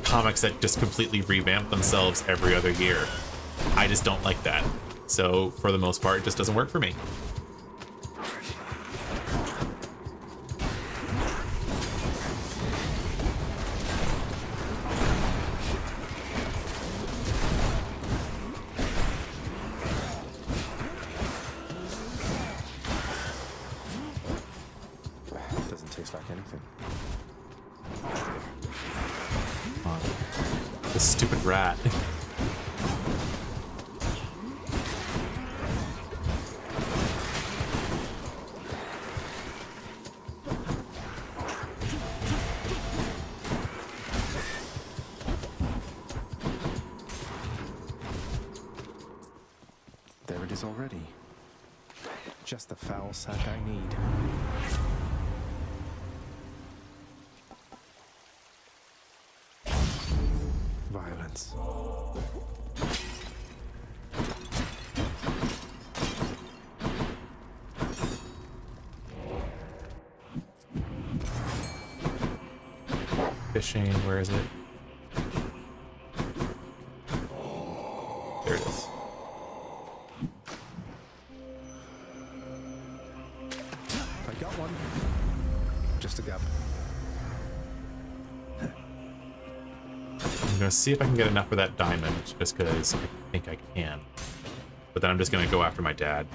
comics that just completely revamp themselves every other year. I just don't like that. So, for the most part, it just doesn't work for me. Doesn't taste like anything. Come on. This stupid rat. There it is already. Just the foul sack I need. Violence. Fishing, where is it? There it is. I got one. Just a gap. I'm gonna see if I can get enough for that diamond, just because I think I can. But then I'm just gonna go after my dad.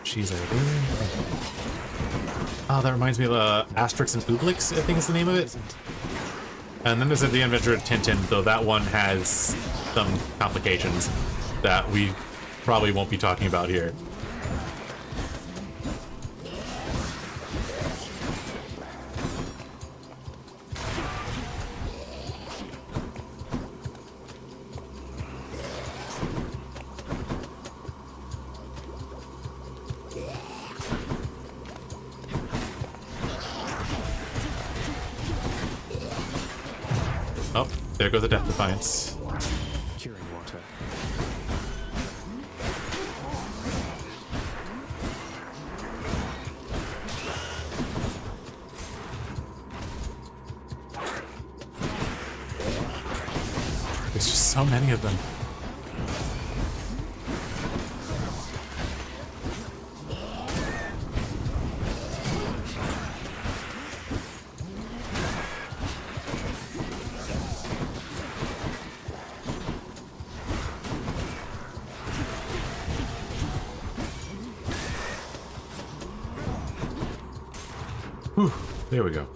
She's over there. Oh, that reminds me of Asterix and Obelix, I think is the name of it. And then there's The Adventure of Tintin, though that one has some complications that we probably won't be talking about here. Oh, there goes the Death Defiance. Curing water. There's just so many of them. Whew, there we go.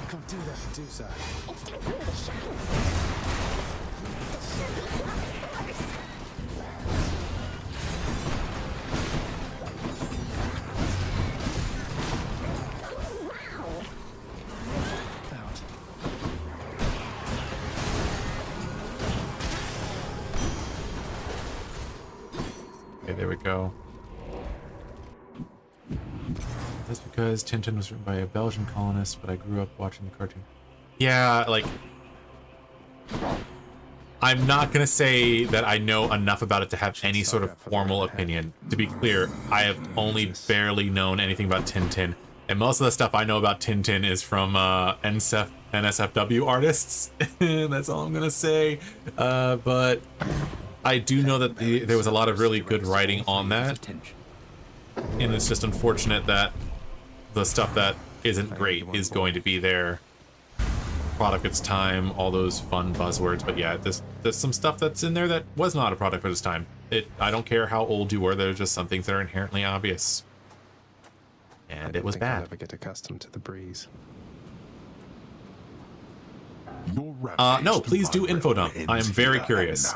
Can't do that, Medusa. It's time for me to shine. Okay, there we go. That's because Tintin was written by a Belgian colonist, but I grew up watching the cartoon. Yeah, like... I'm not gonna say that I know enough about it to have any sort of formal opinion. To be clear, I have only barely known anything about Tintin, and most of the stuff I know about Tintin is from NSFW artists. That's all I'm gonna say. But I do know that there was a lot of really good writing on that, and it's just unfortunate that the stuff that isn't great is going to be there. Product of its time, all those fun buzzwords, but yeah, there's some stuff that's in there that was not a product of its time. I don't care how old you were, there's just some things that are inherently obvious. And it was bad. I'll never get accustomed to the breeze. No, please do info dump. I am very curious.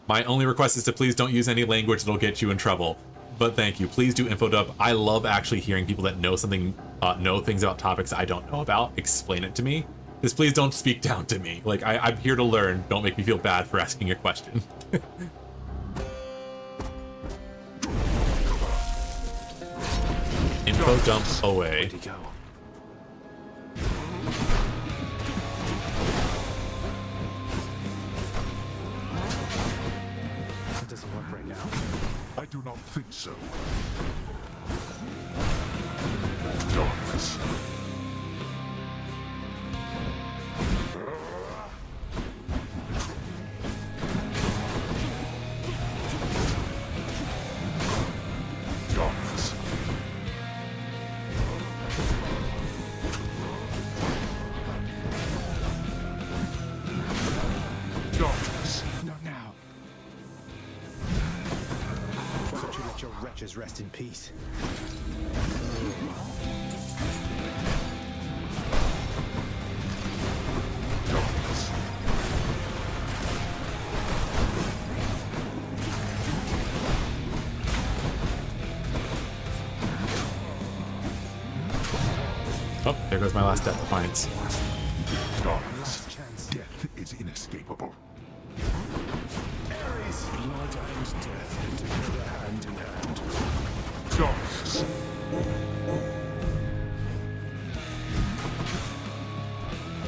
My only request is to please don't use any language that'll get you in trouble. But thank you. Please do info dump. I love actually hearing people that know something, know things about topics I don't know about. Explain it to me. Just please don't speak down to me. Like, I'm here to learn. Don't make me feel bad for asking a question. Info dump away. Where'd he go? It doesn't work right now. I do not think so. Darkness. Darkness. Masters rest in peace. Oh, there goes my last death defiance. Darkness, death is inescapable. Ares, blood and death together hand in hand. Darkness.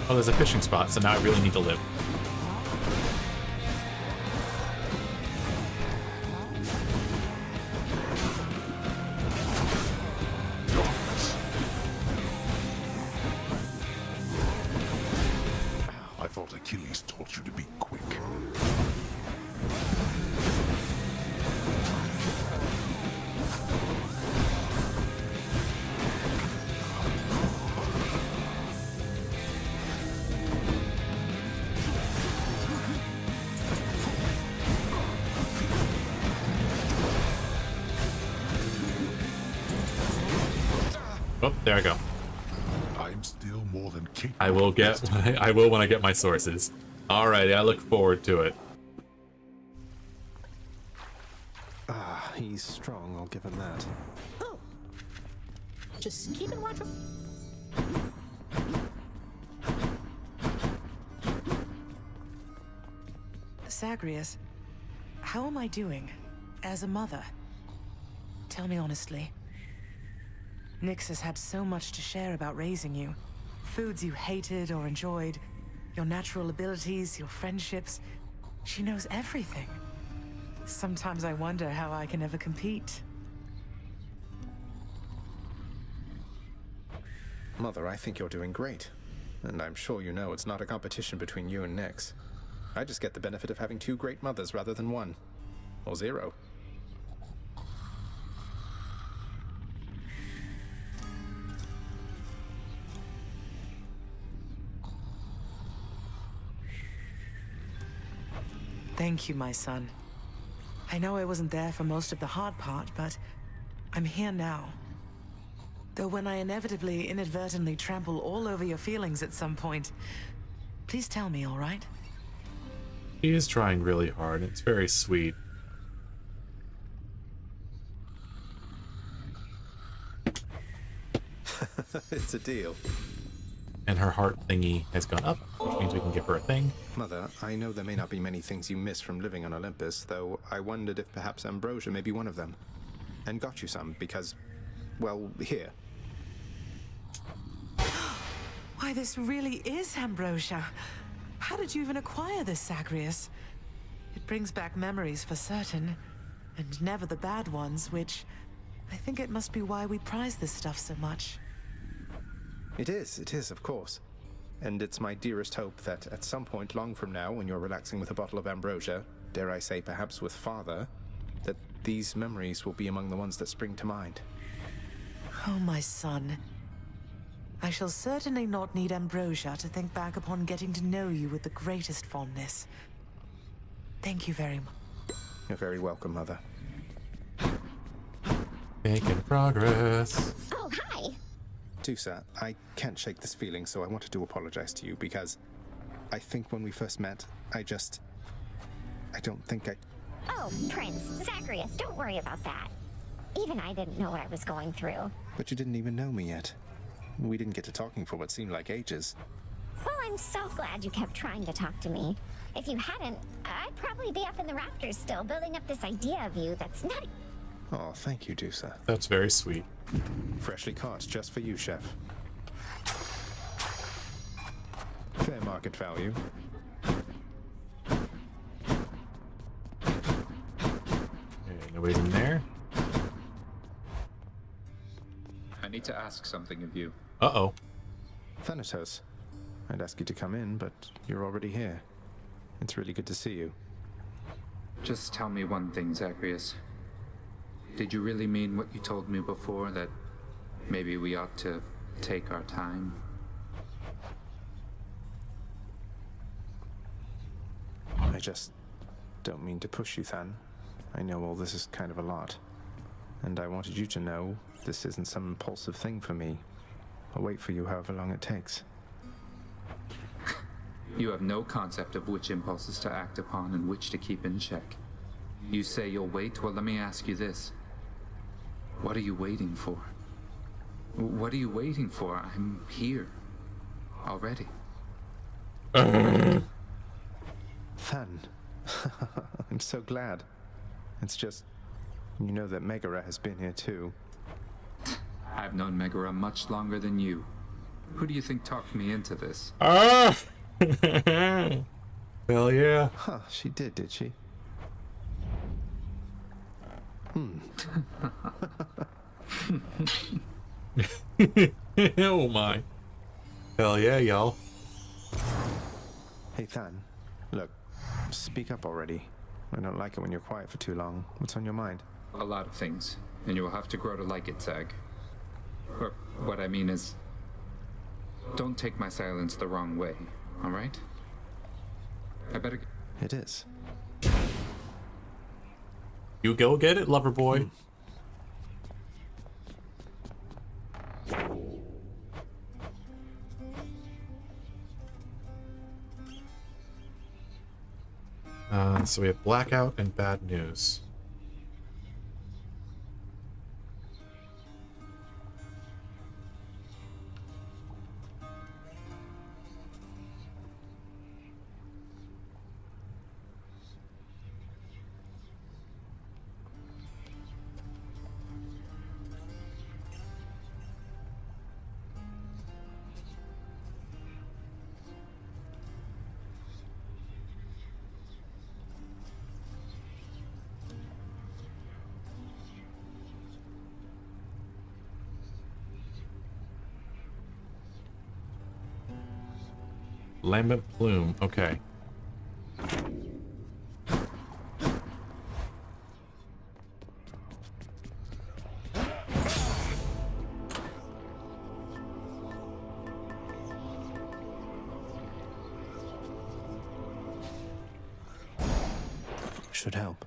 Oh, there's a fishing spot, so now I really need to live. I thought Achilles taught you to be quick. Oh, there I go. I'm still more than capable. I will get. I will when I get my sources. Alrighty, I look forward to it. Ah, he's strong, I'll give him that. Oh, just keep it watchful. Zagreus, how am I doing as a mother? Tell me honestly. Nyx has had so much to share about raising you. Foods you hated or enjoyed, your natural abilities, your friendships. She knows everything. Sometimes I wonder how I can ever compete. Mother, I think you're doing great. And I'm sure you know it's not a competition between you and Nyx. I just get the benefit of having two great mothers rather than one. Or zero. Thank you, my son. I know I wasn't there for most of the hard part, but I'm here now. Though when I inevitably, inadvertently trample all over your feelings at some point, please tell me, all right? He is trying really hard. It's very sweet. It's a deal. And her heart thingy has gone up, which means we can give her a thing. Mother, I know there may not be many things you miss from living on Olympus, though I wondered if perhaps ambrosia may be one of them. And got you some because, well, here. Why, this really is ambrosia. How did you even acquire this, Zagreus? It brings back memories for certain, and never the bad ones, which I think it must be why we prize this stuff so much. It is, of course. And it's my dearest hope that at some point long from now, when you're relaxing with a bottle of ambrosia, dare I say perhaps with Father, that these memories will be among the ones that spring to mind. Oh, my son. I shall certainly not need ambrosia to think back upon getting to know you with the greatest fondness. Thank you very much. You're very welcome, Mother. Making progress. Oh, hi. Tusa, I can't shake this feeling, so I wanted to apologize to you because I think when we first met, I don't think I... Oh, Prince, Zagreus, don't worry about that. Even I didn't know what I was going through. But you didn't even know me yet. We didn't get to talking for what seemed like ages. Well, I'm so glad you kept trying to talk to me. If you hadn't, I'd probably be up in the rafters still, building up this idea of you that's not... Oh, thank you, Tusa. That's very sweet. Freshly caught, just for you, Chef. Fair market value. Okay, nobody's in there. I need to ask something of you. Uh-oh. Thanatos. I'd ask you to come in, but you're already here. It's really good to see you. Just tell me one thing, Zagreus. Did you really mean what you told me before, that maybe we ought to take our time? I just don't mean to push you, Than. I know all this is kind of a lot. And I wanted you to know this isn't some impulsive thing for me. I'll wait for you however long it takes. You have no concept of which impulses to act upon and which to keep in check. You say you'll wait? Well, let me ask you this. What are you waiting for? What are you waiting for? I'm here. Already. Than. I'm so glad. It's just, you know that Megara has been here too. I've known Megara much longer than you. Who do you think talked me into this? Ah! Hell yeah. Huh, she did she? Oh my. Hell yeah, y'all. Hey, Than. Look, speak up already. I don't like it when you're quiet for too long. What's on your mind? A lot of things, and you will have to grow to like it, Zag. Or what I mean is, don't take my silence the wrong way, all right? I better... It is. You go get it, lover boy. So we have blackout and bad news. Lambent plume, okay. Should help.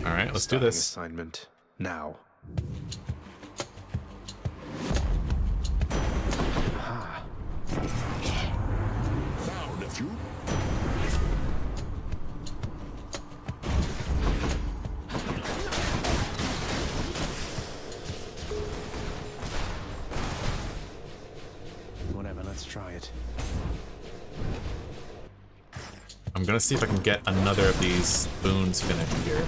All right, let's do this. Assignment now. Now, nephew. Whatever, let's try it. I'm gonna see if I can get another of these boons finished here.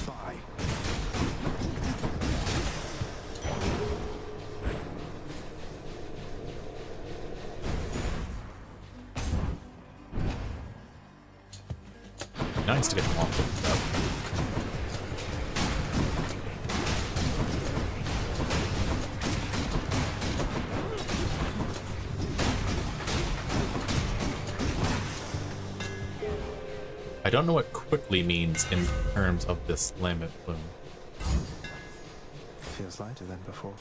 Bye. Nice to get them all picked up. I don't know what quickly means in terms of this lambent plume. Feels lighter than before.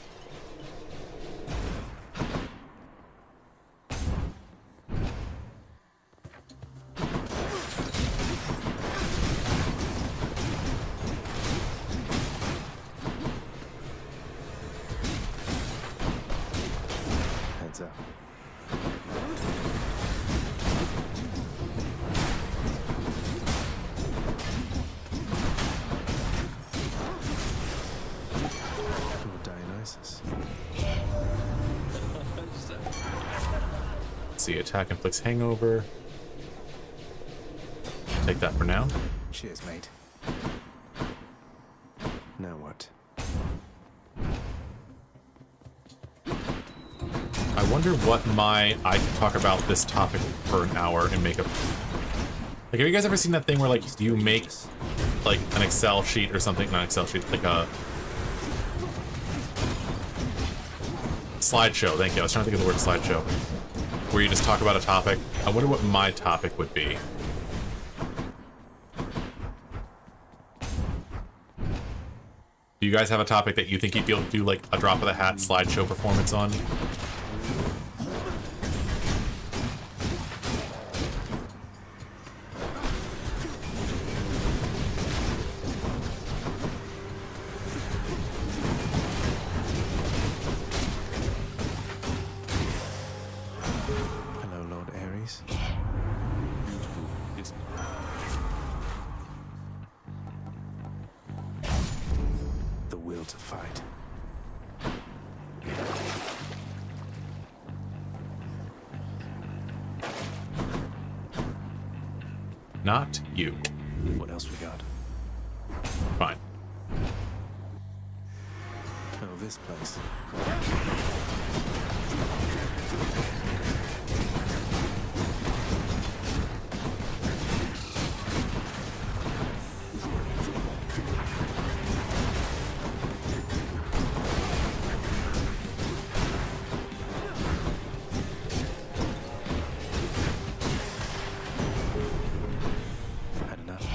Heads up. Let's see, attack inflicts hangover. Take that for now. Cheers, mate. Now what? I wonder what I can talk about this topic for an hour and make a... Like, have you guys ever seen that thing where, like, you make, like, an Excel sheet or something? Not Excel sheet, like a... slideshow, thank you. I was trying to think of the word slideshow. Where you just talk about a topic. I wonder what my topic would be. Do you guys have a topic that you think you'd be able to do, like, a drop of the hat slideshow performance on? Hello, Lord Ares. The will to fight. Not you. What else we got? Fine. Oh, this place. Had enough.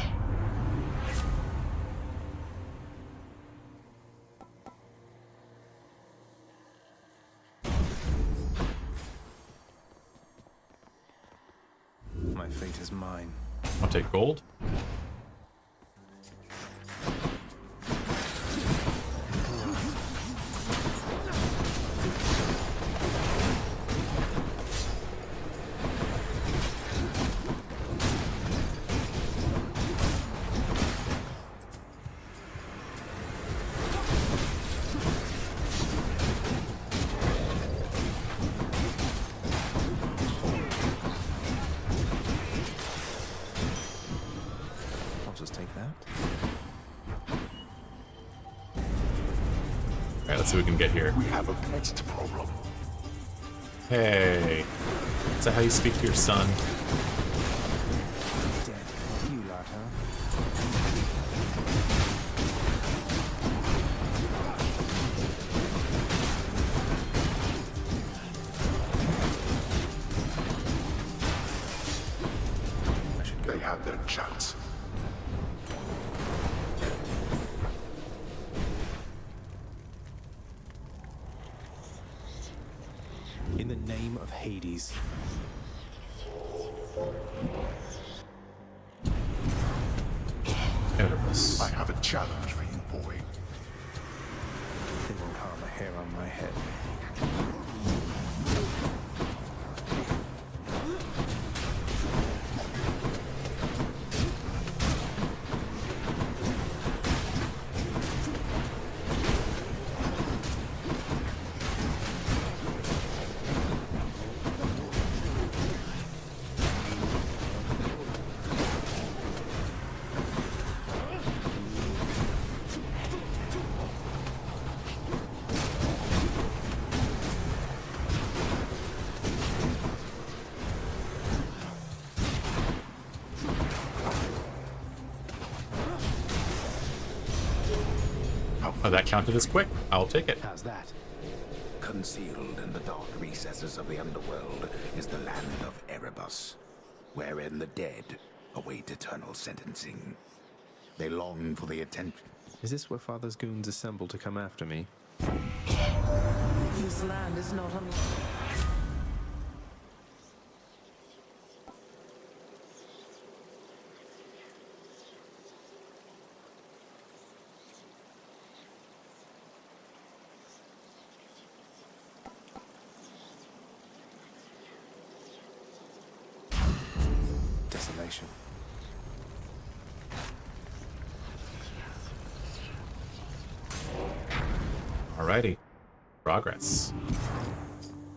My fate is mine. I'll take gold. I'll just take that. Alright, let's see what we can get here. We have a pest problem. Hey. Is that how you speak to your son? Dead. You lot, huh? They had their chance. In the name of Hades. Erebus. I have a challenge for you, boy. They won't harm a hair on my head. Oh, that counted as quick. I'll take it. How's that? Concealed in the dark recesses of the underworld is the land of Erebus, wherein the dead await eternal sentencing. They long for the attention. Is this where Father's goons assemble to come after me? This land is not on... Desolation. Alrighty. Progress.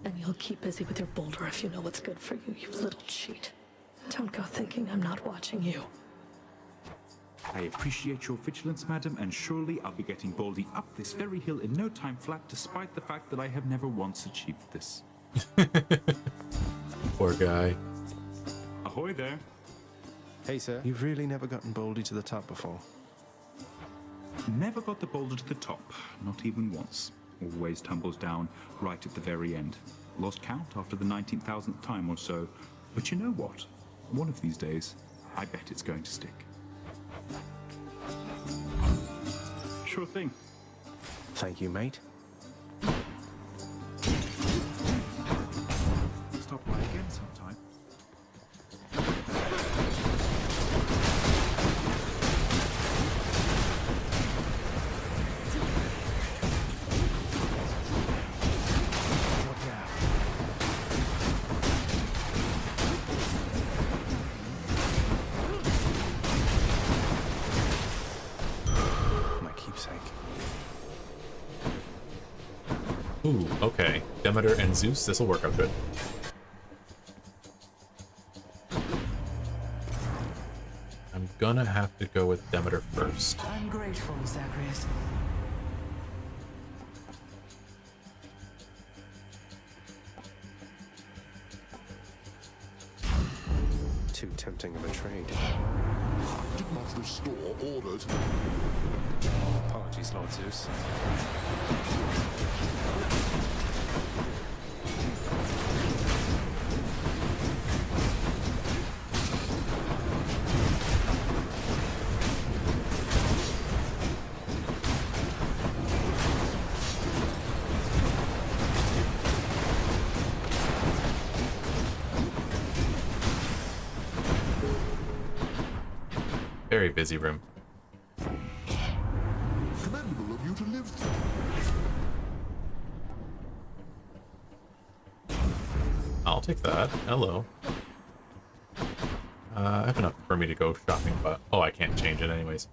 And you'll keep busy with your boulder if you know what's good for you, you little cheat. Don't go thinking I'm not watching you. I appreciate your vigilance, madam, and surely I'll be getting Baldy up this very hill in no time flat, despite the fact that I have never once achieved this. Poor guy. Ahoy there. Hey, sir. You've really never gotten Baldy to the top before. Never got the boulder to the top, not even once. Always tumbles down right at the very end. Lost count after the 19,000th time or so. But you know what? One of these days, I bet it's going to stick. Sure thing. Thank you, mate. Stop by again sometime. My keepsake. Ooh, okay. Demeter and Zeus, this'll work out good. I'm gonna have to go with Demeter first. I'm grateful, Zagreus. Too tempting of a trade. Did not restore orders. Apologies, Lord Zeus. Very busy room. Commendable of you to live through. I'll take that. Hello. I have enough for me to go shopping, but... Oh, I can't change it anyways.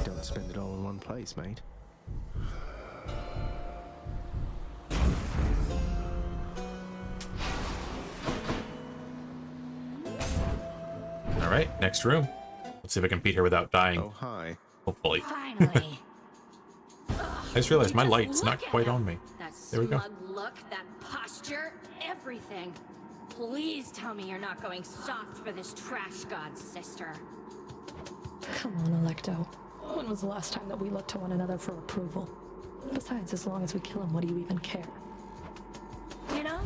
Don't spend it all in one place, mate. Alright, next room. Let's see if I can beat her without dying. Oh, hi. Hopefully. Finally. I just realized my light's not quite on me. That There we go. smug look, that posture, everything. Please tell me you're not going soft for this trash god's sister. Come on, Electo. When was the last time that we looked to one another for approval? Besides, as long as we kill him, what do you even care? You know,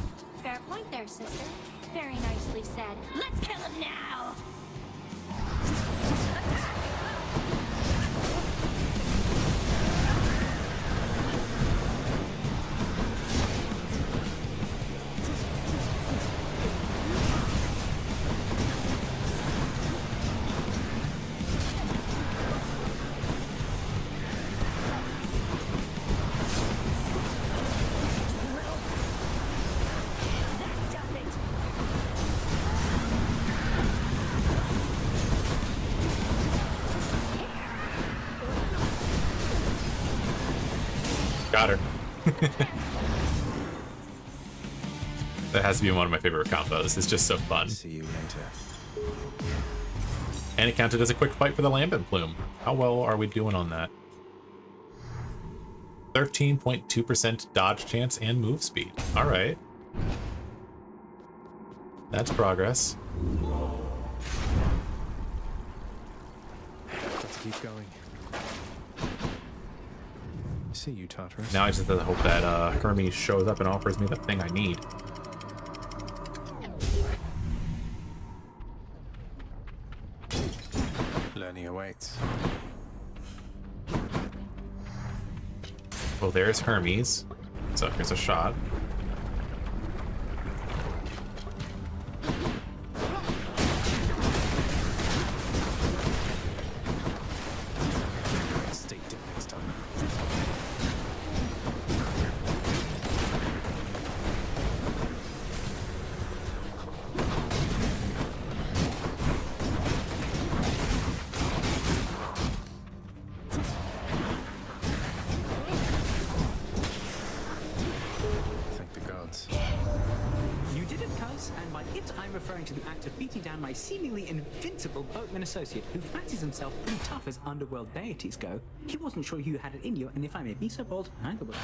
fair point there, sister. Very nicely said. Let's kill him now! Got her. That has to be one of my favorite combos. It's just so fun. See you later. And it counted as a quick fight for the Lambent Plume. How well are we doing on that? 13.2% dodge chance and move speed. Alright. That's progress. Let's keep going. See you, Tartarus. Now I just have to hope that Hermes shows up and offers me the thing I need. Learning awaits. Well, there's Hermes. So here's a shot. Stay dead next time. And by it, I'm referring to the act of beating down my seemingly invincible boatman associate who fancies himself pretty tough as underworld deities go. He wasn't sure you had it in you, and if I may be so bold, either would.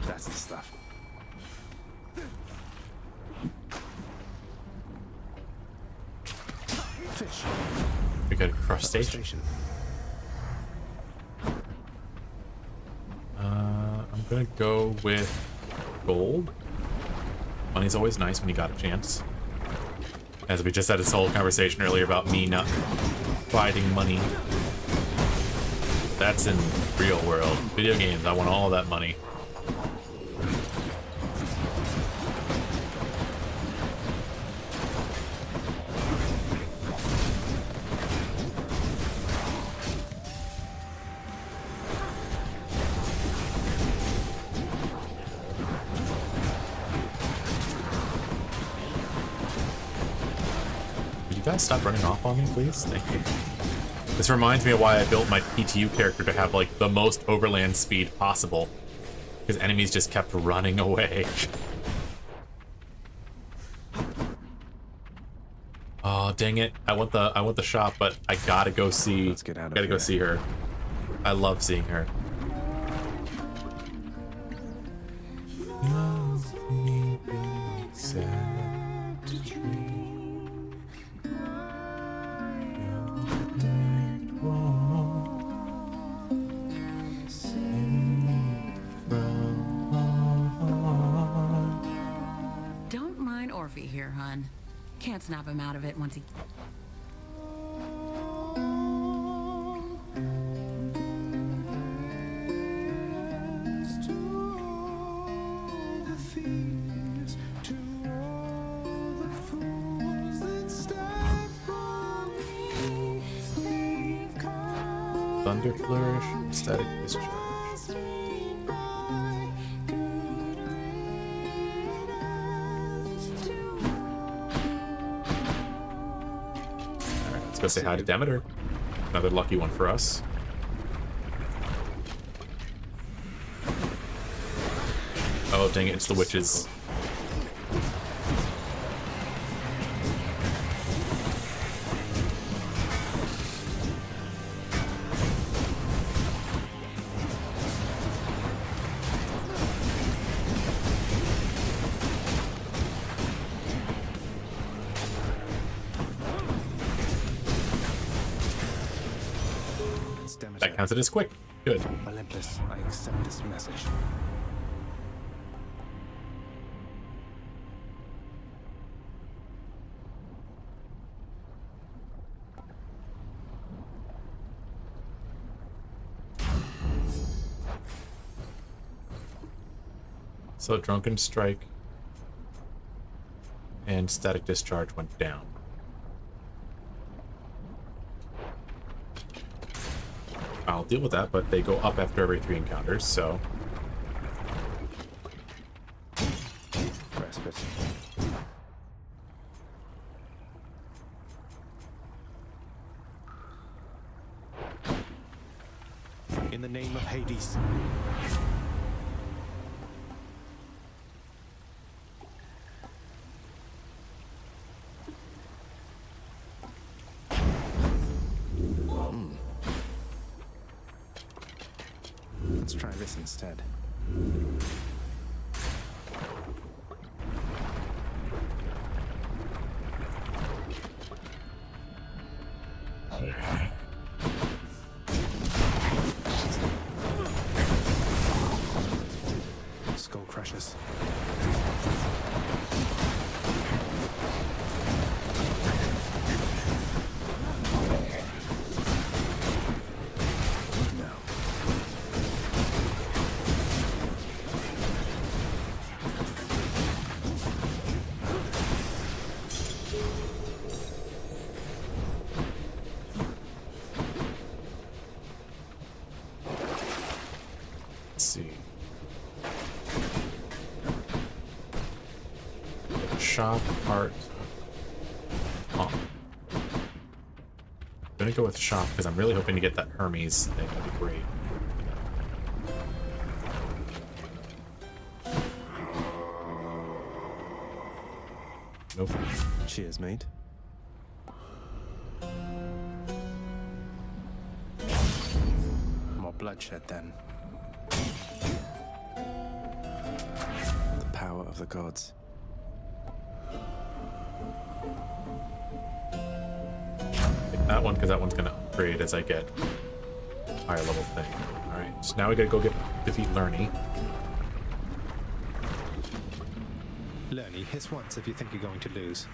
That's the stuff. Fish. We got a crustacean. I'm gonna go with gold. Money's always nice when you got a chance. As we just had this whole conversation earlier about me not providing money. That's in real world. Video games, I want all that money. Guys, stop running off on me, please. Thank you. This reminds me of why I built my PTU character to have like the most overland speed possible, because enemies just kept running away. Oh dang it! I want the shop, but I gotta go see. Let's get out of gotta here. go see her. I love seeing her. Don't mind Orphe here, hun. Can't snap him out of it once he... Thunder flourish, static discharge. Alright, let's go say hi to Demeter. Another lucky one for us. Oh dang it, it's the witches. That counts it as quick. Good. Olympus, I accept this message. So Drunken Strike and Static Discharge went down. I'll deal with that, but they go up after every 3 encounters, so... Respite. In the name of Hades. Let's try this instead. Skull crushes. Let's see. Shop, art, pump. gonna go with shop because I'm really hoping to get that Hermes thing. That'd be great. Nope. Cheers, mate. More bloodshed, then. The power of the gods. Take that one because that one's gonna upgrade as I get higher level thing. All right, so now we gotta go defeat Lerny. Lerny, hiss once if you think you're going to lose.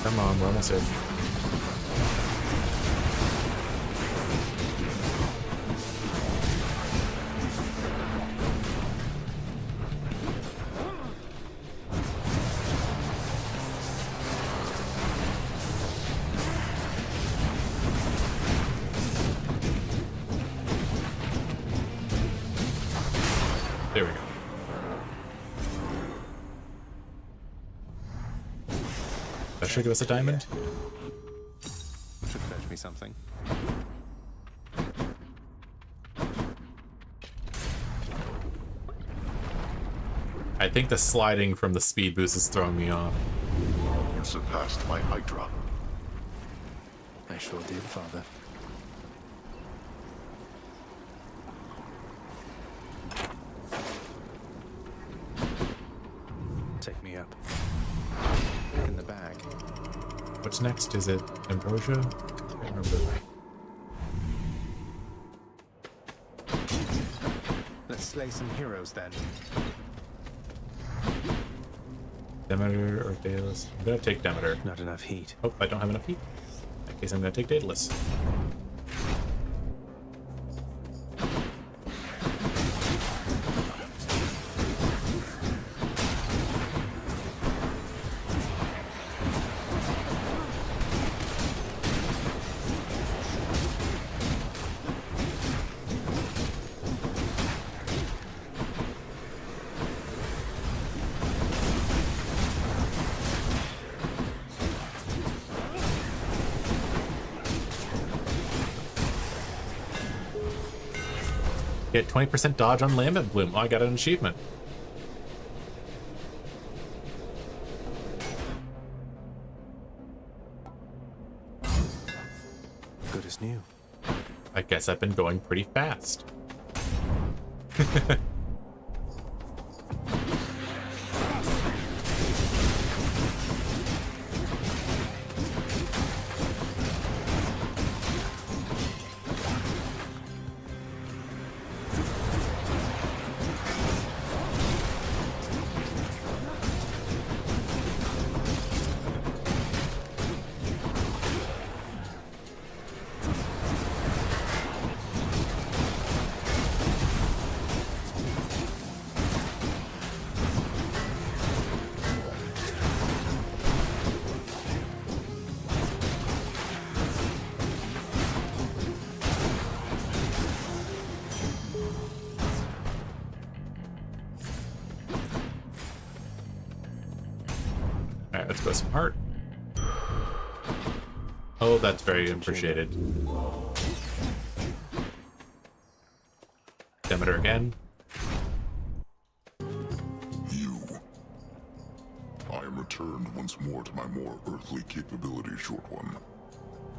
Come on, we're almost in. There we go. That should give us a diamond. Should fetch me something. I think the sliding from the speed boost is throwing me off. You surpassed my Hydra. I sure did, Father. Take me up. In the bag. What's next? Is it Ambrosia? I can't remember. Let's slay some heroes then. Demeter or Daedalus? I'm gonna take Demeter. Not enough heat. Oh, I don't have enough heat. In that case, I'm gonna take Daedalus. Get 20% dodge on Lambent Bloom. Oh, I got an achievement. Good as new. I guess I've been going pretty fast. Alright, let's go some heart. Oh, that's very appreciated. Demeter again. You. I am returned once more to my more earthly capabilities, Short One.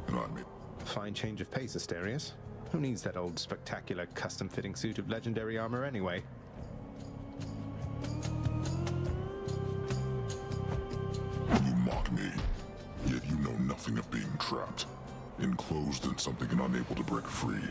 And I may... Fine change of pace, Asterius. Who needs that old spectacular custom-fitting suit of legendary armor anyway? You mock me, yet you know nothing of being trapped, enclosed in something and unable to break free.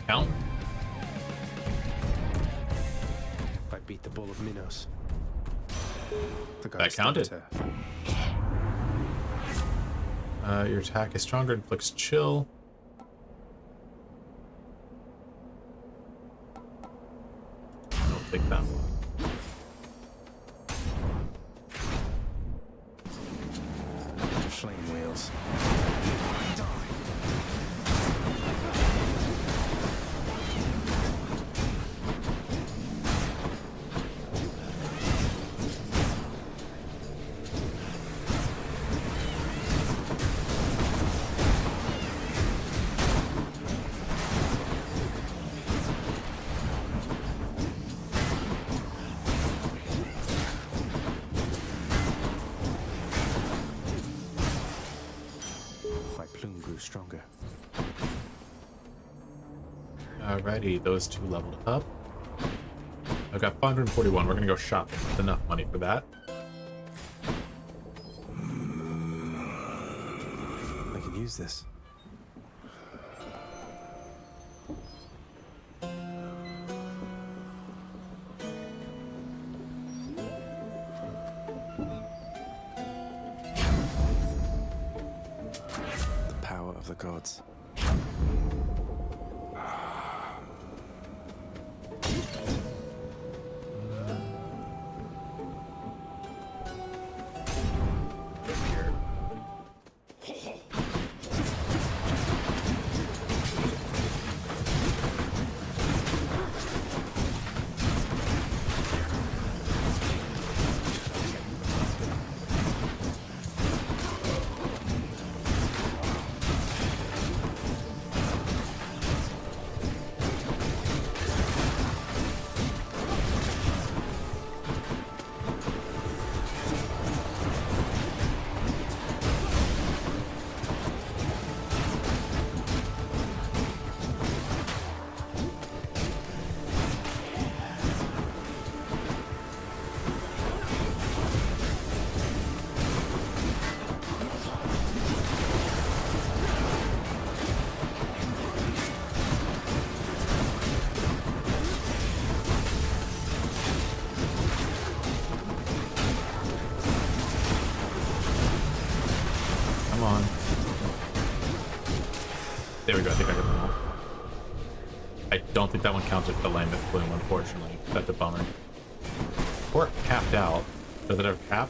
Count. I beat the Bull of Minos. That counted. Your attack is stronger, inflicts chill. I'll take that one. Flame wheels. Stronger. Alrighty, those two leveled up. I've got 541. We're gonna go shopping. That's enough money for that. I can use this. Of the gods. There we go, I think I got them all. I don't think that one counted for the Lambeth Plume, unfortunately. That's a bummer. Or capped out. Does it have a cap?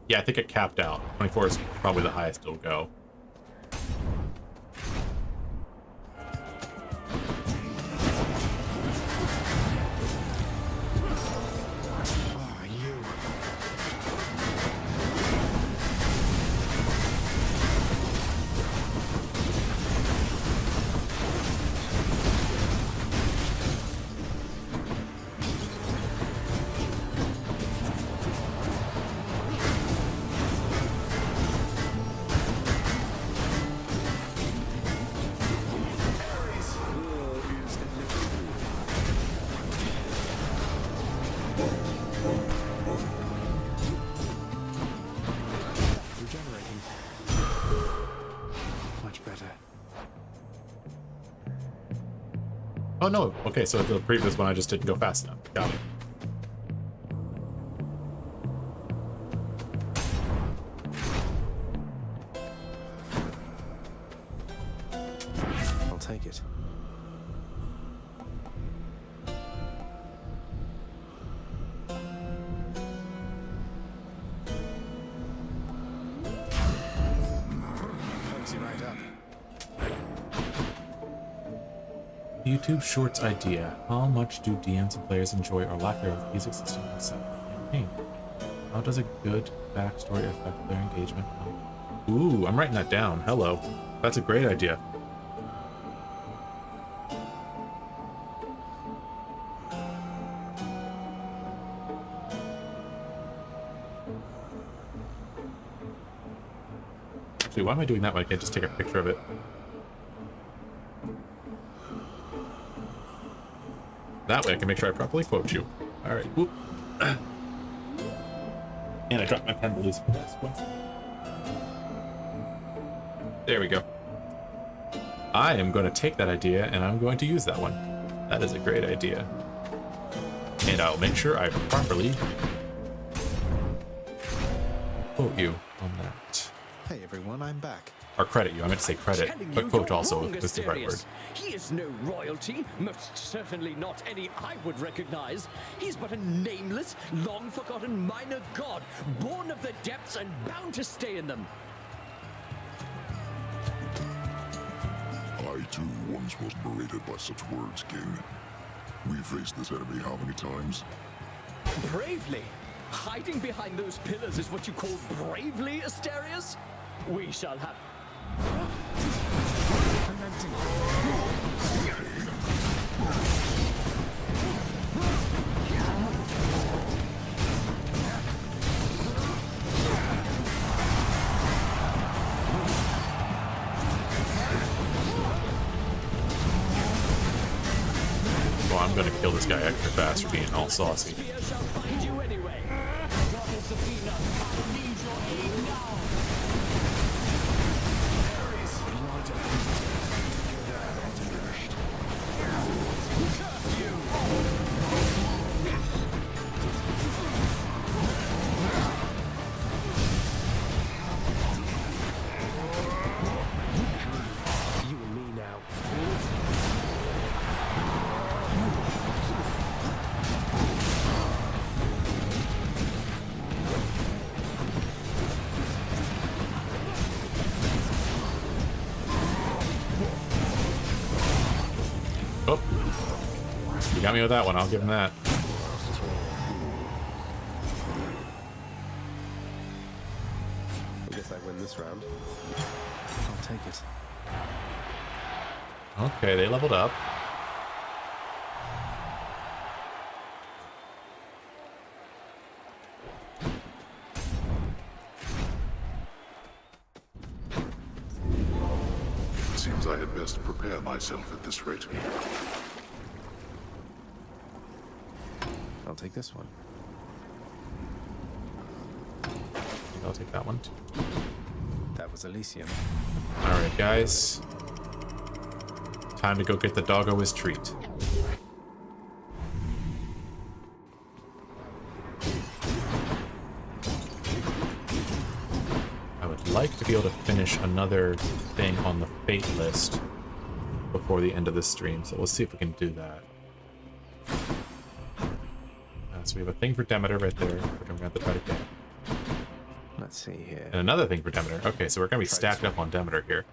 Yeah, I think it capped out. 24 is probably the highest it'll go. Oh no, okay, so the previous one I just didn't go fast enough. Got it. I'll take it. Fancy right up. YouTube Shorts idea. How much do DMs and players enjoy or lack thereof music system inside the campaign? How does a good backstory affect their engagement? Ooh, I'm writing that down. Hello. That's a great idea. Actually, why am I doing that when I can't just take a picture of it? That way I can make sure I properly quote you. Alright, whoop. And I dropped my pen to lose once. There we go. I am going to take that idea and I'm going to use that one. That is a great idea. And I'll make sure I properly quote you on that. Hey everyone, I'm back. Or credit you. I meant to say credit, but quote also is the right word. He is no royalty, most certainly not any I would recognize. He's but a nameless, long-forgotten minor god, born of the depths and bound to stay in them. I too once was berated by such words, King. We faced this enemy how many times? Bravely? Hiding behind those pillars is what you call bravely, Asterius? We shall have... Well, I'm gonna kill this guy extra fast for being all saucy. Oh, you got me with that one. I'll give him that. I guess I win this round. I'll take it. Okay, they leveled up. Seems I had best prepare myself at this rate. I'll take this one. I'll take that one too. That was Elysium. Alright, guys. Time to go get the doggo his treat. I would like to be able to finish another thing on the fate list before the end of this stream, so we'll see if we can do that. So we have a thing for Demeter right there, which I'm going to have to try to get. Let's see here. And another thing for Demeter. Okay, so we're going to be stacked up on Demeter here.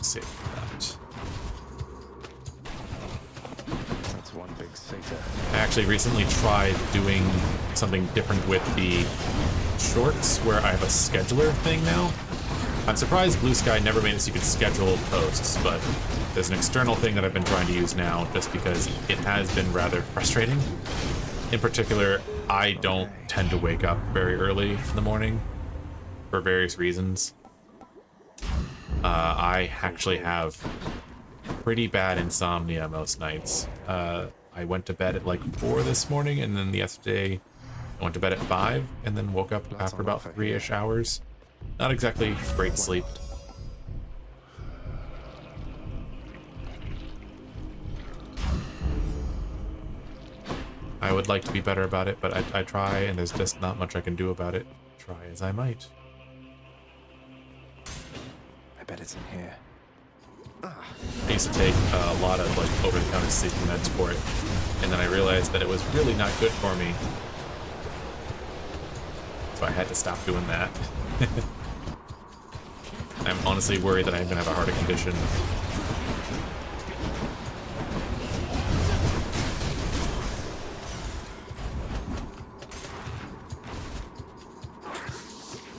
save that. That's one big Sata. I actually recently tried doing something different with the shorts where I have a scheduler thing now. I'm surprised Blue Sky never made it so you could schedule posts, but there's an external thing that I've been trying to use now just because it has been rather frustrating. In particular, I don't tend to wake up very early in the morning for various reasons. I actually have pretty bad insomnia most nights. I went to bed at like 4 this morning, and then yesterday I went to bed at 5, and then woke up after about 3-ish hours. Not exactly great sleep. I would like to be better about it, but I try, and there's just not much I can do about it. Try as I might. I bet it's in here. I used to take a lot of like over-the-counter sleeping meds for it, and then I realized that it was really not good for me. So I had to stop doing that. I'm honestly worried that I'm gonna have a heart condition.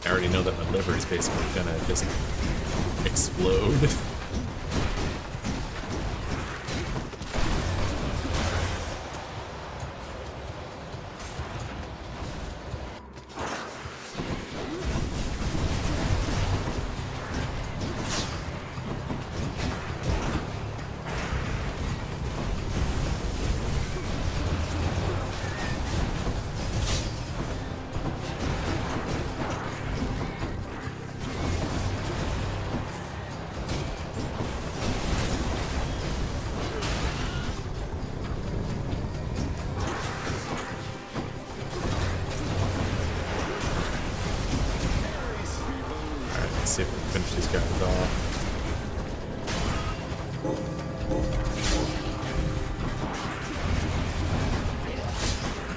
I already know that my liver is basically gonna just explode. See if we can finish these guys off.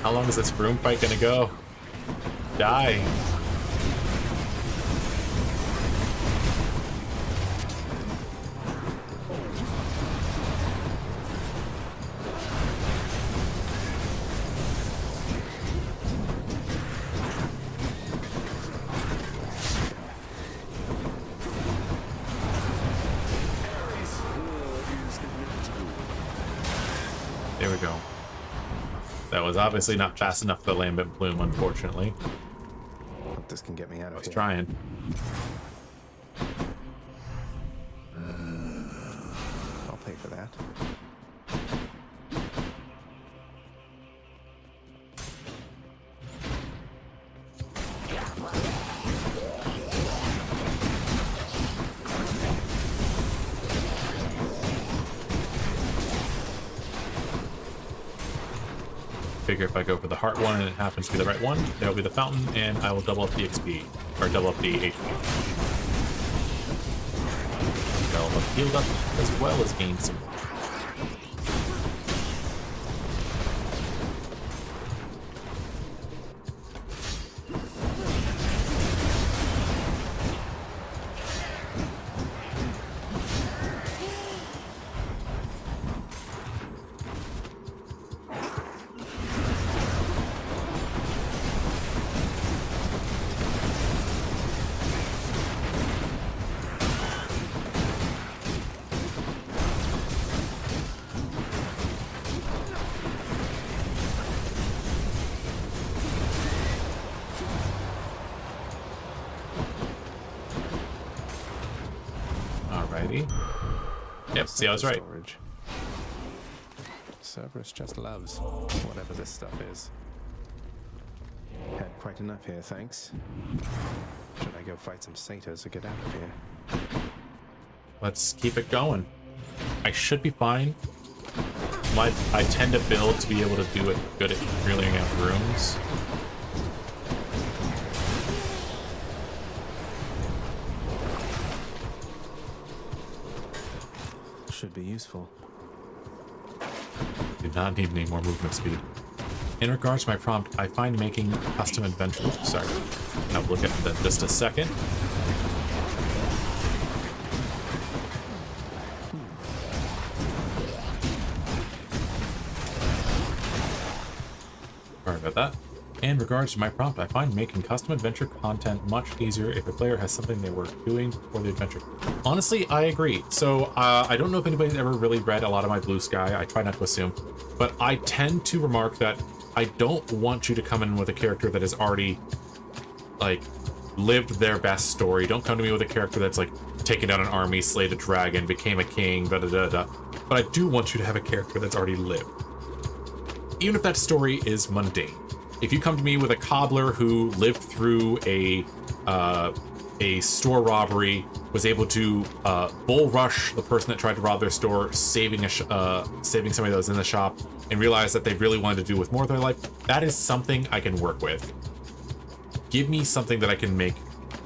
How long is this broom fight gonna go? Die. There we go. That was obviously not fast enough for the lambent plume, unfortunately. Hope this can get me out of here. I was trying. I'll pay for that. Figure if I go for the heart one and it happens to be the right one, that'll be the fountain, and I will double up the XP, or double up the HP. I'll have healed up as well as gained some. Yep, see, I was right. Cerberus just loves whatever this stuff is. Had quite enough here, thanks. Should I go fight some satyrs or get out of here? Let's keep it going. I should be fine. I tend to build to be able to do it good at clearing out rooms. Should be useful. Do not need any more movement speed. In regards to my prompt, I find making custom adventures. Sorry, I'll look at that just a second. that. In regards to my prompt, I find making custom adventure content much easier if a player has something they were doing before the adventure. Honestly, I agree. So I don't know if anybody's ever really read a lot of my Blue Sky. I try not to assume, but I tend to remark that I don't want you to come in with a character that has already like lived their best story. Don't come to me with a character that's like taken down an army, slayed a dragon, became a king, da da da da. But I do want you to have a character that's already lived, even if that story is mundane. If you come to me with a cobbler who lived through a store robbery, was able to bull rush the person that tried to rob their store, saving somebody that was in the shop, and realized that they really wanted to do with more of their life, that is something I can work with. Give me something that I can make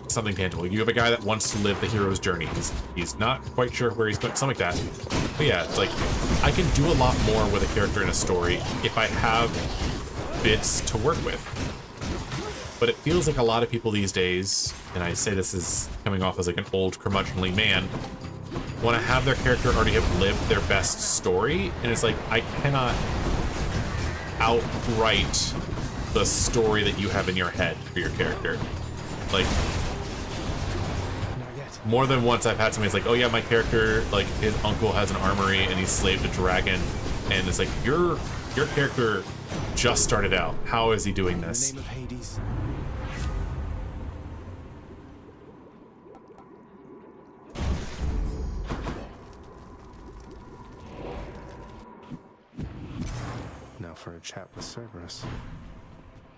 something tangible. You have a guy that wants to live the hero's journey. He's not quite sure where he's going, something like that. But yeah, it's like I can do a lot more with a character in a story if I have bits to work with. But it feels like a lot of people these days, and I say this is coming off as like an old curmudgeonly man, want to have their character already have lived their best story, and it's like I cannot outright the story that you have in your head for your character. Like, more than once I've had somebody like, oh yeah, my character, like his uncle has an armory and he slaved a dragon, and it's like your character just started out. How is he doing this? In the name of Hades. Now for a chat with Cerberus.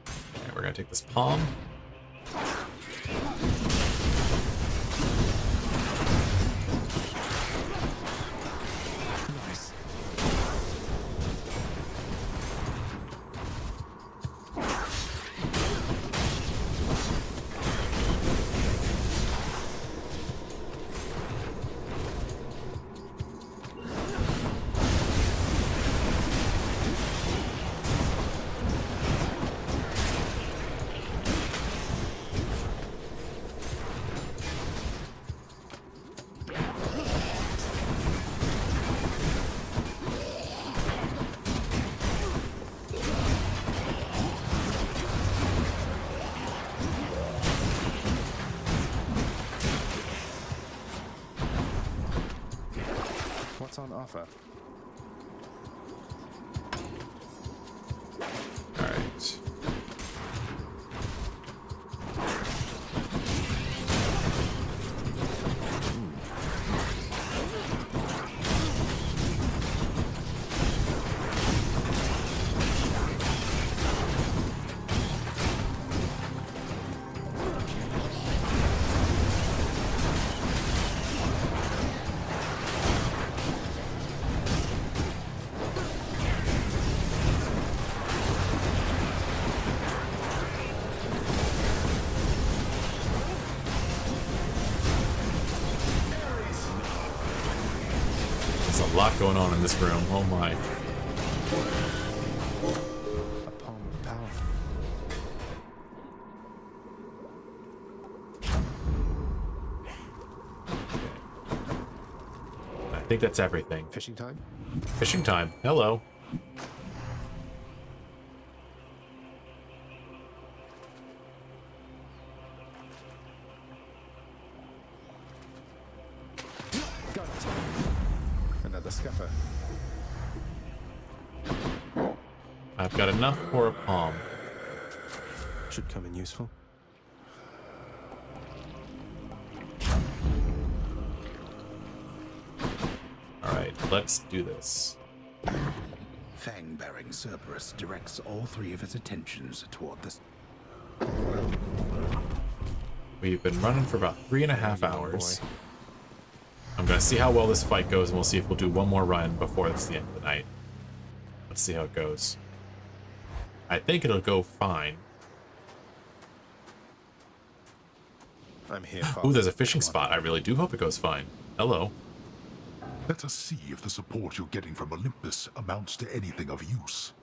Okay, we're gonna take this palm. What's on offer? All right. A lot going on in this room. Oh my. A palm of power. I think that's everything. Fishing time? Fishing time. Hello. Got it. Another scuffer. I've got enough for a palm. Should come in useful. Alright, let's do this. Fang-bearing Cerberus directs all three of his attentions toward this. We've been running for about 3.5 hours. I'm gonna see how well this fight goes, and we'll see if we'll do one more run before it's the end of the night. Let's see how it goes. I think it'll go fine. I'm here. Ooh, there's a fishing spot. I really do hope it goes fine. Hello. Let us see if the support you're getting from Olympus amounts to anything of use.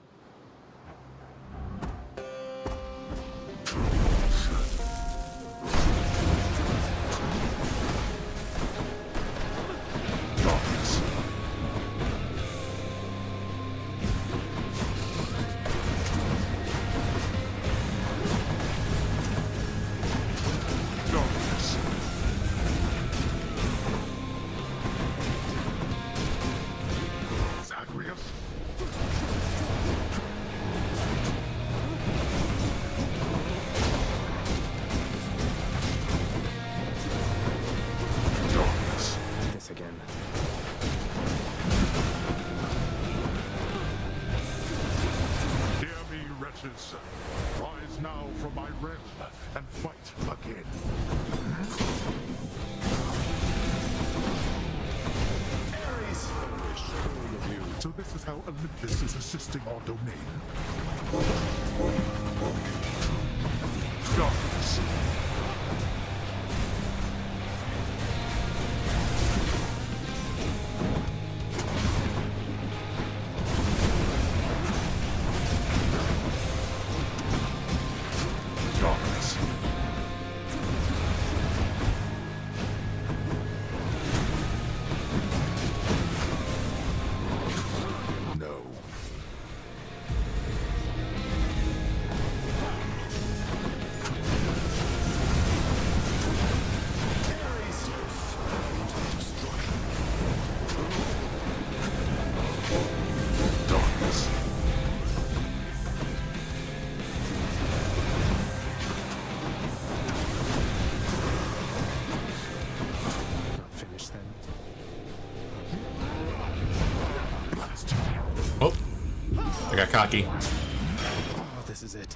wretches. Rise now from my realm and fight again. Ares! So this is how Olympus is assisting our domain. Darkness. Darkness. No. Darkness. Not finished then. Oh, I got cocky. Oh, this is it.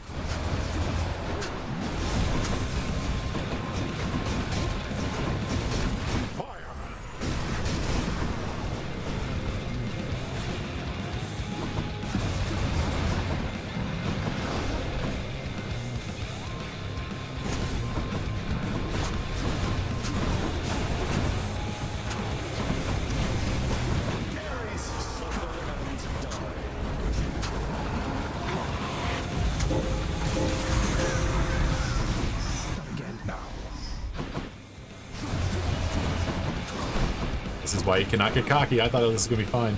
This is why you cannot get cocky. I thought this was gonna be fine.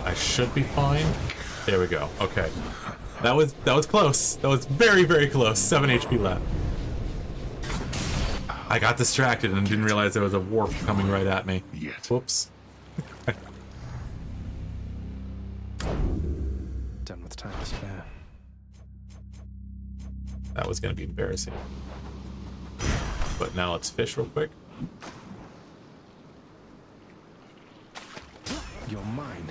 I should be fine. There we go. Okay. That was close. That was very, very close. 7 HP left. I got distracted and didn't realize there was a warp coming right at me. Whoops. Done with time to spare. That was going to be embarrassing. But now let's fish real quick. You're mine.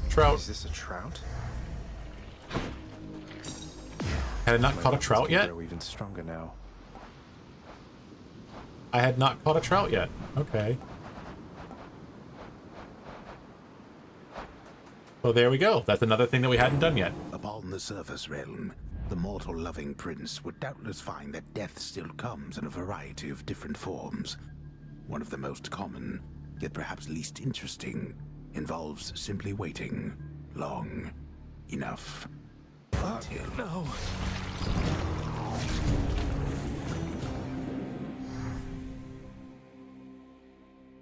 Trout. Is this a trout? Had I not caught a trout yet? Grow even stronger now. I had not caught a trout yet. Okay. Well, there we go. That's another thing that we hadn't done yet. Upon the surface realm, the mortal-loving prince would doubtless find that death still comes in a variety of different forms. One of the most common, yet perhaps least interesting, involves simply waiting long enough until... No.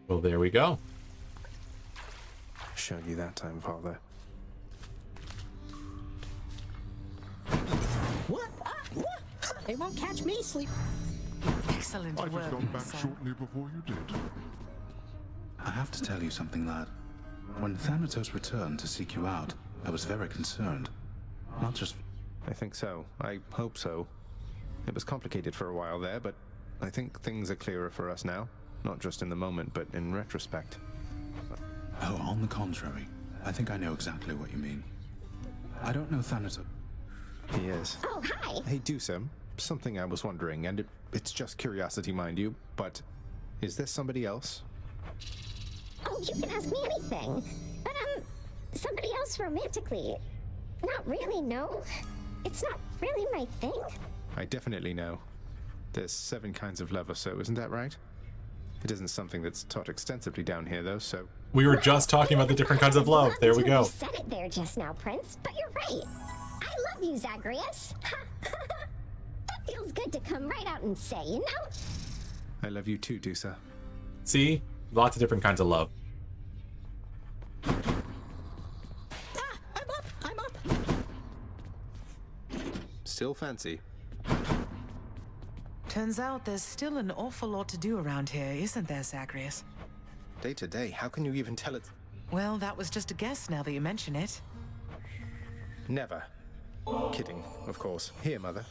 Well, there we go. Showed you that time, Father. What? What? They won't catch me sleep. Excellent I work, just got back son. shortly before you did. I have to tell you something, lad. When Thanatos returned to seek you out, I was very concerned. Not just... I think so. I hope so. It was complicated for a while there, but I think things are clearer for us now. Not just in the moment, but in retrospect. Oh, on the contrary. I think I know exactly what you mean. I don't know Thanatos. He is. Oh, hi! Hey, Dusem. Something I was wondering, and it's just curiosity, mind you, but is this somebody else? Oh, you can ask me anything. But, somebody else romantically. Not really, no. It's not really my thing. I definitely know. There's 7 kinds of love or so, isn't that right? It isn't something that's taught extensively down here, though, so... We were just talking about the different kinds of love. There we go. You said it there just now, Prince, but you're right. I love you, Zagreus. That feels good to come right out and say, you know? I love you too, Dusa. See? Lots of different kinds of love. still fancy. Turns out there's still an awful lot to do around here, isn't there, Zagreus? Day to day, how can you even tell it's... Well, that was just a guess now that you mention it. Never. Kidding, of course. Here, Mother.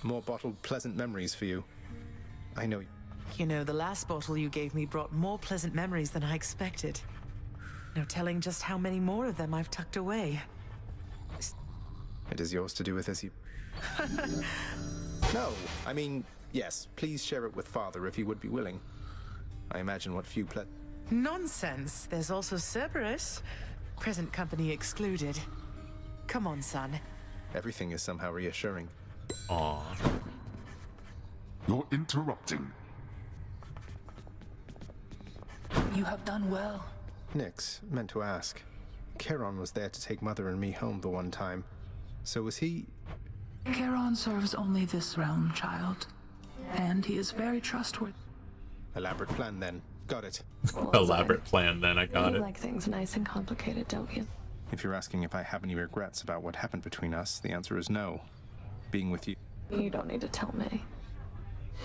More bottled pleasant memories for you. I know... You know, the last bottle you gave me brought more pleasant memories than I expected. No telling just how many more of them I've tucked away. It is yours to do with as you... No, I mean, yes, please share it with Father if you would be willing. I imagine what few Nonsense. There's also Cerberus. Present company excluded. Come on, son. Everything is somehow reassuring. Aww. You're interrupting. You have done well. Nix, meant to ask. Charon was there to take Mother and me home the one time. So was he... Charon serves only this realm, child. And he is very trustworthy. Elaborate plan, then. Got it. Elaborate plan, then. I got You it. like things nice and complicated, don't you? If you're asking if I have any regrets about what happened between us, the answer is no. Being with you... You don't need to tell me.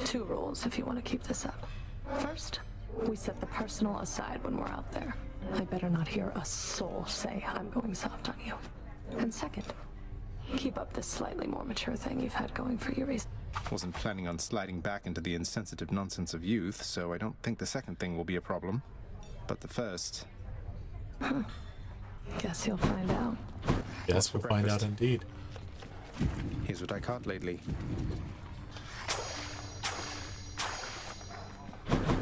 2 rules if you want to keep this up. First, we set the personal aside when we're out there. I better not hear a soul say I'm going soft on you. And second, keep up this slightly more mature thing you've had going for you recently. Wasn't planning on sliding back into the insensitive nonsense of youth, so I don't think the second thing will be a problem. But the first... Guess you'll find out. Yes, we'll find out indeed. Here's what I caught lately.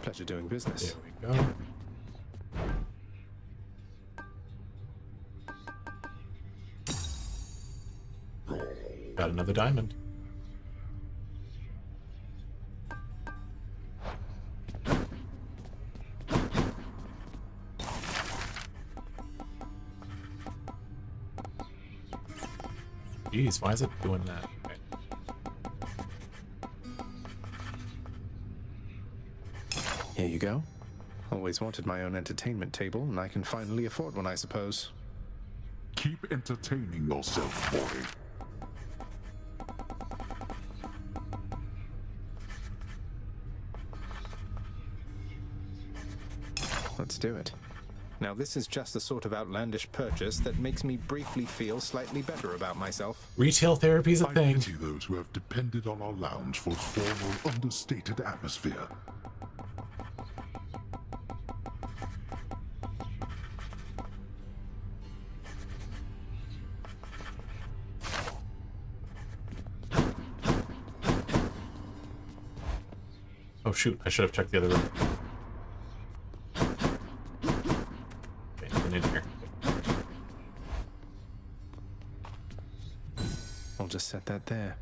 Pleasure doing business. There we go. Got another diamond. Jeez, why is it doing that? Okay. Here you go. Always wanted my own entertainment table, and I can finally afford one, I suppose. Keep entertaining yourself, boy. Let's do it. Now, this is just the sort of outlandish purchase that makes me briefly feel slightly better about myself. Retail therapy's a thing. I pity those who have depended on our lounge for its formal, understated atmosphere. Oh shoot, I should have checked the other room. Okay, nothing in here. I'll just set that there.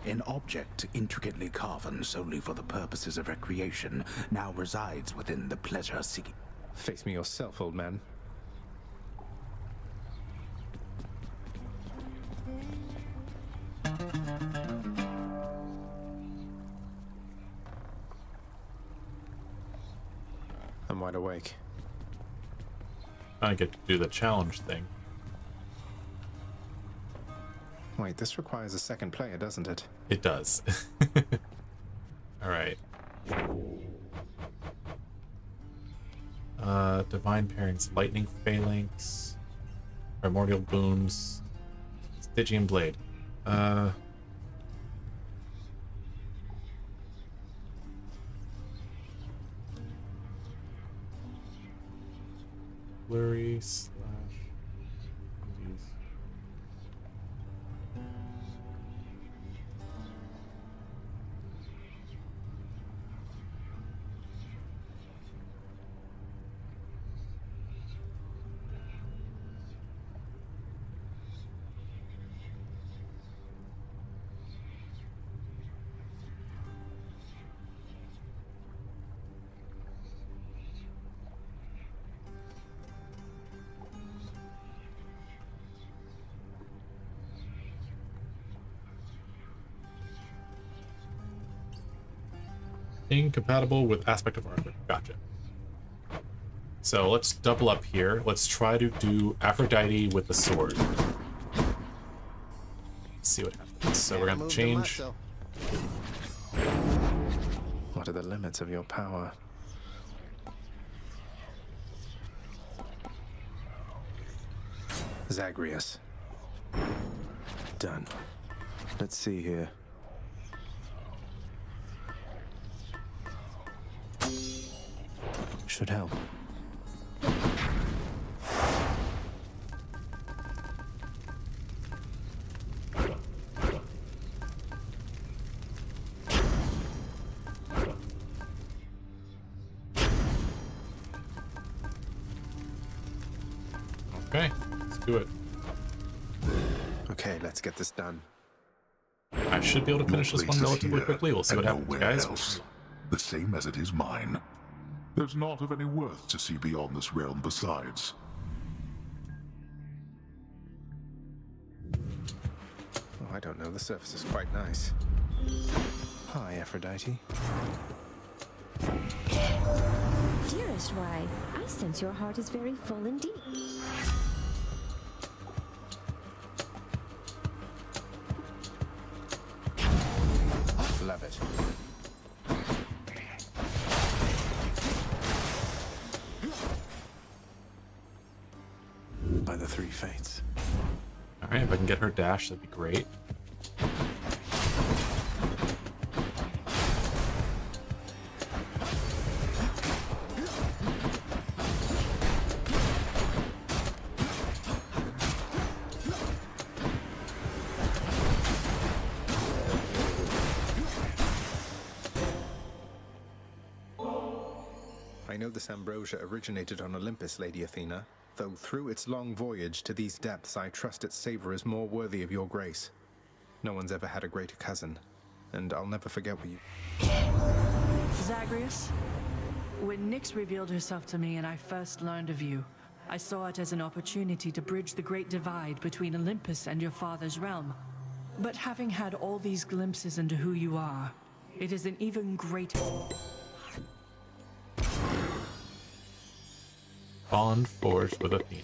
An object intricately carven solely for the purposes of recreation now resides within the pleasure-seeking. Face me yourself, old man. I'm wide awake. I get to do the challenge thing. Wait, this requires a second player, doesn't it? It does. Alright. Divine pairings, lightning phalanx, primordial boons, Stygian blade. Flurry slash these. Incompatible with aspect of armor. Gotcha. So let's double up here. Let's try to do Aphrodite with the sword. let's see what happens. So we're going to change. What are the limits of your power? Zagreus. Done. Let's see here. Should help. Okay, let's do it. Okay, let's get this done. I should be able to finish this one relatively quickly. We'll see what happens, nowhere guys. else. The same as it is mine. There's not of any worth to see beyond this realm besides. Oh, I don't know. The surface is quite nice. Hi, Aphrodite. Dearest wife, I sense your heart is very full indeed. Love it. By the three fates. Alright, if I can get her dash, that'd be great. I know this ambrosia originated on Olympus, Lady Athena, though through its long voyage to these depths I trust its savor is more worthy of your grace. No one's ever had a greater cousin, and I'll never forget what you... Zagreus, when Nyx revealed herself to me and I first learned of you, I saw it as an opportunity to bridge the great divide between Olympus and your father's realm. But having had all these glimpses into who you are, it is an even greater... Bond forged with Athena.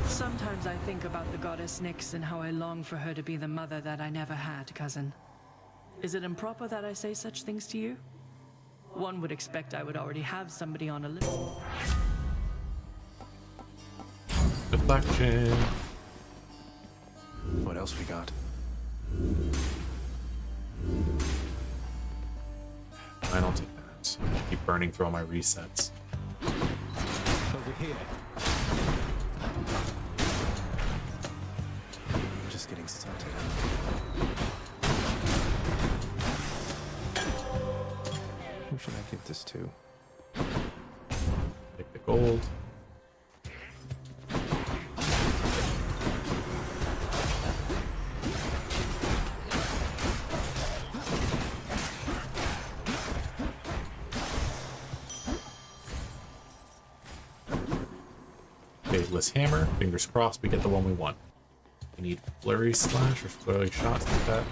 Sometimes I think about the goddess Nyx and how I long for her to be the mother that I never had, cousin. Is it improper that I say such things to you? One would expect I would already have somebody on a list. Deflection. What else we got? I don't take that. I keep burning through all my resets. Over here. Just getting started. Who should I give this to? Take the gold. Fadeless hammer. Fingers crossed we get the one we want. We need flurry slash or flurry shots like that.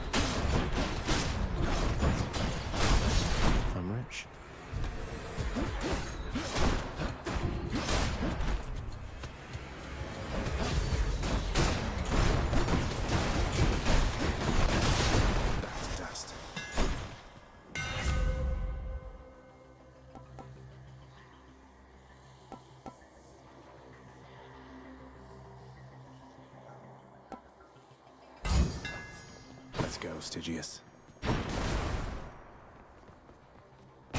I'm rich. Back to dust. Let's go, Stygius.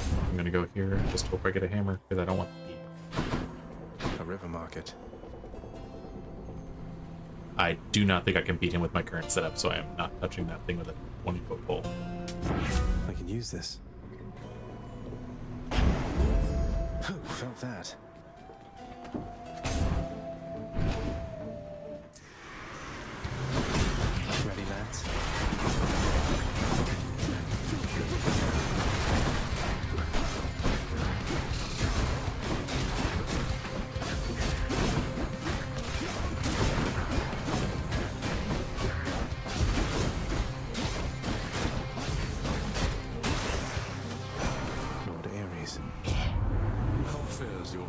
I'm gonna go here. Just hope I get a hammer because I don't want to beat. A river market. I do not think I can beat him with my current setup, so I am not touching that thing with a 20-foot pole. I can use this. Who felt that? Ready, lads? Lord Ares. How fares your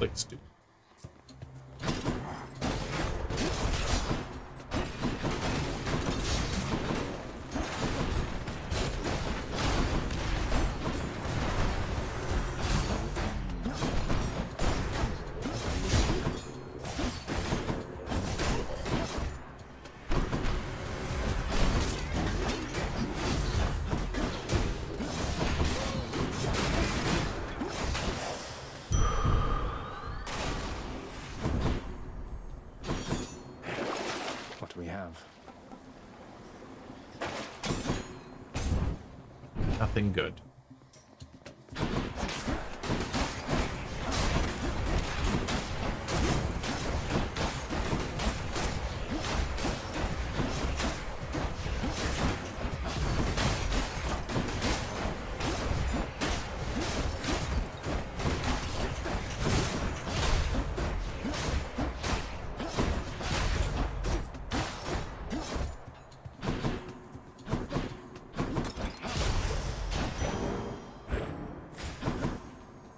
clicks do. What do we have? Nothing good.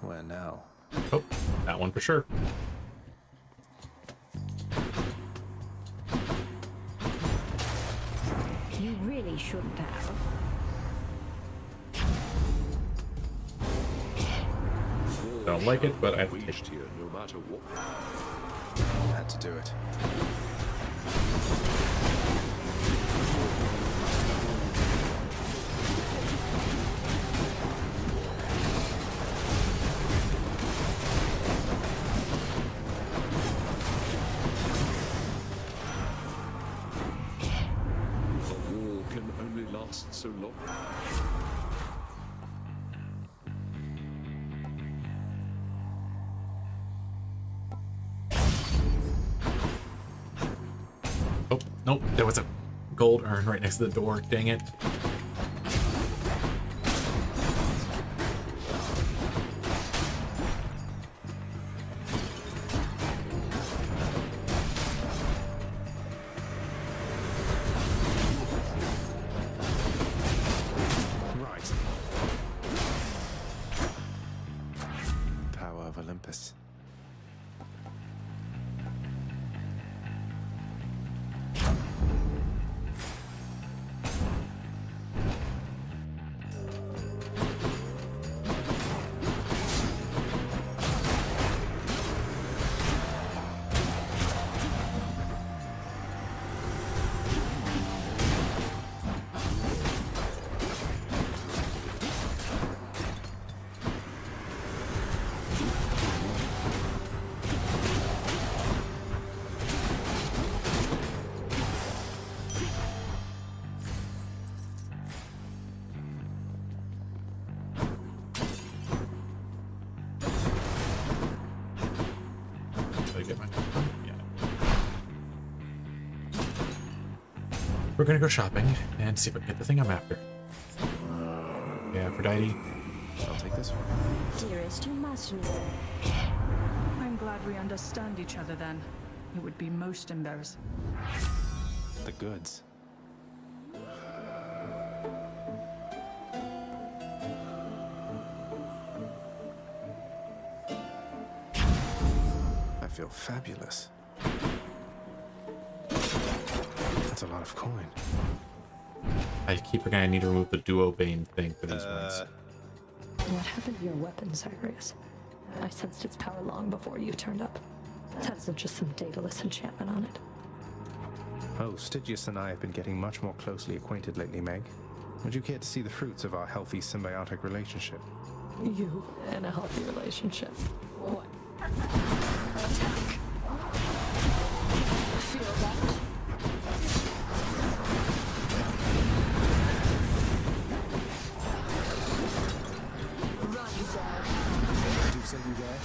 Where now? Oh, that one for sure. You really shouldn't have. Don't like it, but I have to take it. Here, no matter what. Had to do it. A war can only last so long. Oh, nope, there was a gold urn right next to the door. Dang it. Right. Power of Olympus. Did I get my... Yeah. We're gonna go shopping and see if I can get the thing I'm after. Yeah, Aphrodite. I'll take this one. Dearest, you must know. I'm glad we understand each other then. It would be most embarrassing. The goods. I feel fabulous. That's a lot of coin. I keep forgetting I need to remove the duo-bane thing for these ones. What happened to your weapon, Zagreus? I sensed its power long before you turned up. That isn't just some dataless enchantment on it. Oh, Stygius and I have been getting much more closely acquainted lately, Meg. Would you care to see the fruits of our healthy symbiotic relationship? You and a healthy relationship. What? Attack. Feel that? Run, Zag. Do say you there?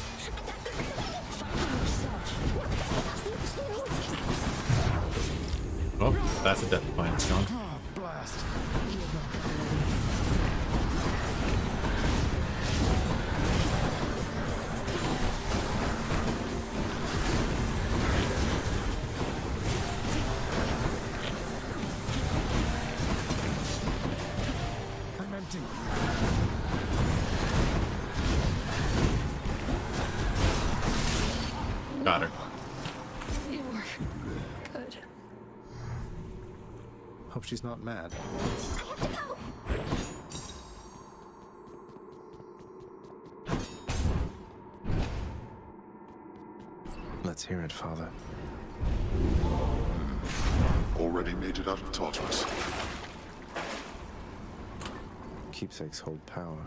Oh, that's a death defiance gone. Blast. I'm empty. Good. Hope she's not mad. Let's hear it, Father. Already made it out of Tartarus. Keepsakes hold power.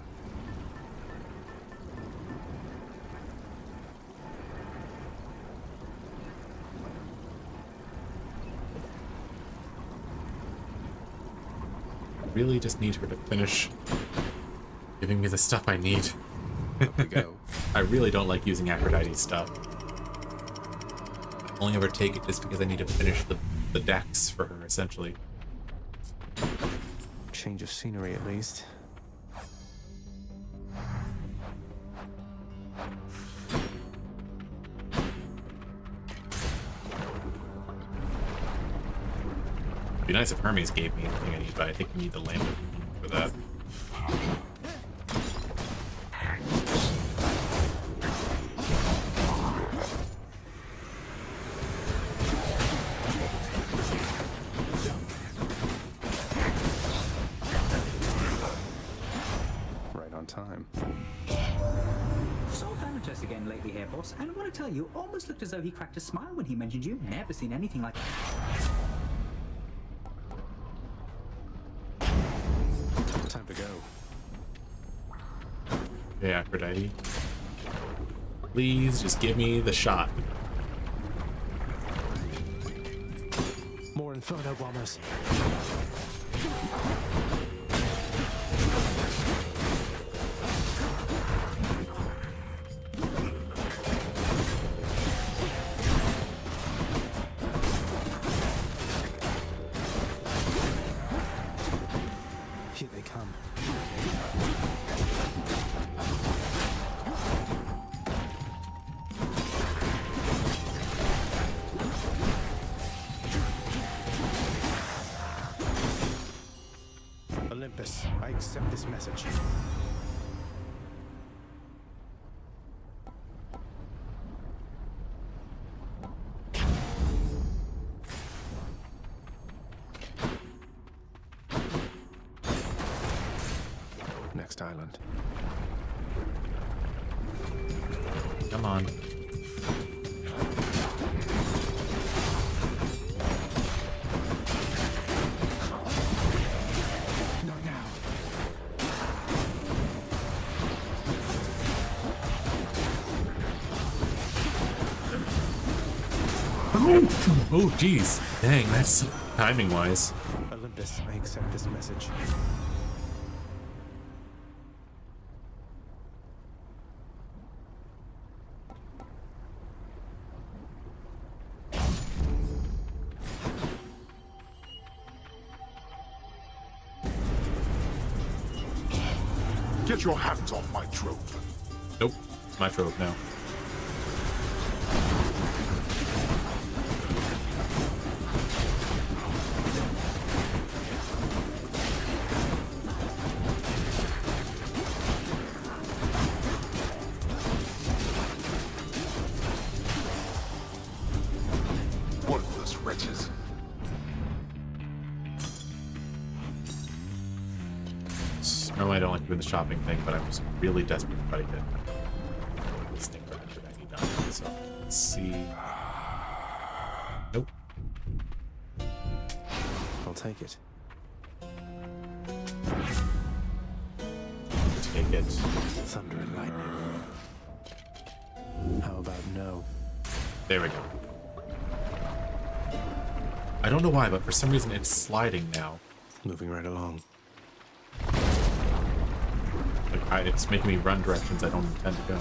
Really just need her to finish giving me the stuff I need. Up we go. I really don't like using Aphrodite's stuff. Only ever take it just because I need to finish the decks for her, essentially. Change of scenery, at least. It'd be nice if Hermes gave me anything I need, but I think we need the lamp for that. Right on time. Saw Thanatos again lately here, boss, and I want to tell you, almost looked as though he cracked a smile when he mentioned you. Never seen anything like Time to go. Okay, Aphrodite. Please just give me the shot. More Inferno bombers. Here they come. Olympus, I accept this message. Next island. Come on. Not now. Oh, jeez. Dang, that's timing-wise. Olympus, I accept this message. Get your hands off my trove. Nope. It's my trove now. Worthless wretches. Normally I don't like doing the shopping thing, but I'm just really desperate to try to get this thing for Aphrodite done. So let's see. Nope. I'll take it. Take it. Thunder and lightning. How about no? There we go. I don't know why, but for some reason it's sliding now. Moving right along. Like it's making me run directions I don't intend to go.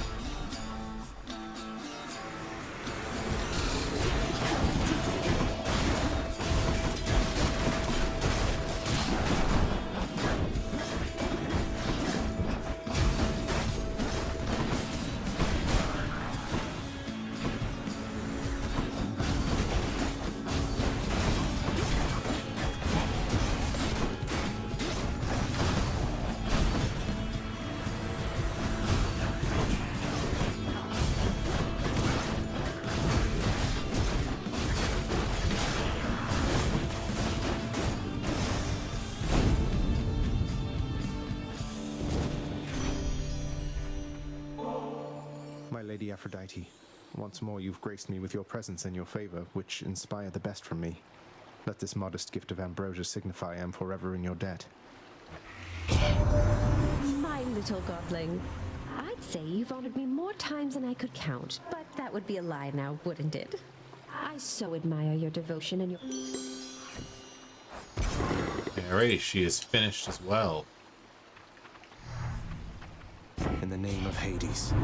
Lady Aphrodite, once more you've graced me with your presence and your favor, which inspire the best from me. Let this modest gift of ambrosia signify I am forever in your debt. My little godling. I'd say you've honored me more times than I could count, but that would be a lie now, wouldn't it? I so admire your devotion and your... Alrighty, she is finished as well. In the name of Hades.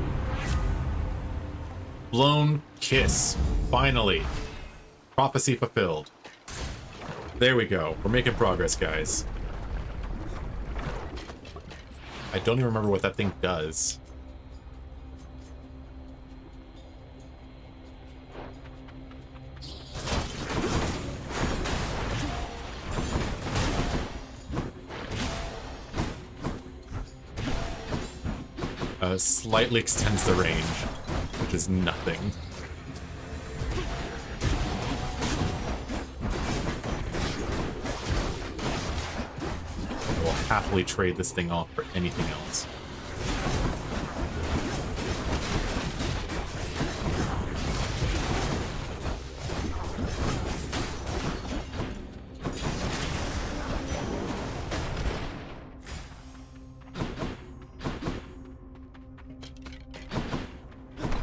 Blown kiss. Finally. Prophecy fulfilled. There we go. We're making progress, guys. I don't even remember what that thing does. Slightly extends the range, which is nothing. I will happily trade this thing off for anything else.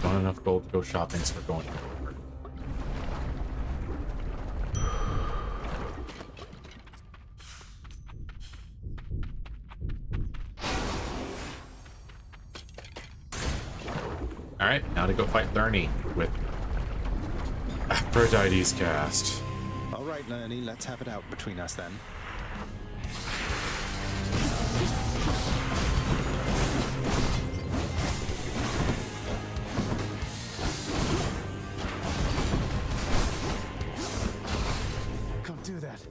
Not enough gold to go shopping, so we're going over. Alright, now to go fight Lerny with Aphrodite's cast. Alright, Lerny, let's have it out between us then. Can't do that.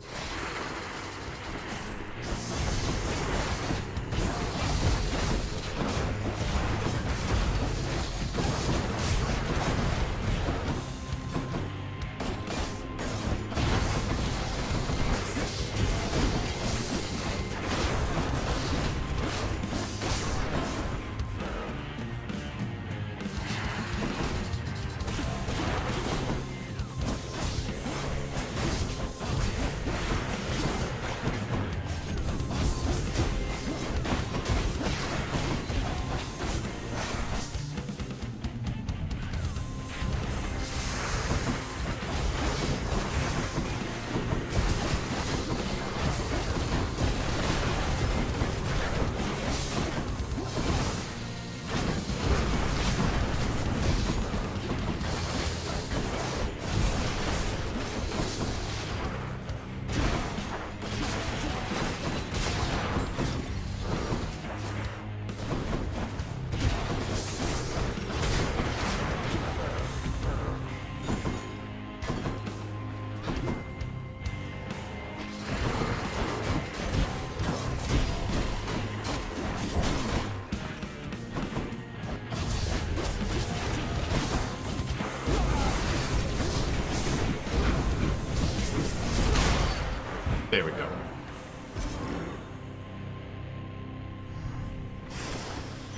There we go.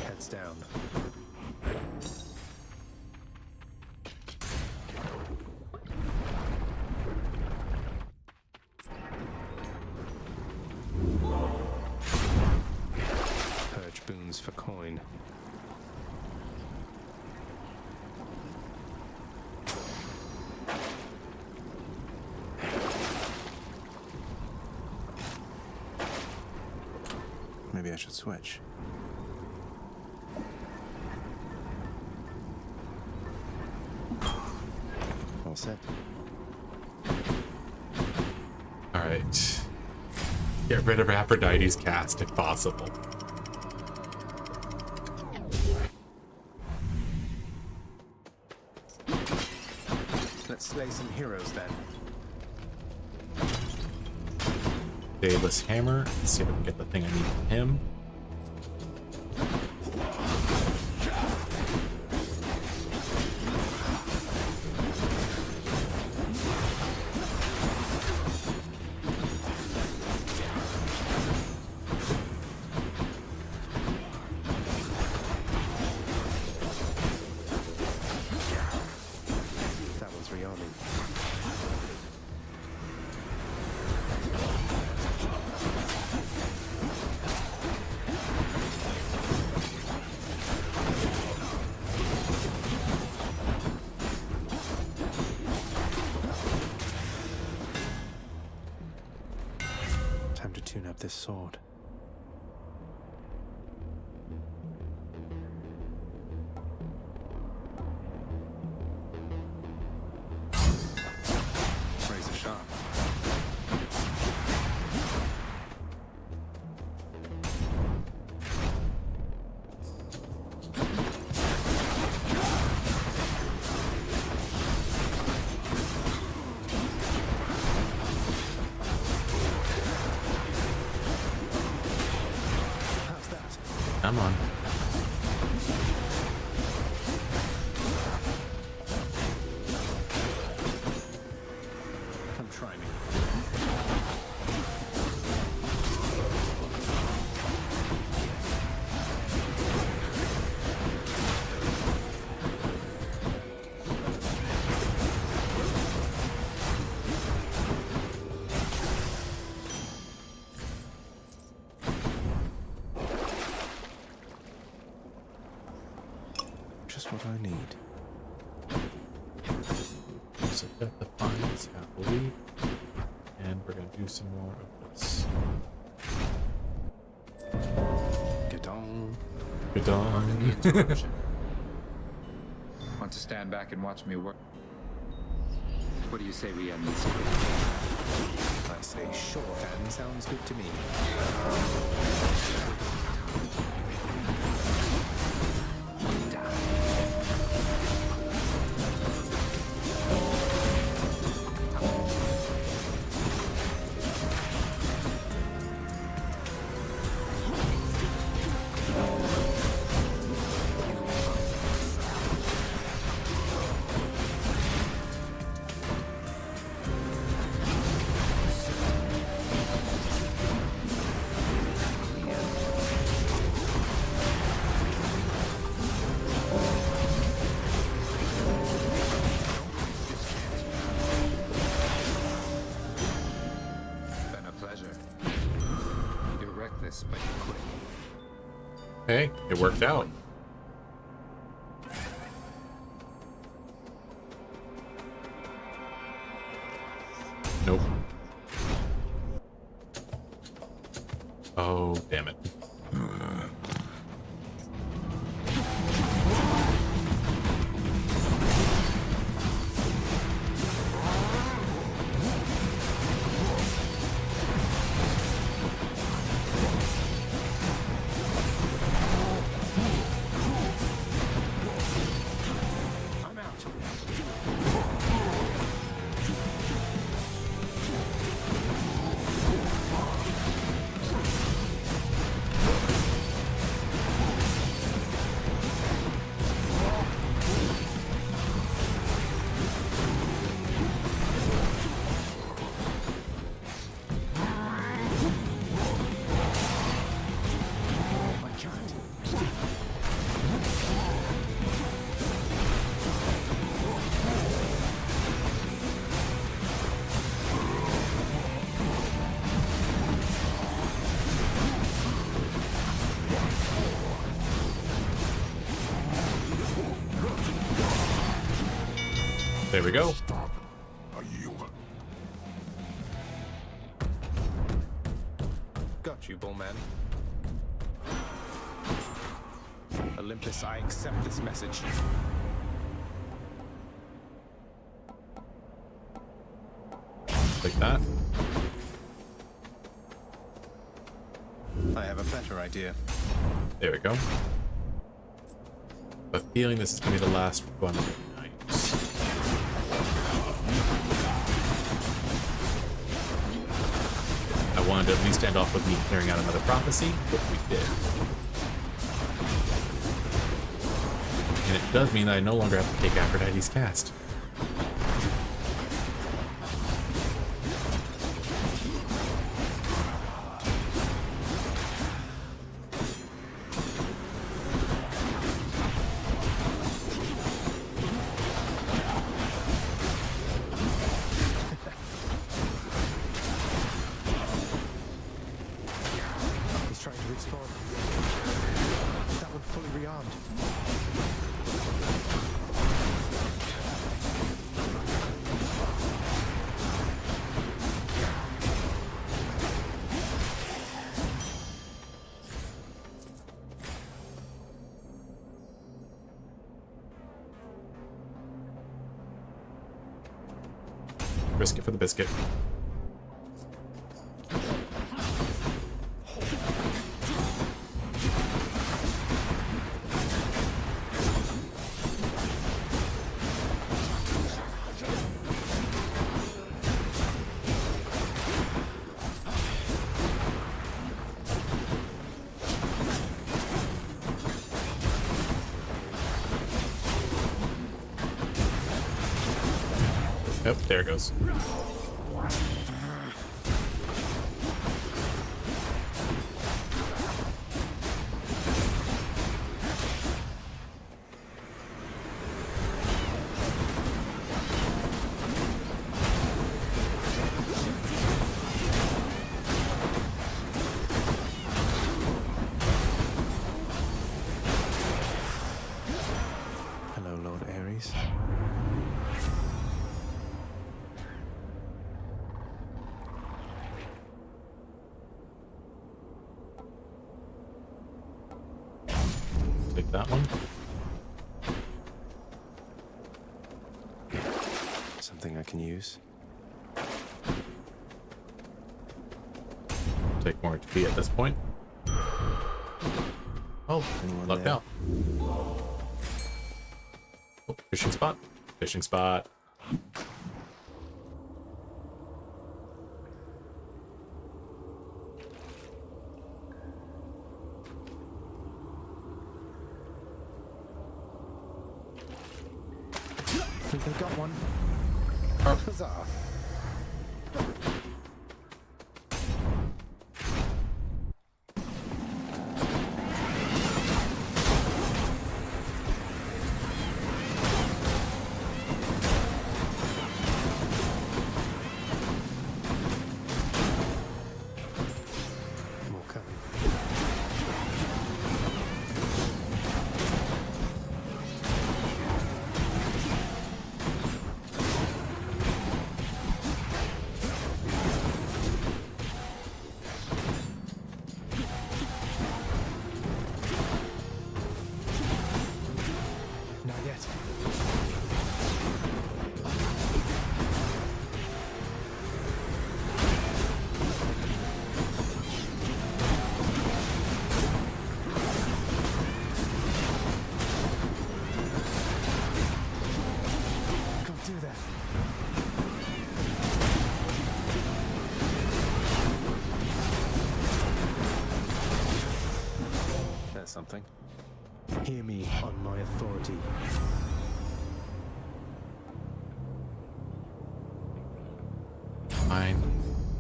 Heads down. Purge boons for coin. Maybe I should switch. All set. Alright. Get rid of Aphrodite's cast if possible. Let's slay some heroes then. Daedalus Hammer. Let's see if I can get the thing I need from him. tune up this sword. Razor sharp. Come on. Come try me. Just what I need. So got the fines happily, and we're gonna do some more of this. Get on. Get on. Want to stand back and watch me work? What do you say we end this? I say shorthand sounds good to me. Hey, it worked out. Nope. Oh, damn it. There we go. Got you, Bullman. Olympus, I accept this message. Like that. I have a better idea. There we go. But feeling this is going to be the last one of the night. I wanted to at least end off with me clearing out another prophecy, but we did. And it does mean that I no longer have to take Aphrodite's cast. He's trying to respawn. That one fully rearmed. Risk it for the biscuit. Yep, there it goes. Hello, Lord Ares. Take that one. Something I can use. Take more XP at this point. Oh, Anyone lucked there? out. Oh, fishing spot. Fishing spot. I think they got one. Oh. Huzzah. More coming. Not yet. Can't do that. That's something. Hear me on my authority. Fine.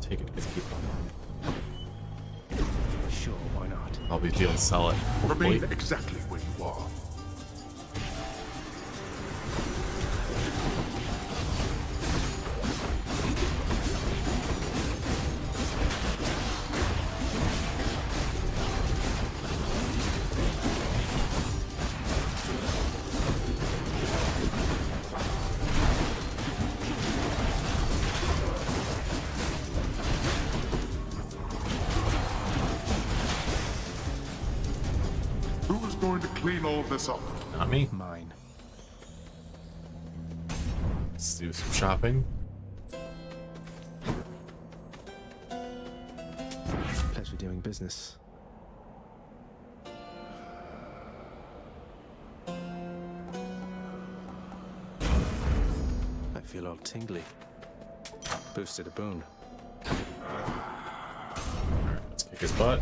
Take it, keep on. Sure, why not? I'll be able to sell it. Remain Hopefully. exactly where you are. Who is going to clean all this up? Not me. Mine. Let's do some shopping. Pleasure doing business. I feel all tingly. Boosted a boon. Let's kick his butt.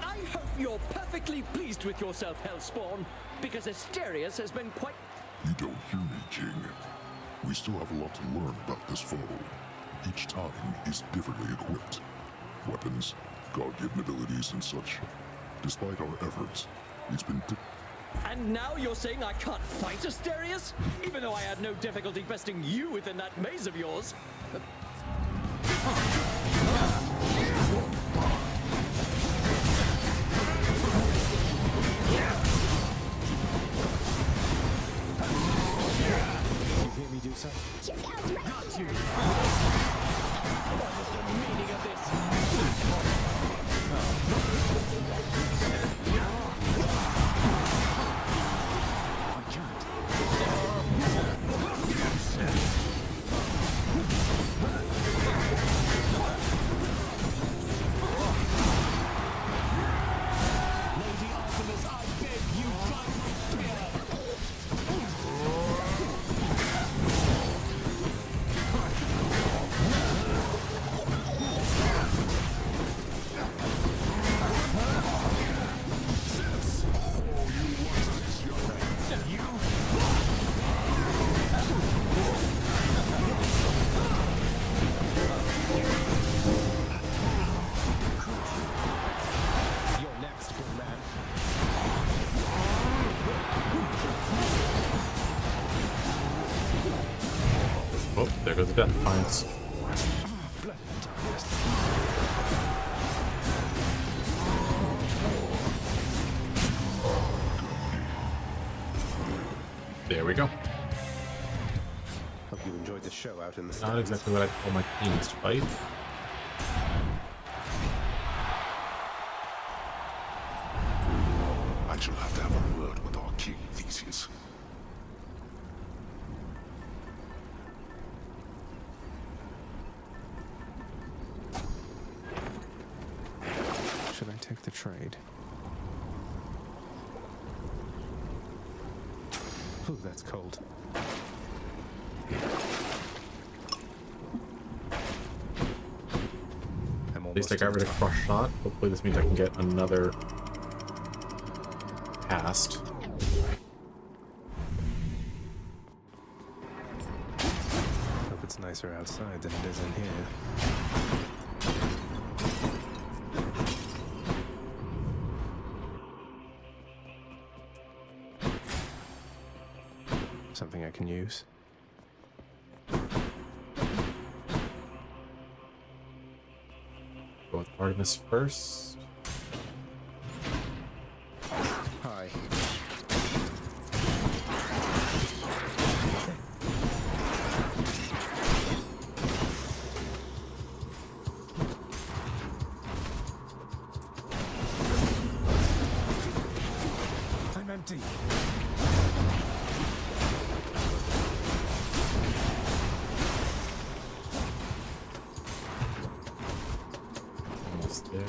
I hope you're perfectly pleased with yourself, Hellspawn, because Asterius has been quite... You don't hear me, King. We still have a lot to learn about this foe. Each time, he's differently equipped. Weapons, God-given abilities, and such. Despite our efforts, he's been... And now you're saying I can't fight Asterius? Even though I had no difficulty besting you within that maze of yours. You hear me do so? Got you! What is the meaning of this? I can't. Oh, there goes the death defiance. There we go. Hope you enjoyed the show out in the Not exactly what I told my teams to fight. I shall have to have a word with our king, Theseus. Should I take the trade? Ooh, that's cold. At least I got rid of crush shot. Hopefully this means I can get another cast. Hope it's nicer outside than it is in here. Something I can use. Go with Artemis first. Hi. I'm empty. Almost there.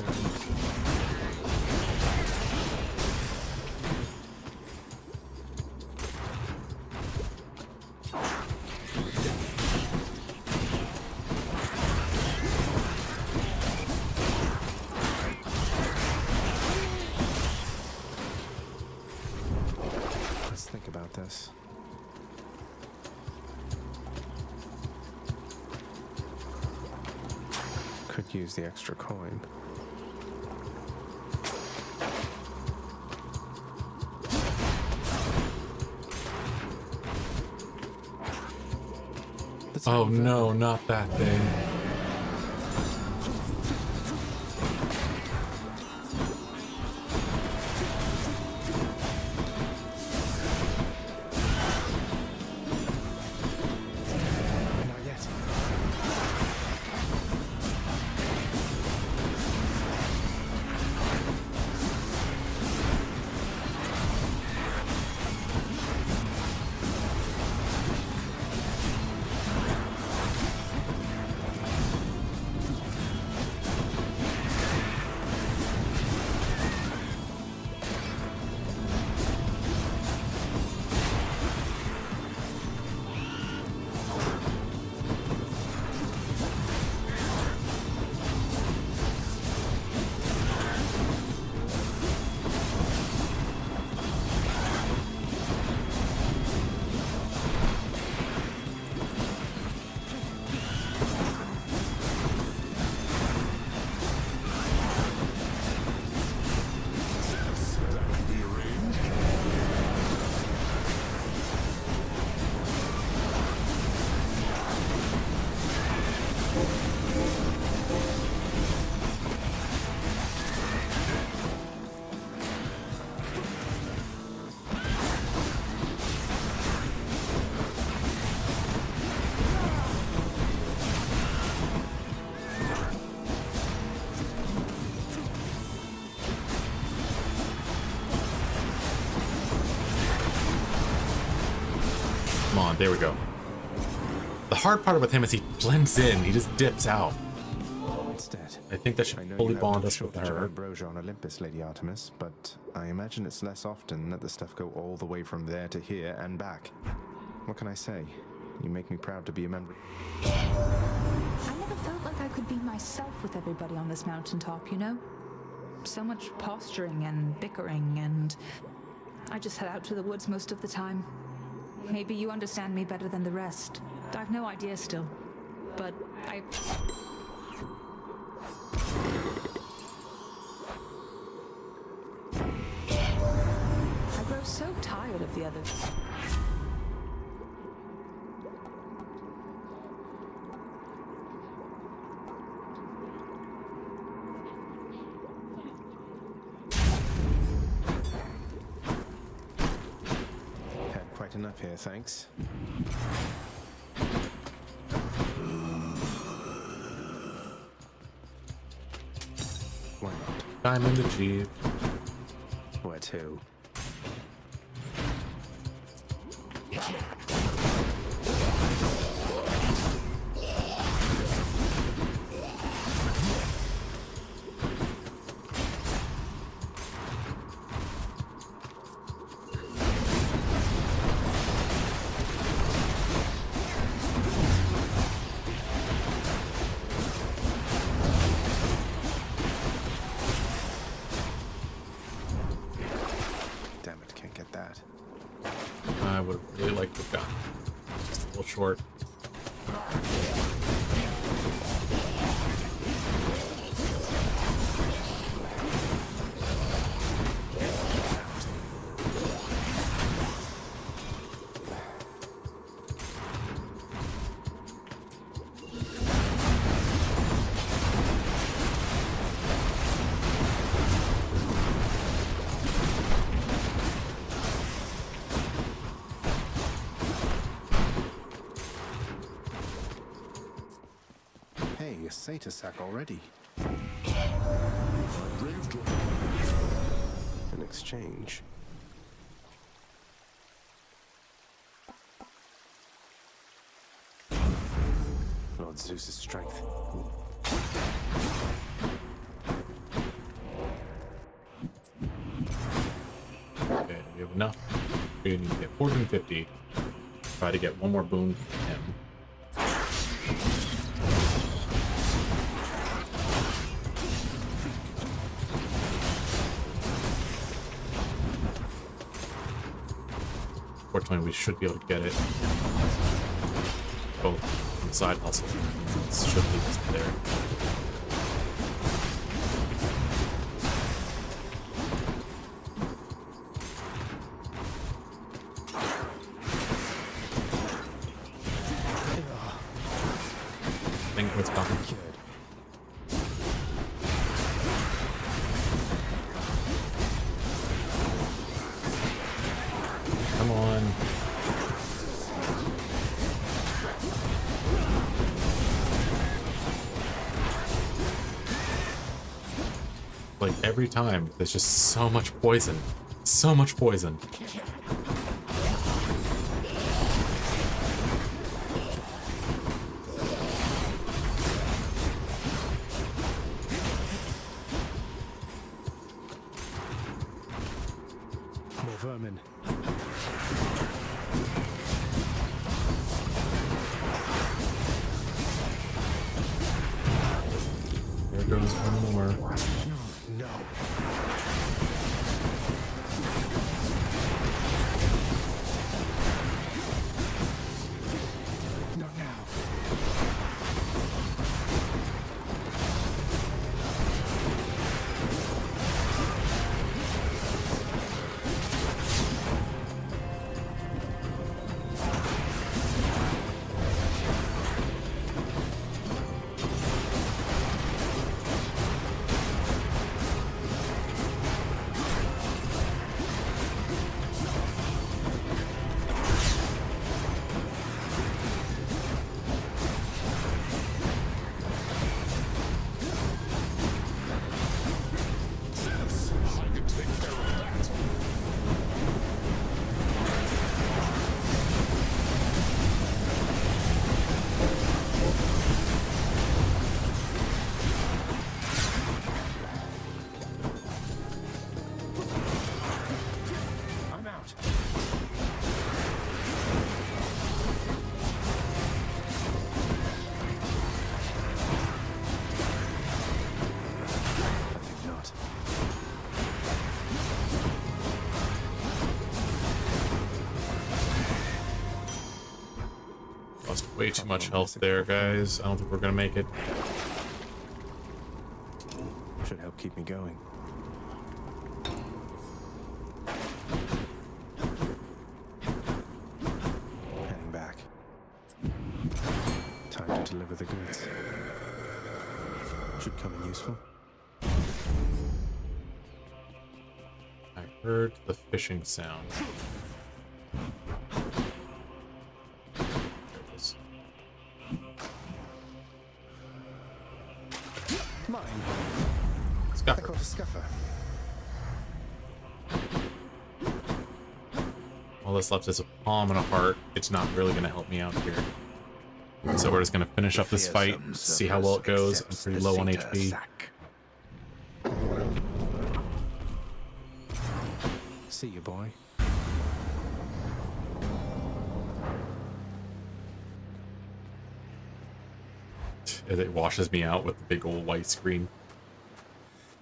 Let's think about this. Could use the extra coin. Oh no, not that thing. Not yet. Come on, there we go. The hard part with him is he blends in. He just dips out. Instead, I think that should fully bond us with her. Ambrosia on Olympus, Lady Artemis, but I imagine it's less often that the stuff go all the way from there to here and back. What can I say? You make me proud to be a member. I never felt like I could be myself with everybody on this mountaintop, you know? So much posturing and bickering, and I just head out to the woods most of the time. Maybe you understand me better than the rest. I've no idea still, but I grow so tired of the others. enough here, thanks. Why not? Diamond achieved. Where to? I would really like to have gotten just a little short. A satyr sack already. In exchange. Lord Zeus's strength. Okay, we have enough. We need to get 450. Try to get one more boon from him. Fortunately, we should be able to get it. Oh, from side hustle. This should lead us there. I think what's coming. Come on. Like every time, there's just so much poison. So much poison. More vermin. There goes one more. No. Not now. Way too much health there, guys. I don't think we're gonna make it. Should help keep me going. Heading back. Time to deliver the goods. Should come in useful. I heard the fishing sound. Mine. Scuffer. I caught a scuffer. All that's left is a palm and a heart. It's not really going to help me out here. So we're just going to finish up this fight, see how well it goes. I'm pretty low on HP. See you, boy. It washes me out with the big old white screen.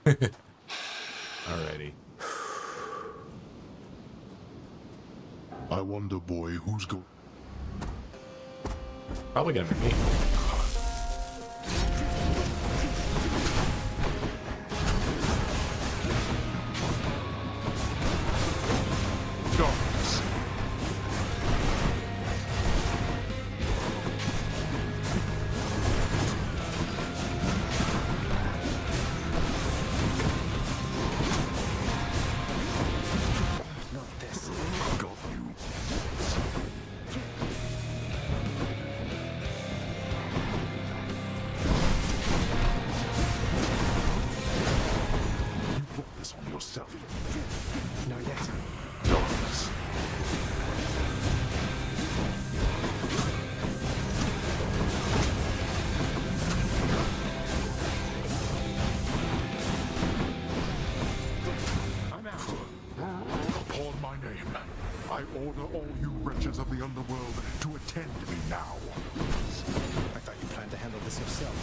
Alrighty. I wonder, boy, who's going... Probably gonna be me. Darkness. Not this. Got you. You brought this on yourself. Not yet. Darkness. I'm out. Upon my name, I order all you wretches of the underworld to attend me now. I thought you planned to handle this yourself.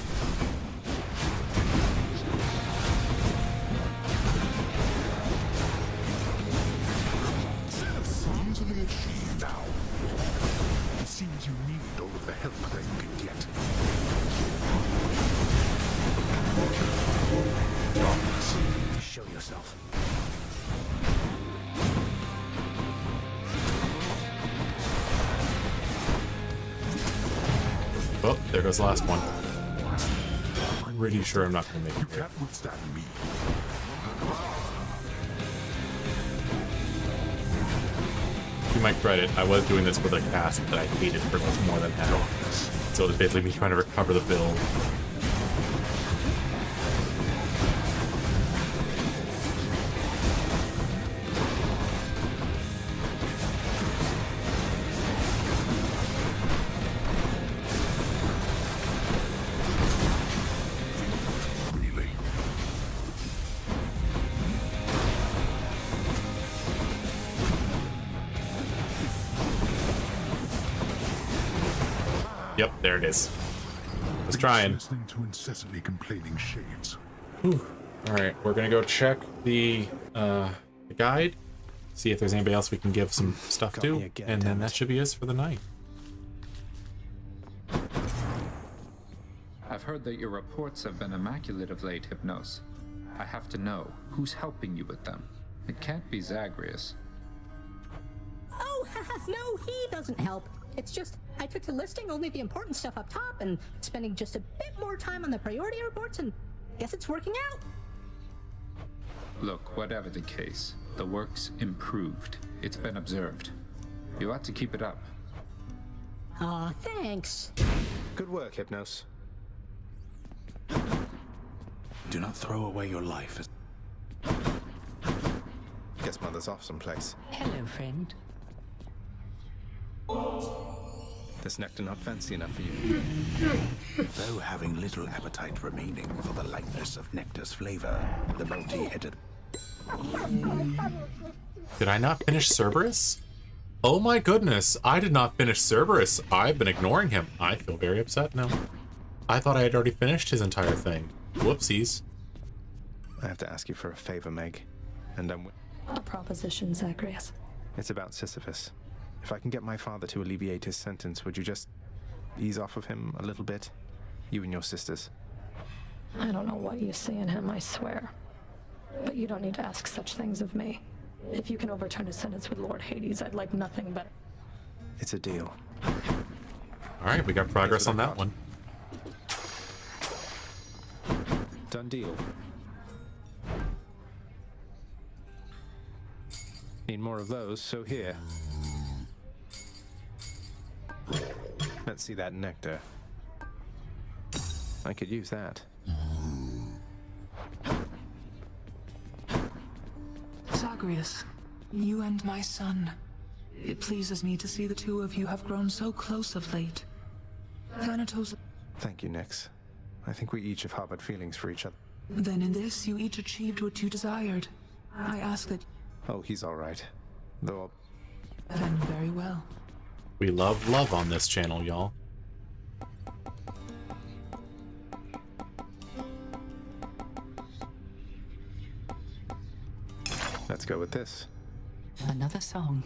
This easily achieved now. It seems you need all of the help that you can get. Darkness. Show yourself. Oh, there goes the last one. I'm pretty sure I'm not gonna make You it here. can't withstand me. To my credit, I was doing this with a cast that I hated for much more than half. So it was basically me trying to recover the build. Really? Yep, there it is. Was trying. Listening to incessantly complaining shades. Alright, we're gonna go check the guide, see if there's anybody else we can give some stuff Got me to, again, and then damn that it. should be us for the night. I've heard that your reports have been immaculate of late, Hypnos. I have to know, who's helping you with them? It can't be Zagreus. Oh, no, he doesn't help. It's just, I took to listing only the important stuff up top and spending just a bit more time on the priority reports, and guess it's working out. Look, whatever the case, the work's improved. It's been observed. You ought to keep it up. Aw, thanks. Good work, Hypnos. Do not throw away your life. Guess Mother's off someplace. Hello, friend. This nectar not fancy enough for you. Though having little appetite remaining for the lightness of nectar's flavor, the multi-headed... Did I not finish Cerberus? Oh my goodness, I did not finish Cerberus. I've been ignoring him. I feel very upset now. I thought I had already finished his entire thing. Whoopsies. I have to ask you for a favor, Meg. And A proposition, Zagreus. it's about Sisyphus. If I can get my father to alleviate his sentence, would you just ease off of him a little bit? You and your sisters. I don't know what you see in him, I swear. But you don't need to ask such things of me. If you can overturn his sentence with Lord Hades, I'd like nothing better. It's a deal. Alright, we got progress on that one. Done deal. Need more of those, so here. Let's see that nectar. I could use that. Zagreus, you and my son. It pleases me to see the two of you have grown so close of late. Thanatos. Thank you, Nyx. I think we each have harbored feelings for each other. Then in this, you each achieved what you desired. I ask that. Oh, he's all right. Though. Then very well. We love love on this channel, y'all. Let's go with this. Another song.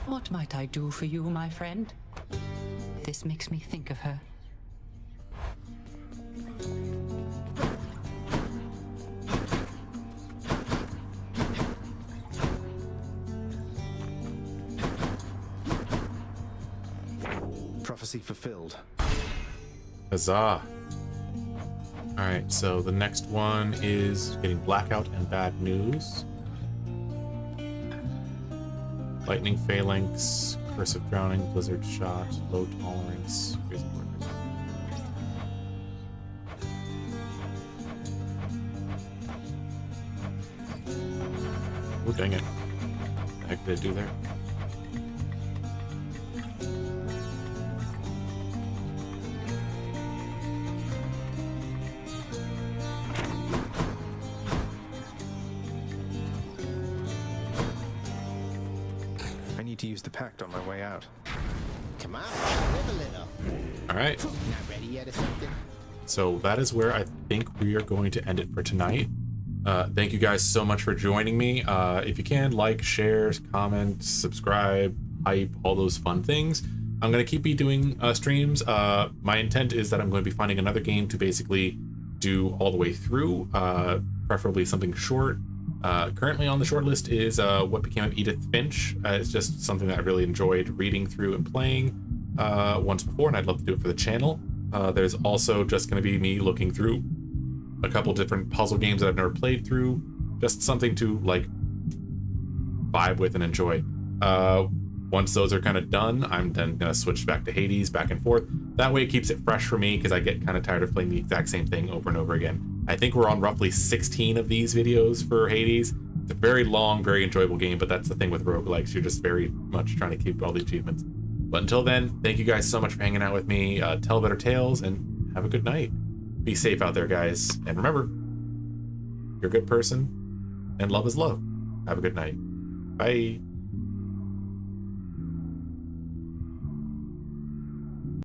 What might I do for you, my friend? This makes me think of her. Prophecy fulfilled. Huzzah. Alright, so the next one is getting blackout and bad news. Lightning phalanx, curse of drowning, blizzard shot, low tolerance, crazy work. Oh, dang it. What the heck did I do there? I need to use the pact on my way out. Come on, live a little. Alright. Not ready yet or something? So that is where I think we are going to end it for tonight. Thank you guys so much for joining me. If you can, like, share, comment, subscribe, hype, all those fun things. I'm going to keep doing streams. My intent is that I'm going to be finding another game to basically do all the way through, preferably something short. Currently on the short list is What Became of Edith Finch. It's just something that I really enjoyed reading through and playing once before, and I'd love to do it for the channel. There's also just going to be me looking through a couple different puzzle games that I've never played through. Just something to like vibe with and enjoy. Once those are kind of done, I'm then going to switch back to Hades, back and forth. That way it keeps it fresh for me because I get kind of tired of playing the exact same thing over and over again. I think we're on roughly 16 of these videos for Hades. It's a very long, very enjoyable game, but that's the thing with roguelikes. You're just very much trying to keep all the achievements. But until then, thank you guys so much for hanging out with me. Tell better tales and have a good night. Be safe out there, guys. And remember, you're a good person and love is love. Have a good night. Bye.